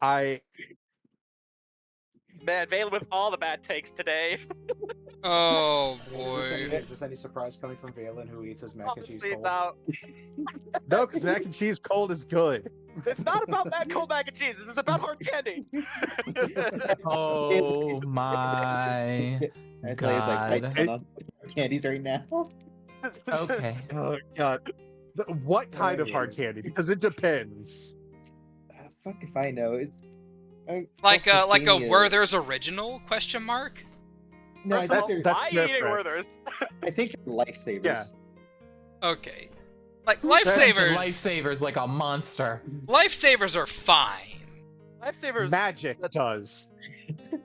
I Man, Valen with all the bad takes today. Oh Is boy. this any surprise coming from Valen, who eats his mac and cheese Honestly, cold? now no, because mac and cheese cold is good. it's not about cold mac and cheese. This is about hard candy. Oh my That's god. like on candies right now. Okay. Oh god. What kind of hard Anyways. candy? Because it depends. Fuck if I know. It's Like a Christina- Werther's original question mark? No, I First of think all, they're, that's why are you eating different. Werther's? I think they're lifesavers. Yeah. Okay. Like Who says lifesavers. Lifesavers like a monster. Lifesavers are fine. Lifesavers. Magic does.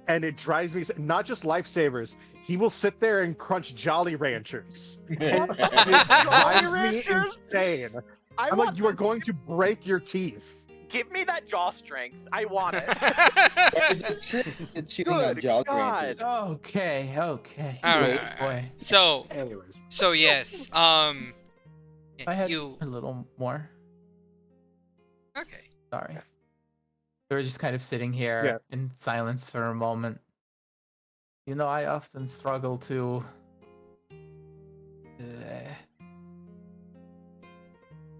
And it drives me not just lifesavers. He will sit there and crunch Jolly Ranchers. It drives me Ranchers? insane. I I'm want like, you are going to break your teeth. Give me that jaw strength. I want it. It's chewing on Good jaw God. branches. Okay. All right. Boy. Anyways. So yes. I had You. a little more. Okay. Sorry. We were just kind of sitting here in silence for a moment. You know, I often struggle to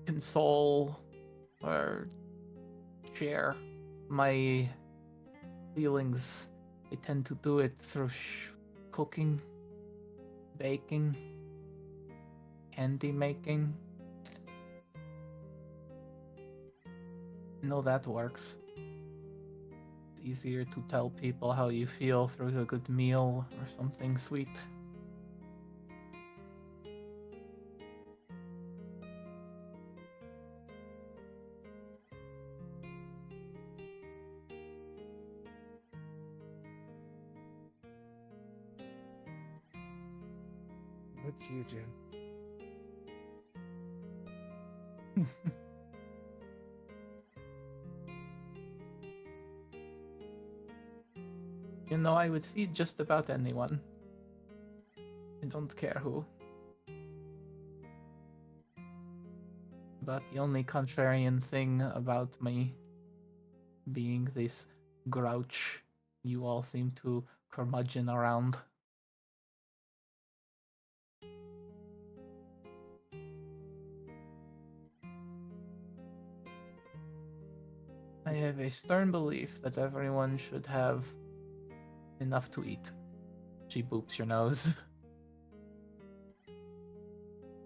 console or share my feelings. I tend to do it through cooking, baking, candy making. I know that works. It's easier to tell people how you feel through a good meal or something sweet. What do you do? You know, I would feed just about anyone. I don't care who. But the only contrarian thing about me being this grouch you all seem to curmudgeon around. I have a stern belief that everyone should have enough to eat. She boops your nose.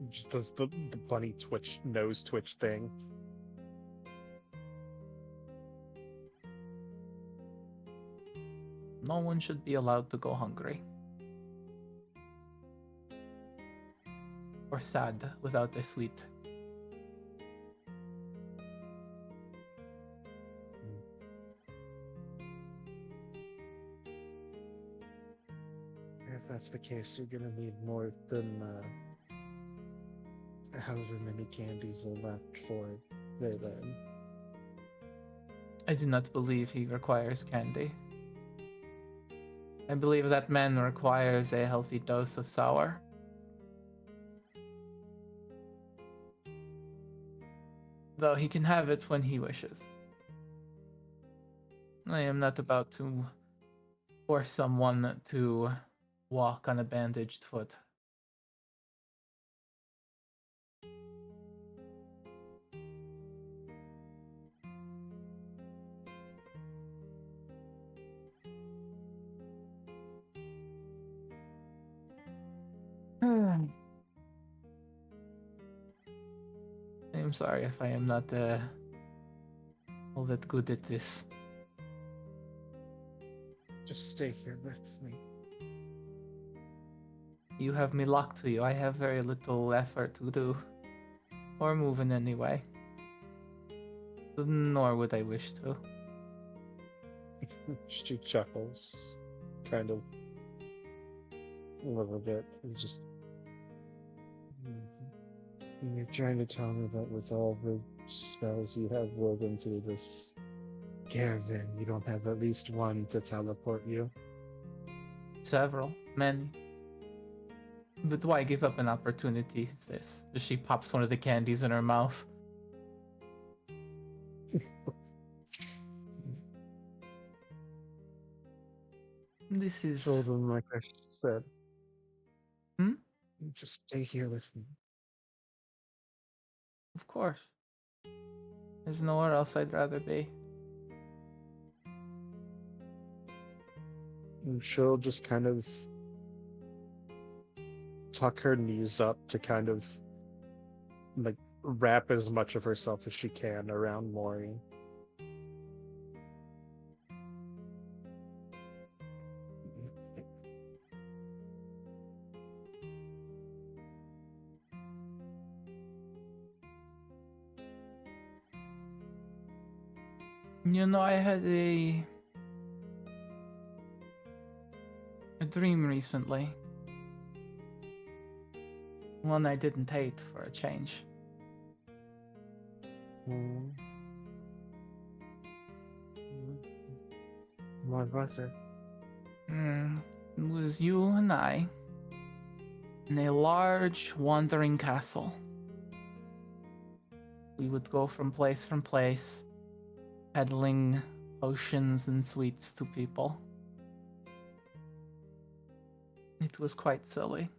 Just does the bunny nose twitch thing. No one should be allowed to go hungry. Or sad without a sweet. If that's the case, you're gonna need more than however many candies are left for then. I do not believe he requires candy. I believe that man requires a healthy dose of sour. Though he can have it when he wishes. I am not about to force someone to walk on a bandaged foot. I am sorry if I am not all that good at this. Just stay here with me. You have me locked to you. I have very little effort to do. Or move in any way. Nor would I wish to. She chuckles, kind of a little bit. And just. And you're trying to tell me that with all the spells you have woven through this caravan, you don't have at least one to teleport you? Several. Many. But why give up an opportunity as this? She pops one of the candies in her mouth. This is... So then, like I said, Hmm? just stay here with me. Of course. There's nowhere else I'd rather be. And she'll just kind of tuck her knees up to kind of like wrap as much of herself as she can around Maury. You know, I had a dream recently. One I didn't hate for a change. What was it? It was you and I in a large wandering castle. We would go from place, peddling potions and sweets to people. It was quite silly.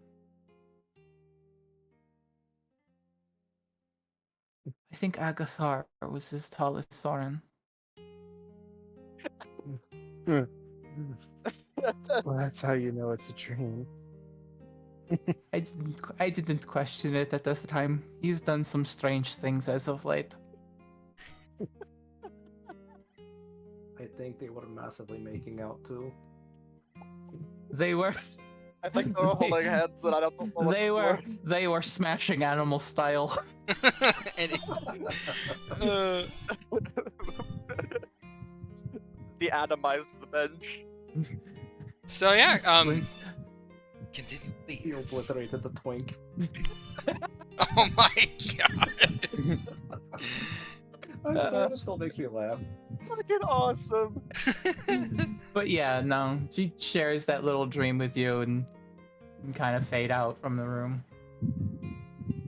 I think Agathar was as tall as Soren. Well, that's how you know it's a dream. I didn't question it at the time. He's done some strange things as of late. I think they were massively making out too. They were I think they were holding hands, and I don't know what they were smashing animal style. And the atomized the bench. so yeah, Explain. continue. He Please. obliterated the twink. Oh my god. I'm sorry, this still makes me laugh. Fucking awesome. But yeah, no, she shares that little dream with you and kind of fade out from the room.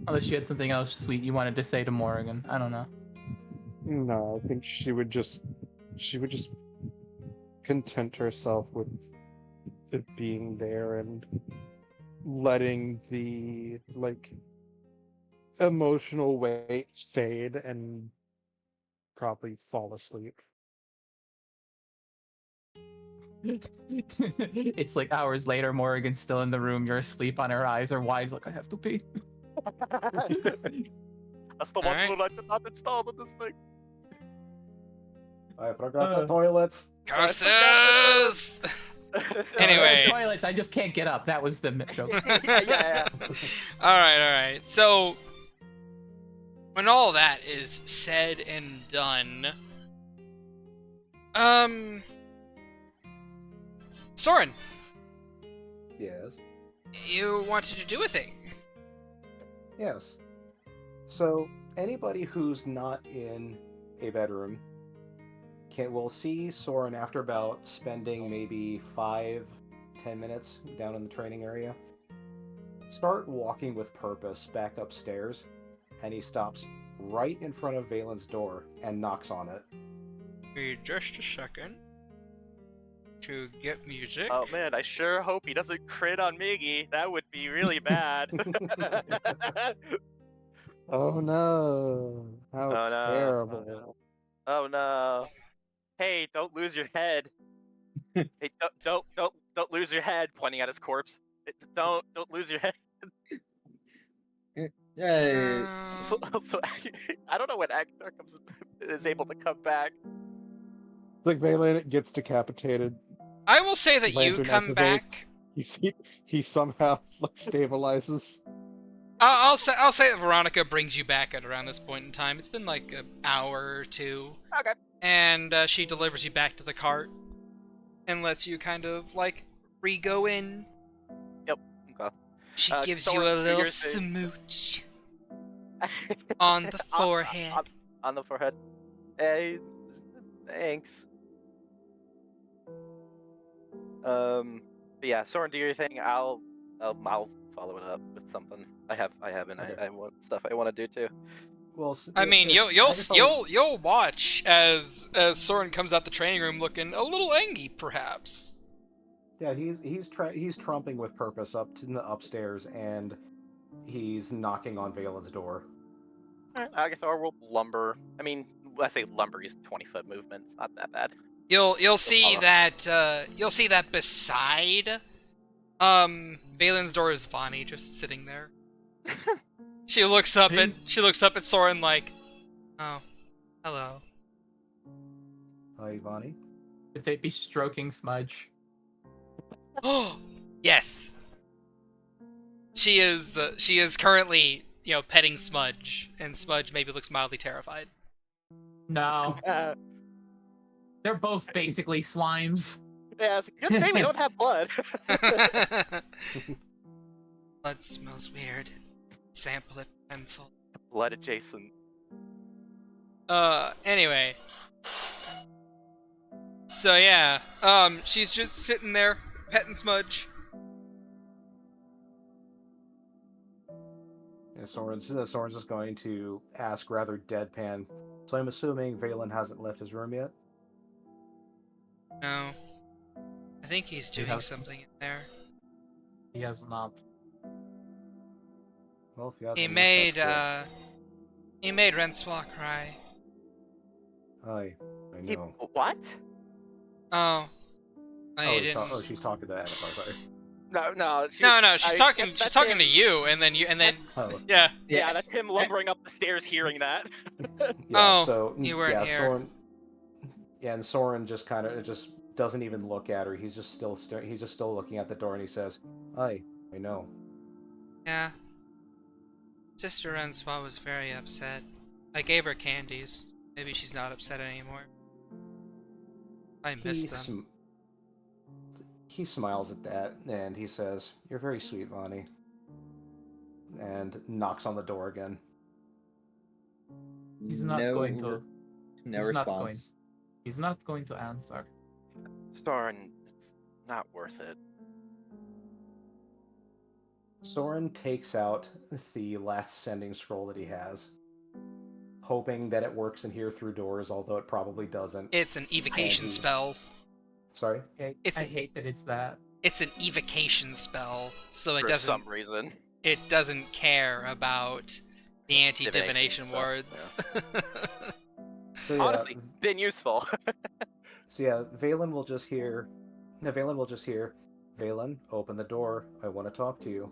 Unless you had something else sweet you wanted to say to Morrigan. I don't know. No, I think she would just content herself with it being there and letting the emotional weight fade and probably fall asleep. It's like hours later, Morrigan's still in the room, you're asleep, on her eyes are wide, like, I have to pee. That's the one Alright. rule I did not install on this thing. I forgot the toilets. Curses! Anyway. Toilets, I just can't get up. That was the joke. Yeah. Alright. So, when all that is said and done, Soren, Yes. you wanted to do a thing. Yes. So anybody who's not in a bedroom will see Soren after about spending maybe 5-10 minutes down in the training area. Start walking with purpose back upstairs, and he stops right in front of Valen's door and knocks on it. Wait just a second to get music. Oh man, I sure hope he doesn't crit on Miggy. That would be really bad. Oh no! How Oh, no. terrible! Oh no. Hey, don't lose your head. Hey, don't lose your head, pointing at his corpse. Don't lose your head. Yeah. So I don't know when Actor is able to come back. Like Valen gets decapitated. I will say that you Lantern come back. activates. He somehow stabilizes. I'll say that Veronica brings you back at around this point in time. It's been like an hour or two. Okay. And she delivers you back to the cart and lets you kind of like re-go in. Yep. Okay. She gives Soren, you a do little your thing. smooch on the forehead. On the forehead. Hey, thanks. But yeah, Soren, do your thing. I'll follow it up with something. I want stuff I want to do too. Well, I mean, if Agatha- you'll watch as Soren comes out the training room looking a little angry, perhaps. Yeah, he's trumping with purpose up to the upstairs, and he's knocking on Valen's door. Alright, Agathar will lumber. I mean, when I say lumber, he's 20-foot movement. It's not that bad. You'll see follow. that beside Valen's door is Vani just sitting there. She looks up at Soren like, oh, hello. Hi, Ivani. Could they be stroking Smudge? Oh, yes. She is currently, petting Smudge, and Smudge maybe looks mildly terrified. No. They're both basically slimes. Yeah, it's a good thing we don't have blood. Blood smells weird. Sample it, I'm full. Blood adjacent. Anyway. So yeah, she's just sitting there, petting Smudge. And Soren's just going to ask rather deadpan. So I'm assuming Valen hasn't left his room yet? No. I think he's doing has- something in there. He has not. Well, if he hasn't He left, that's made Renswa cry. good. I He, know. what? Oh. Oh, you he's didn't. she's talking to Agathar, sorry. No. She's talking. She's talking to you, and then Oh. yeah. Yeah, that's him lumbering up the stairs, hearing that. Yeah, Oh, so you weren't yeah, here. Soren. Yeah, and Soren just kind of doesn't even look at her. He's just still he's just still looking at the door, and he says, I know." Yeah. Sister Renswa was very upset. I gave her candies. Maybe she's not upset anymore. I missed them. He smiles at that and he says, "You're very sweet, Vonnie," and knocks on the door again. He's not going No, to. no he's not going. response. He's not going to answer. Soren, it's not worth it. Soren takes out the last sending scroll that he has, hoping that it works in here through doors, although it probably doesn't. It's an evocation And he- spell. Sorry? I hate that it's that. It's an evocation spell, so For some reason. it doesn't care about the anti-divination Divination stuff, wards. So, yeah, Honestly, been useful. So yeah, Valen will just hear. Valen, open the door. I want to talk to you.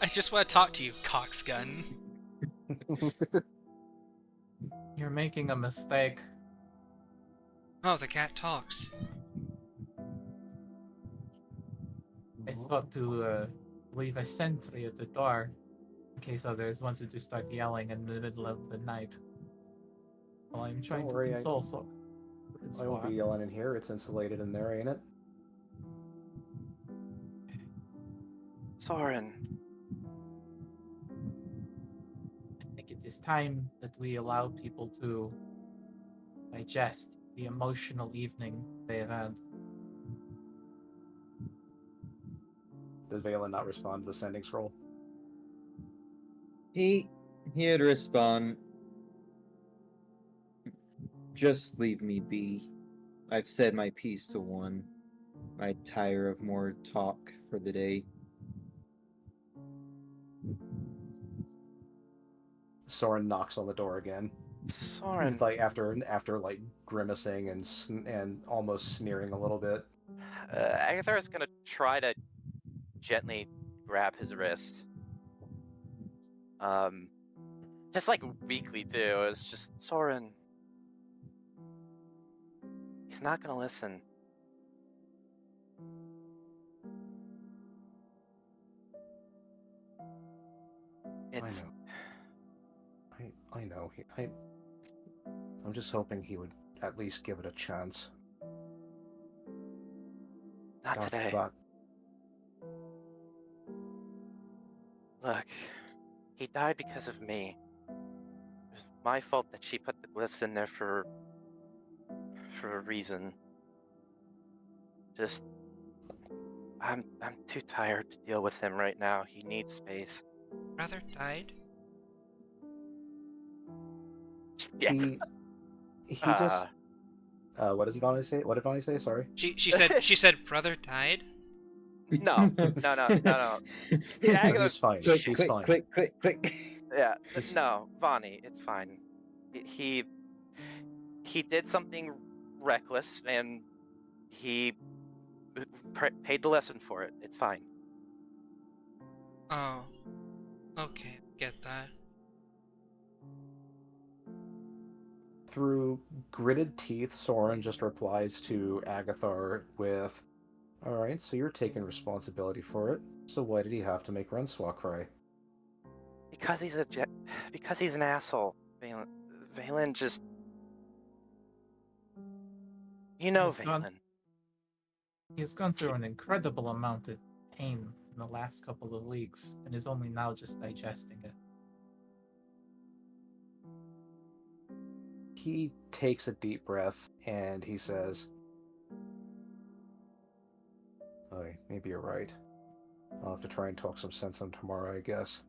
I just want to talk to you, coxgun. You're making a mistake. Oh, the cat talks. I thought to leave a sentry at the door in case others wanted to start yelling in the middle of the night. While I'm trying Don't to worry, console I won't be yelling in here. It's insulated in there, ain't it? Soren, I think it is time that we allow people to digest the emotional evening they have had. Does Valen not respond to the sending scroll? He'd respond, "Just leave me be. I've said my piece to one. I tire of more talk for the day." Soren knocks on the door again. Soren, Like after like grimacing and almost sneering a little bit. Agatha is gonna try to gently grab his wrist. Just like weakly too. It's just Soren. He's not gonna listen. It's I know. I'm just hoping he would at least give it a chance. not today. But Look, he died because of me. It was my fault that she put the glyphs in there for a reason. Just I'm too tired to deal with him right now. He needs space. Brother died? Yes. he just what does Ivani say? What did Ivani say? Sorry. She said brother died? No. Yeah, He's fine. Quick, He's quick, fine. quick. Yeah, Just- no, Vonnie, it's fine. He did something reckless, and he paid the lesson for it. It's fine. Oh. Okay, get that. Through gritted teeth, Soren just replies to Agathar with, "Alright, so you're taking responsibility for it. So why did he have to make Renswa cry?" Because he's an asshole. Valen just, He's Valen. He's gone through an incredible amount of pain in the last couple of weeks and is only now just digesting it. He takes a deep breath and he says, "Oh, maybe you're right. I'll have to try and talk some sense on tomorrow, I guess."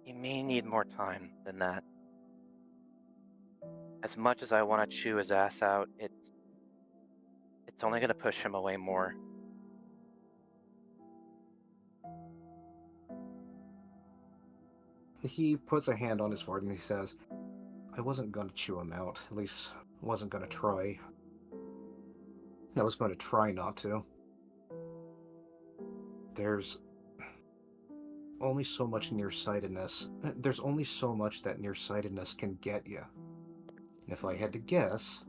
He may need more time than that. As much as I want to chew his ass out, it's only going to push him away more. He puts a hand on his forehead and he says, "I wasn't going to chew him out. At least, I wasn't going to try. I was going to try not to. There's only so much nearsightedness. There's only so much that nearsightedness can get you. And if I had to guess,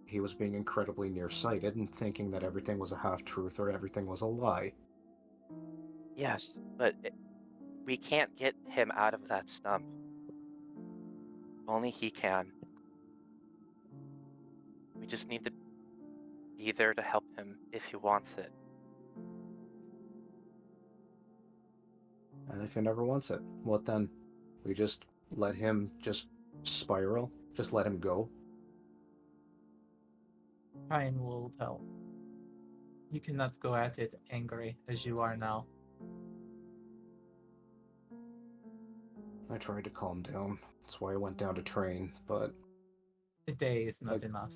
he was being incredibly nearsighted and thinking that everything was a half-truth or everything was a lie." Yes, but we can't get him out of that stump. Only he can. We just need to be there to help him if he wants it. And if he never wants it, what then? We just let him just spiral? Just let him go? Time will tell. You cannot go at it angry as you are now. I tried to calm down. That's why I went down to train, but A day is not I- enough,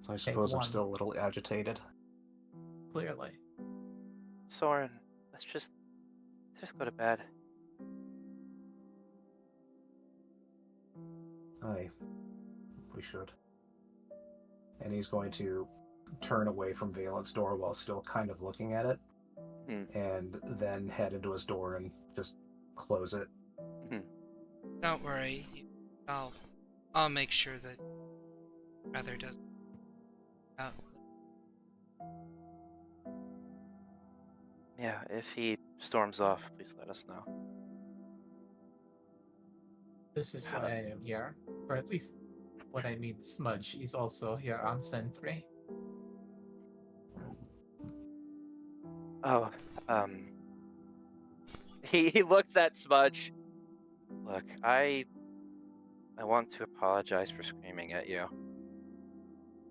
I suppose I'm one. still a little agitated. clearly. Soren, let's just go to bed. Aye, we should. And he's going to turn away from Valent's door while still kind of looking at it, and then head into his door and just close it. Don't worry. I'll make sure that brother doesn't. Yeah, if he storms off, please let us know. This is why I am here. Or at least what I mean, Smudge is also here on sentry. Oh, he looks at Smudge. Look, I want to apologize for screaming at you.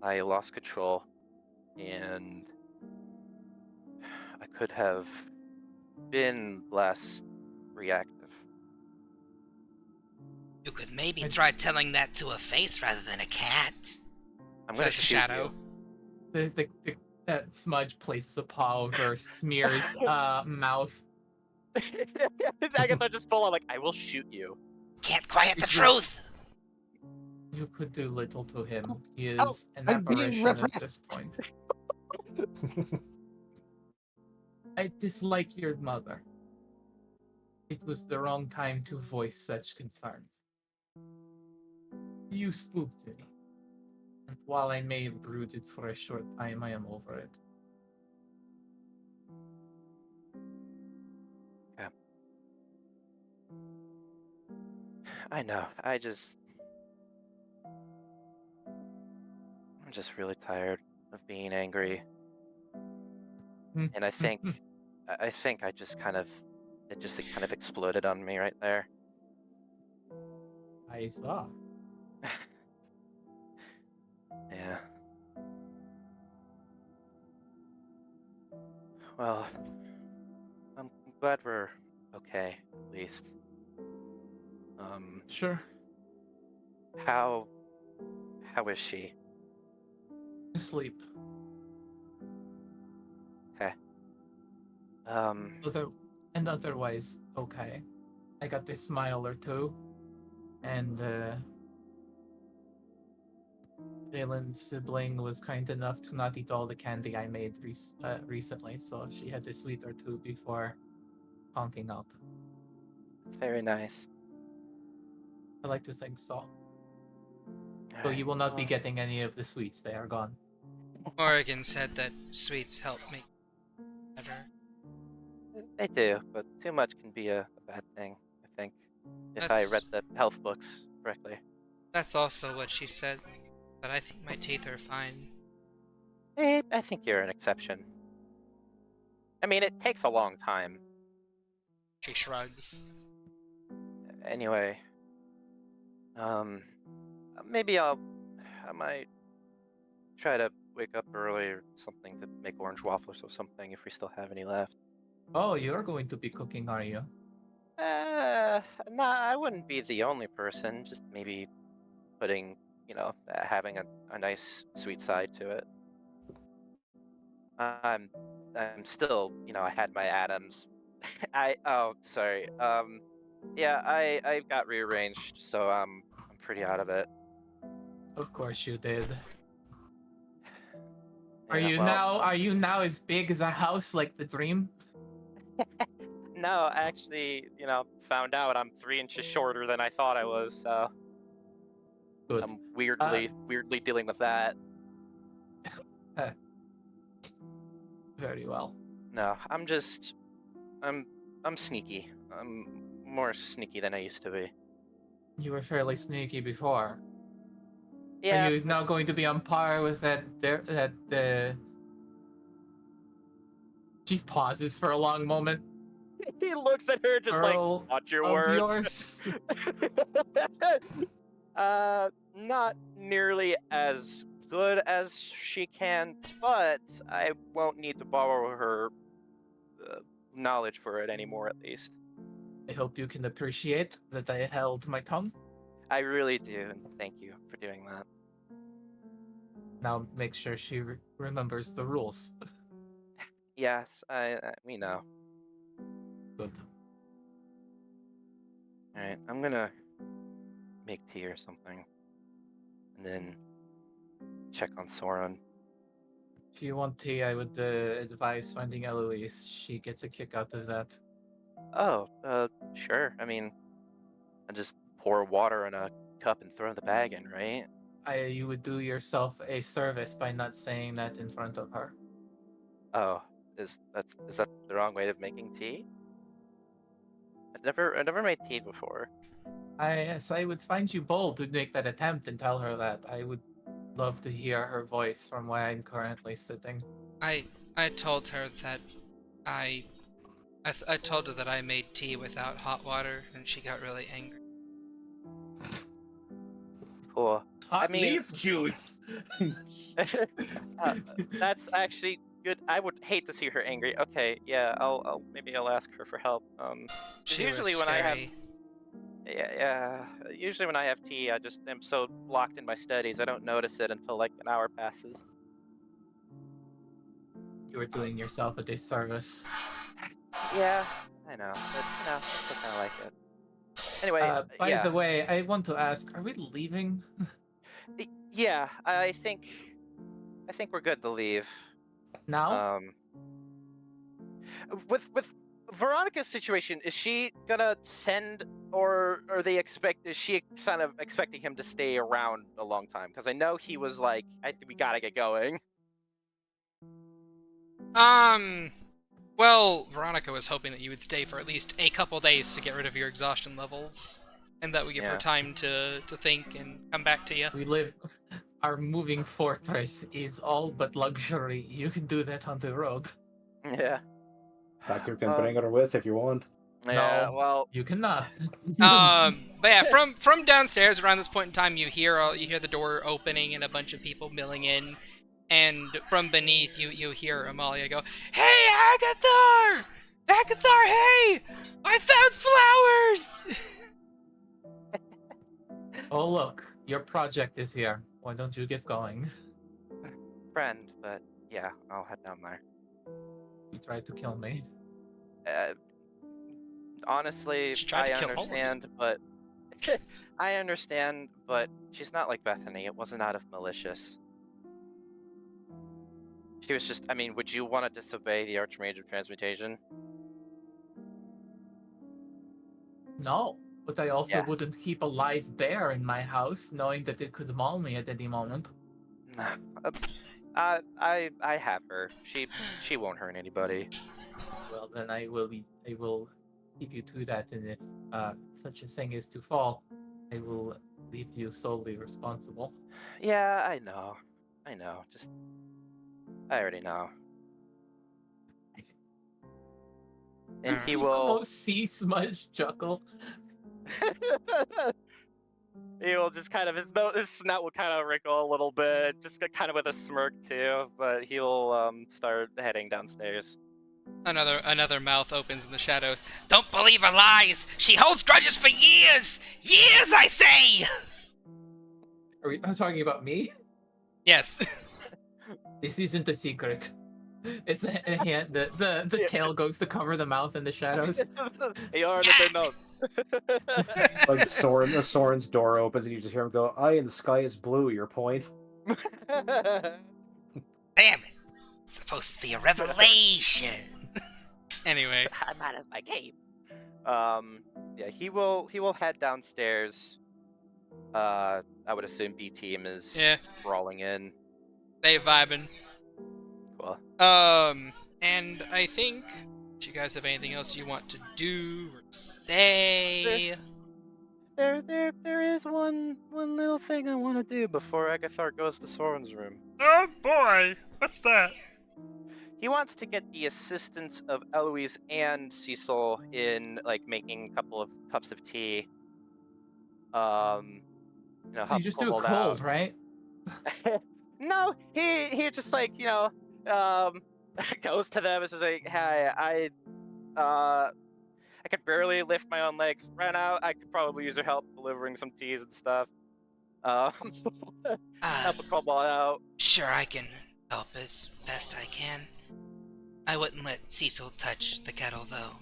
I lost control, and I could have been less reactive. You could maybe try telling that to a face rather than a cat. I'm gonna Says the shoot shadow. Smudge places a paw over Smear's mouth. Agatha just full on like, I will shoot you. Can't quiet the You- truth. You could do little to him. He is Oh, an I'm being apparition at repressed. this point. I dislike your mother. It was the wrong time to voice such concerns. You spooked me. And while I may have brooded for a short time, I am over it. Yeah. I know. I'm just really tired of being angry. And I think I just kind of it kind of exploded on me right there. I saw. Yeah. Well, I'm glad we're okay, at least. Sure. How is she? Asleep. Okay. Otherwise, okay. I got a smile or two. And Valen's sibling was kind enough to not eat all the candy I made recently, so she had a sweet or two before honking out. It's very nice. I like to think so. So Alright, you will not be well, getting any of the sweets, they are gone. Morrigan said that sweets help make better. They do, but too much can be a bad thing, I think. If I read the health books correctly. That's also what she said, but I think my teeth are fine. I think you're an exception. I mean, it takes a long time. She shrugs. Anyway, maybe I might try to wake up early or something to make orange waffles or something if we still have any left. Oh, you're going to be cooking, are you? Nah, I wouldn't be the only person. Just maybe putting, having a nice sweet side to it. I'm still, I had my atoms. Sorry. Yeah, I got rearranged, so I'm pretty out of it. Of course you did. Yeah, Are you now as big as a house like the dream? No, I actually, found out I'm 3 inches shorter than I thought I was, so Good. I'm weirdly dealing with that. Very well. No, I'm sneaky. I'm more sneaky than I used to be. You were fairly sneaky before. Yeah. Are you now going to be on par with that? She pauses for a long moment. He looks at her just like, Earl watch your of words. yours. Not nearly as good as she can, but I won't need to borrow her knowledge for it anymore, at least. I hope you can appreciate that I held my tongue. I really do, and thank you for doing that. Now make sure she remembers the rules. Yes, we know. Good. All right, I'm gonna make tea or something, and then check on Soren. If you want tea, I would advise finding Eloise. She gets a kick out of that. Oh, sure. I mean, I just pour water in a cup and throw the bag in, right? You would do yourself a service by not saying that in front of her. Oh, is that the wrong way of making tea? I never made tea before. Yes, I would find you bold to make that attempt and tell her that. I would love to hear her voice from where I'm currently sitting. I told her that I told her that I made tea without hot water, and she got really angry. Cool. Hot mean- leaf juice! That's actually good. I would hate to see her angry. Okay, yeah, I'll maybe I'll ask her for help. She usually was when I have scary. yeah, usually when I have tea, I just am so locked in my studies, I don't notice it until like an hour passes. You were doing yourself a disservice. Yeah, I know, but I still kind of like it. Anyway, By yeah, the way, I want to ask, are we leaving? yeah, I think we're good to leave. Now? With Veronica's situation, is she gonna send, or are they is she kind of expecting him to stay around a long time? Because I know he was like, we gotta get going. Well, Veronica was hoping that you would stay for at least a couple days to get rid of your exhaustion levels, and that would give her Yeah. time to think and come back to you. We live. Our moving fortress is all but luxury. You can do that on the road. Yeah. In fact, you can bring her with if you want. Yeah. No. Well, You cannot. But yeah, from downstairs around this point in time, you hear the door opening and a bunch of people milling in, and from beneath you hear Amalia go, "Hey, Agathar! Agathar, hey! I found flowers!" Oh, look. Your project is here. Why don't you get going? friend, but yeah, I'll head down there. You tried to kill me. Honestly, She tried I to kill all of you. understand, but I understand, but she's not like Bethany. It wasn't out of malicious. She was just. I mean, would you want to disobey the Archmage of Transmutation? No. But I also Yeah. wouldn't keep a live bear in my house, knowing that it could maul me at any moment. I have her. She won't hurt anybody. Well, then I will keep you to that, and if such a thing is to fall, I will leave you solely responsible. Yeah, I know. Just I already know. And he will. Almost see Smudge chuckle. He will just kind of his snout will kind of wrinkle a little bit, just kind of with a smirk too. But he'll start heading downstairs. Another mouth opens in the shadows. "Don't believe her lies! She holds grudges for years! Years, I say!" Are we talking about me? Yes. This isn't a secret. It's a hand. The tail goes to cover the mouth in the shadows. He already knows. Like Soren's door opens and you just hear him go, "Eye in the sky is blue." Your point. Damn it. It's supposed to be a revelation. Anyway. That is my game. Yeah, he will head downstairs. I would assume B team is crawling in. They vibing. Cool. And I think, do you guys have anything else you want to do or say? There is one little thing I want to do before Agathar goes to Soren's room. Oh boy, what's that? He wants to get the assistance of Eloise and Cecil in like making a couple of cups of tea. You Help just do it Kobold cold, out. right? No, he just like goes to them and says like, "Hey, I could barely lift my own legs right now. I could probably use your help delivering some teas and stuff. Um, help a Kobold out." Sure, I can help as best I can. I wouldn't let Cecil touch the kettle, though.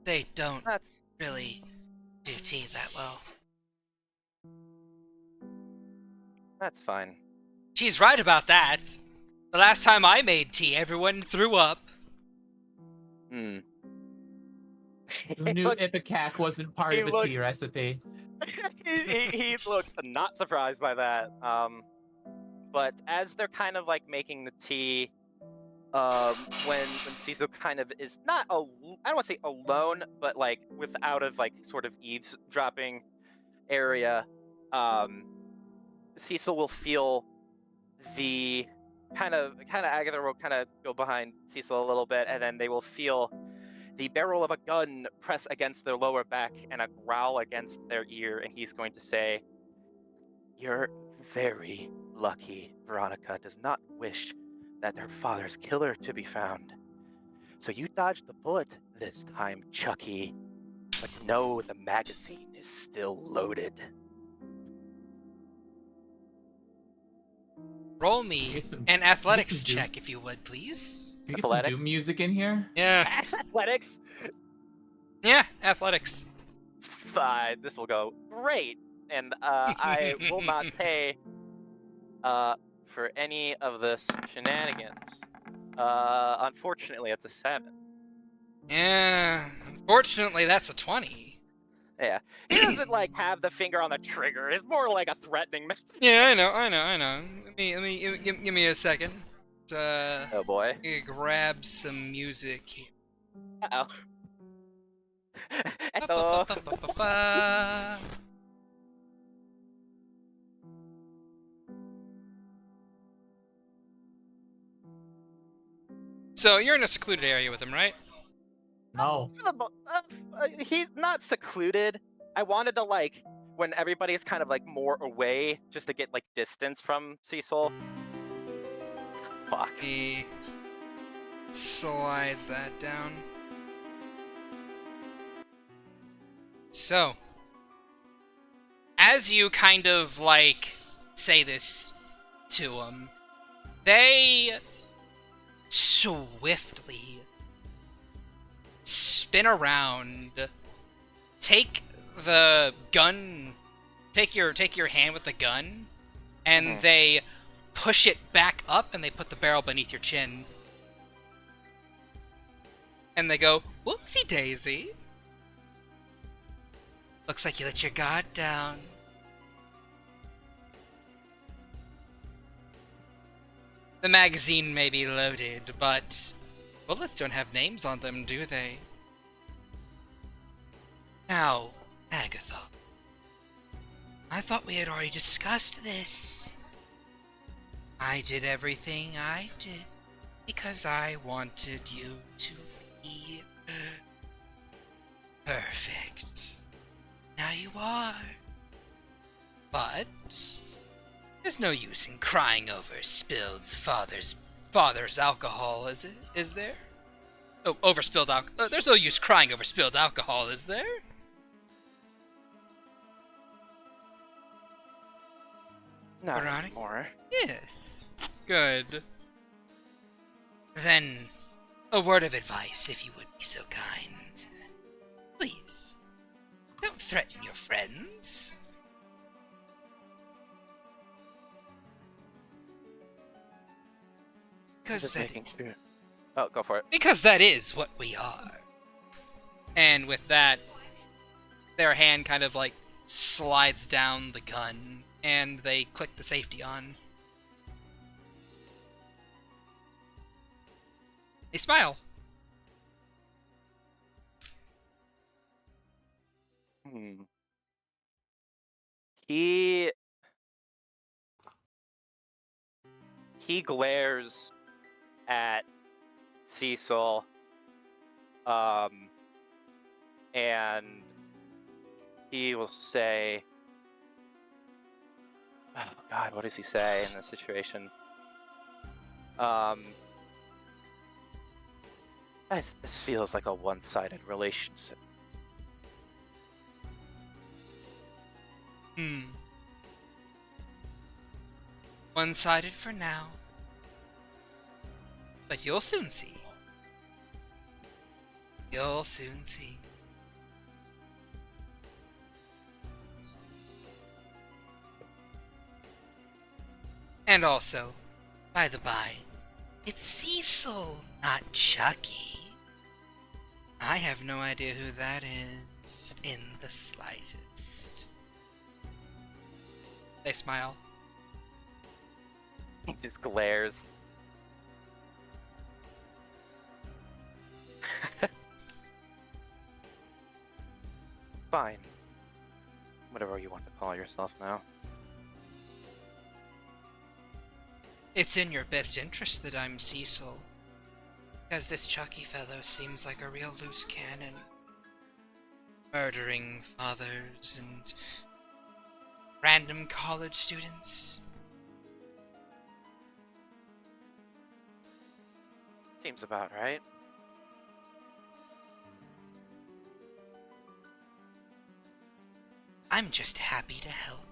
They don't That's really do tea that well. fine. She's right about that. The last time I made tea, everyone threw up. Hmm. Who knew Ipecac wasn't part he of a looks- tea recipe? he looks not surprised by that. But as they're kind of like making the tea, when Cecil kind of is not I don't want to say alone, but like without of like sort of eavesdropping area, Cecil will feel the kind of Agatha will kind of go behind Cecil a little bit, and then they will feel the barrel of a gun press against their lower back and a growl against their ear, and he's going to say, "You're very lucky. Veronica does not wish that her father's killer to be found. So you dodged the bullet this time, Chucky. But know the magazine is still loaded." Roll me Get some- an athletics some check, if you would, please. Can you get some Athletics? Doom music in here? Yeah. Athletics. Yeah, athletics. Fine, this will go great, and I will not pay for any of this shenanigans. Unfortunately, it's a 7. Yeah. Unfortunately, that's a 20. Yeah, he doesn't like have the finger on the trigger. It's more like a threatening. Yeah, I know. Give me a second. Oh boy. Grab some music here. Uh oh. Ba-ba-ba-ba-ba-ba. So you're in a secluded area with him, right? No. He's not secluded. I wanted to like when everybody's kind of like more away, just to get like distance from Cecil. Fuck. Let me slide that down. So, as you kind of like say this to them, they swiftly spin around, take the gun, take your hand with the gun, and they push it back up and they put the barrel beneath your chin. And they go, "Whoopsie daisy. Looks like you let your guard down." The magazine may be loaded, but bullets don't have names on them, do they? Now, Agatha, I thought we had already discussed this. I did everything I did because I wanted you to be perfect. Now you are. But there's no use in crying over spilled father's alcohol, is it? Is there? Oh, over spilled alcohol. There's no use crying over spilled alcohol, is there? Not Veronica? anymore. Yes. Good. Then, a word of advice, if you would be so kind. Please, don't threaten your friends. Just making sure. Oh, go for it. Because that is what we are. And with that, their hand kind of like slides down the gun, and they click the safety on. They smile. He glares at Cecil, and he will say, "Oh God, what does he say in this situation?" This feels like a one-sided relationship. One-sided for now. But you'll soon see. You'll soon see. And also, by the by, it's Cecil, not Chucky. I have no idea who that is in the slightest. They smile. He just glares. Fine. Whatever you want to call yourself now. It's in your best interest that I'm Cecil, because this Chucky fellow seems like a real loose cannon. Murdering fathers and random college students. Seems about right. I'm just happy to help.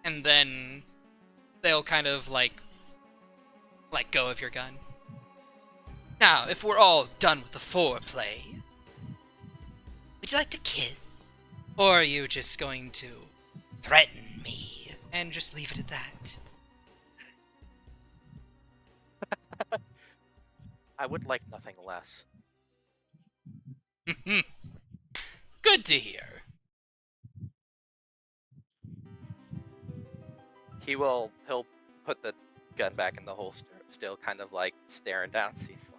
And then they'll kind of like let go of your gun. Now, if we're all done with the foreplay, would you like to kiss? Or are you just going to threaten me and just leave it at that? I would like nothing less. Good to hear. He'll put the gun back in the holster, still kind of like staring down Cecil.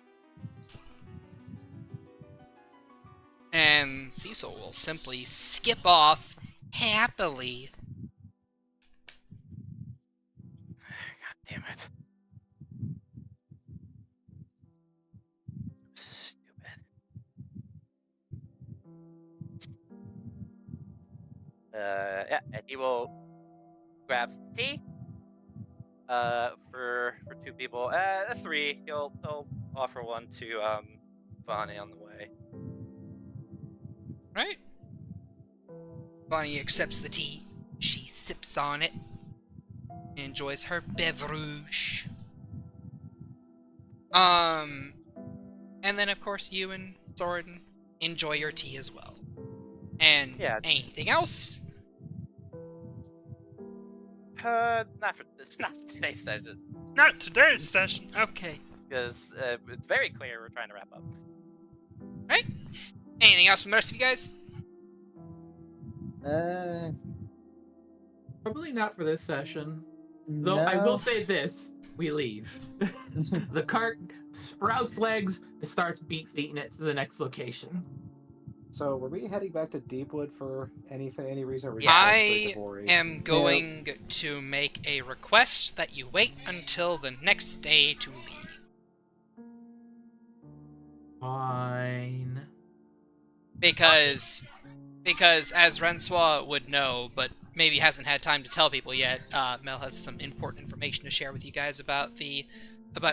And Cecil will simply skip off happily. God damn it. Stupid. Yeah, and he will grab tea. For two people. Three. He'll offer one to Vonnie on the way. Right? Bonnie accepts the tea. She sips on it. Enjoys her beverage. And then of course you and Soren enjoy your tea as well. And Yeah. anything else? Not for today's session, Not today's session. Okay. because it's very clear we're trying to wrap up. Right? Anything else from the rest of you guys? Probably not for this session. Though I will say this, we leave. The cart sprouts legs and starts beat feeting it to the next location. So, were we heading back to Deepwood for any reason? Or were we Yeah. just going straight to Vori? am going to make a request that you wait until the next day to leave. Fine. Because as Renswa would know, but maybe hasn't had time to tell people yet, Mel has some important information to share with you guys about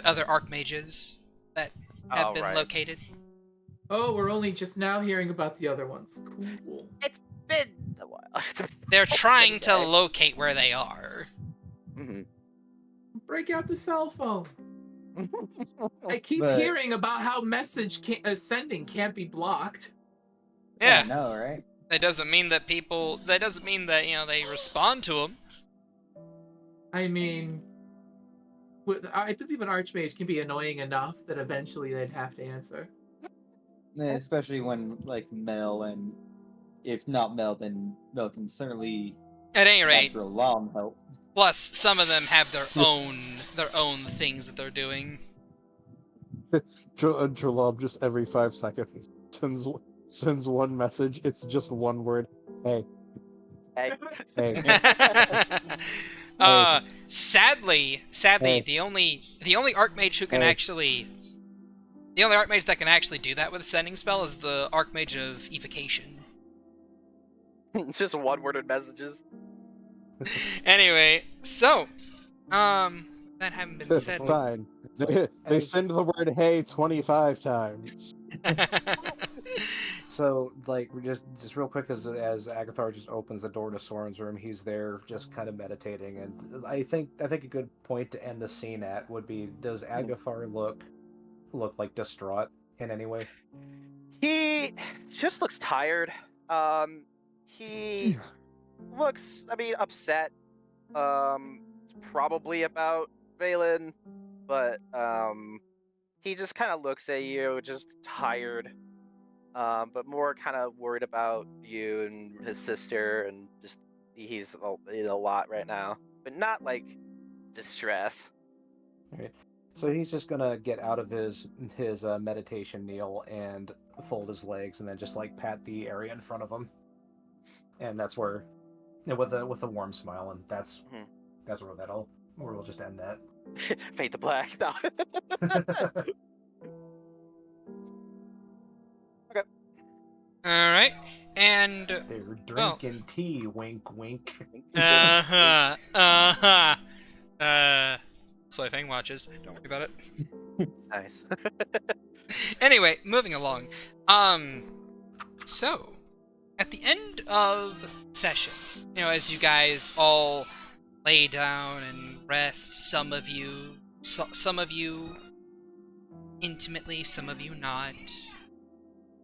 other Archmages that have been right. located. Oh, we're only just now hearing about the other ones. Cool. It's been a while. They're trying to Okay. locate where they are. Mm-hmm. Break out the cell phone. I keep But- hearing about how message sending can't be blocked. Yeah, I know, right? that doesn't mean that they respond to them. I mean, I believe an Archmage can be annoying enough that eventually they'd have to answer. Especially when, like, Mel and... If not Mel, then Mel can certainly, At any rate, after a long help. plus some of them have their own things that they're doing. Jalab just every 5 seconds sends sends one message. It's just one word. Hey, Hey. hey, Sadly, Hey. the only Archmage who can Hey. actually, the only Archmage that can actually do that with a sending spell is the Archmage of Evocation. It's just one-worded messages. Anyway, so, that having been said, fine. They send the word "hey" 25 times. So, like, just real quick, as Agathar just opens the door to Soren's room, he's there just kind of meditating, and I think a good point to end the scene at would be: does Agathar look like distraught in any way? He just looks tired. He looks, I mean, upset. It's probably about Valen, but he just kind of looks at you, just tired. But more kind of worried about you and his sister, and just he's in a lot right now, but not like distress. Right. So he's just gonna get out of his meditation kneel and fold his legs, and then just like pat the area in front of him, and that's where, with a warm smile, and that's where we'll just end that. Fade to black. No. Okay. all right, and They're drinking tea. Wink, wink. Soifang watches. Don't worry about it. Nice. Anyway, moving along. So at the end of session, as you guys all lay down and rest, some of you intimately, some of you not.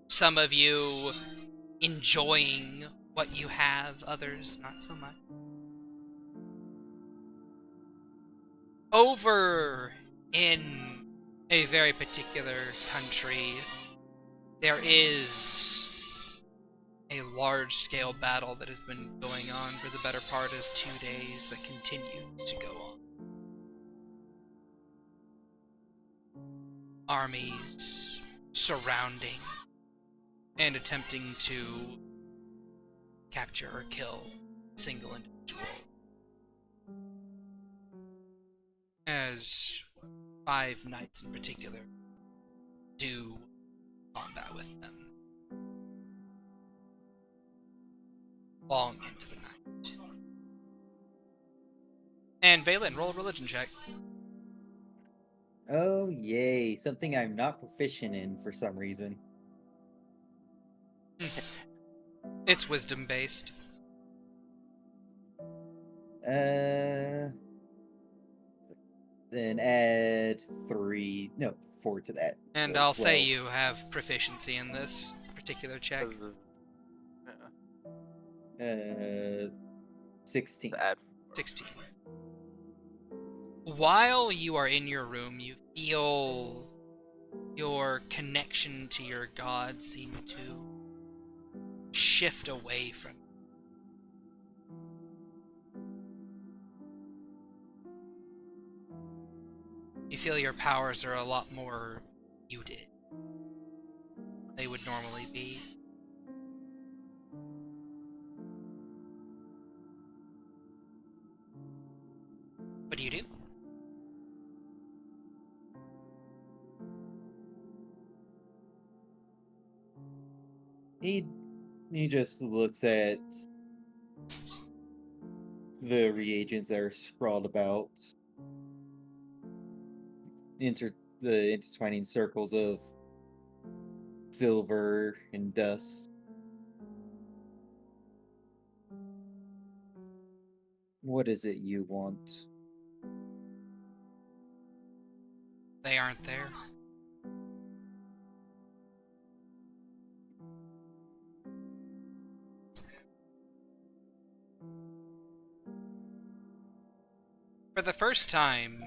Some of you enjoying what you have, others not so much. Over in a very particular country, there is a large-scale battle that has been going on for the better part of 2 days that continues to go on. Armies surrounding and attempting to capture or kill a single individual. As 5 knights in particular do combat with them long into the night. And Valen, roll a religion check. Oh, yay. Something I'm not proficient in for some reason. It's wisdom based. Then add 4 to that. And so I'll say 12. you have proficiency in this particular check. 16. Bad. 16. While you are in your room, you feel your connection to your god seem to shift away from you. You feel your powers are a lot more muted than they would normally be. What do you do? He just looks at the reagents that are sprawled about, the intertwining circles of silver and dust. What is it you want? They aren't there. For the first time,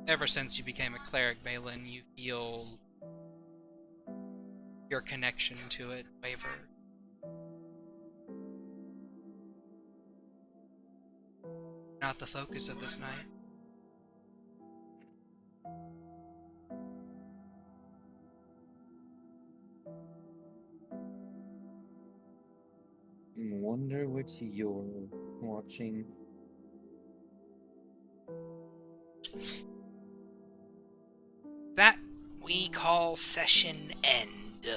ever since you became a cleric, Valen, you feel your connection to it waver. Not the focus of this night. wonder what you're watching. That we call session end.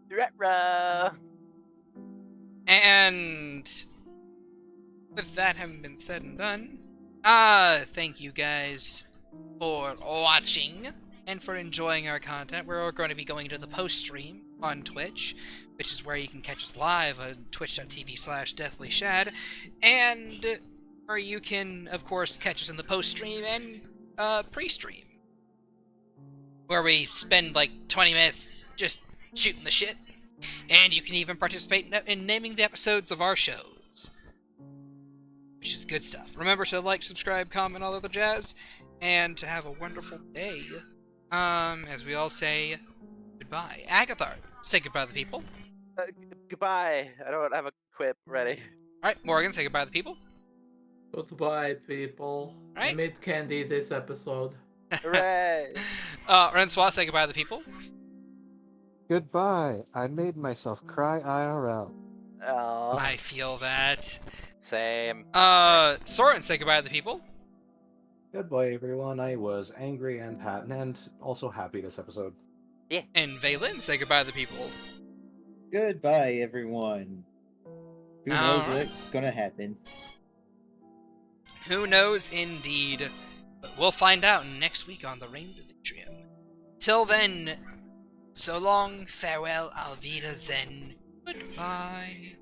Ruh-roh. And with that having been said and done, thank you guys for watching and for enjoying our content. We're going to be going to the post stream on Twitch, which is where you can catch us live on twitch.tv/deathlyshad, and where you can, of course, catch us in the post stream and pre-stream, where we spend like 20 minutes just shooting the shit. And you can even participate in naming the episodes of our shows, which is good stuff. Remember to like, subscribe, comment, all other jazz, and to have a wonderful day. As we all say goodbye. Agathar, say goodbye to the people. Goodbye. I don't have a quip ready. Alright, Morgan, say goodbye to the people. Goodbye, people. I Alright. made candy this episode. Hooray! Francois, say goodbye to the people. Goodbye. I made myself cry IRL. Oh, I feel that. same. Soren, say goodbye to the people. Goodbye, everyone. I was angry and also happy this episode. And Valen, say goodbye to the people. Goodbye, everyone. Who knows Alright. what's gonna happen? Who knows, indeed. But we'll find out next week on the Rains of Vitrium. Till then, so long, farewell, Alvida Zen, goodbye.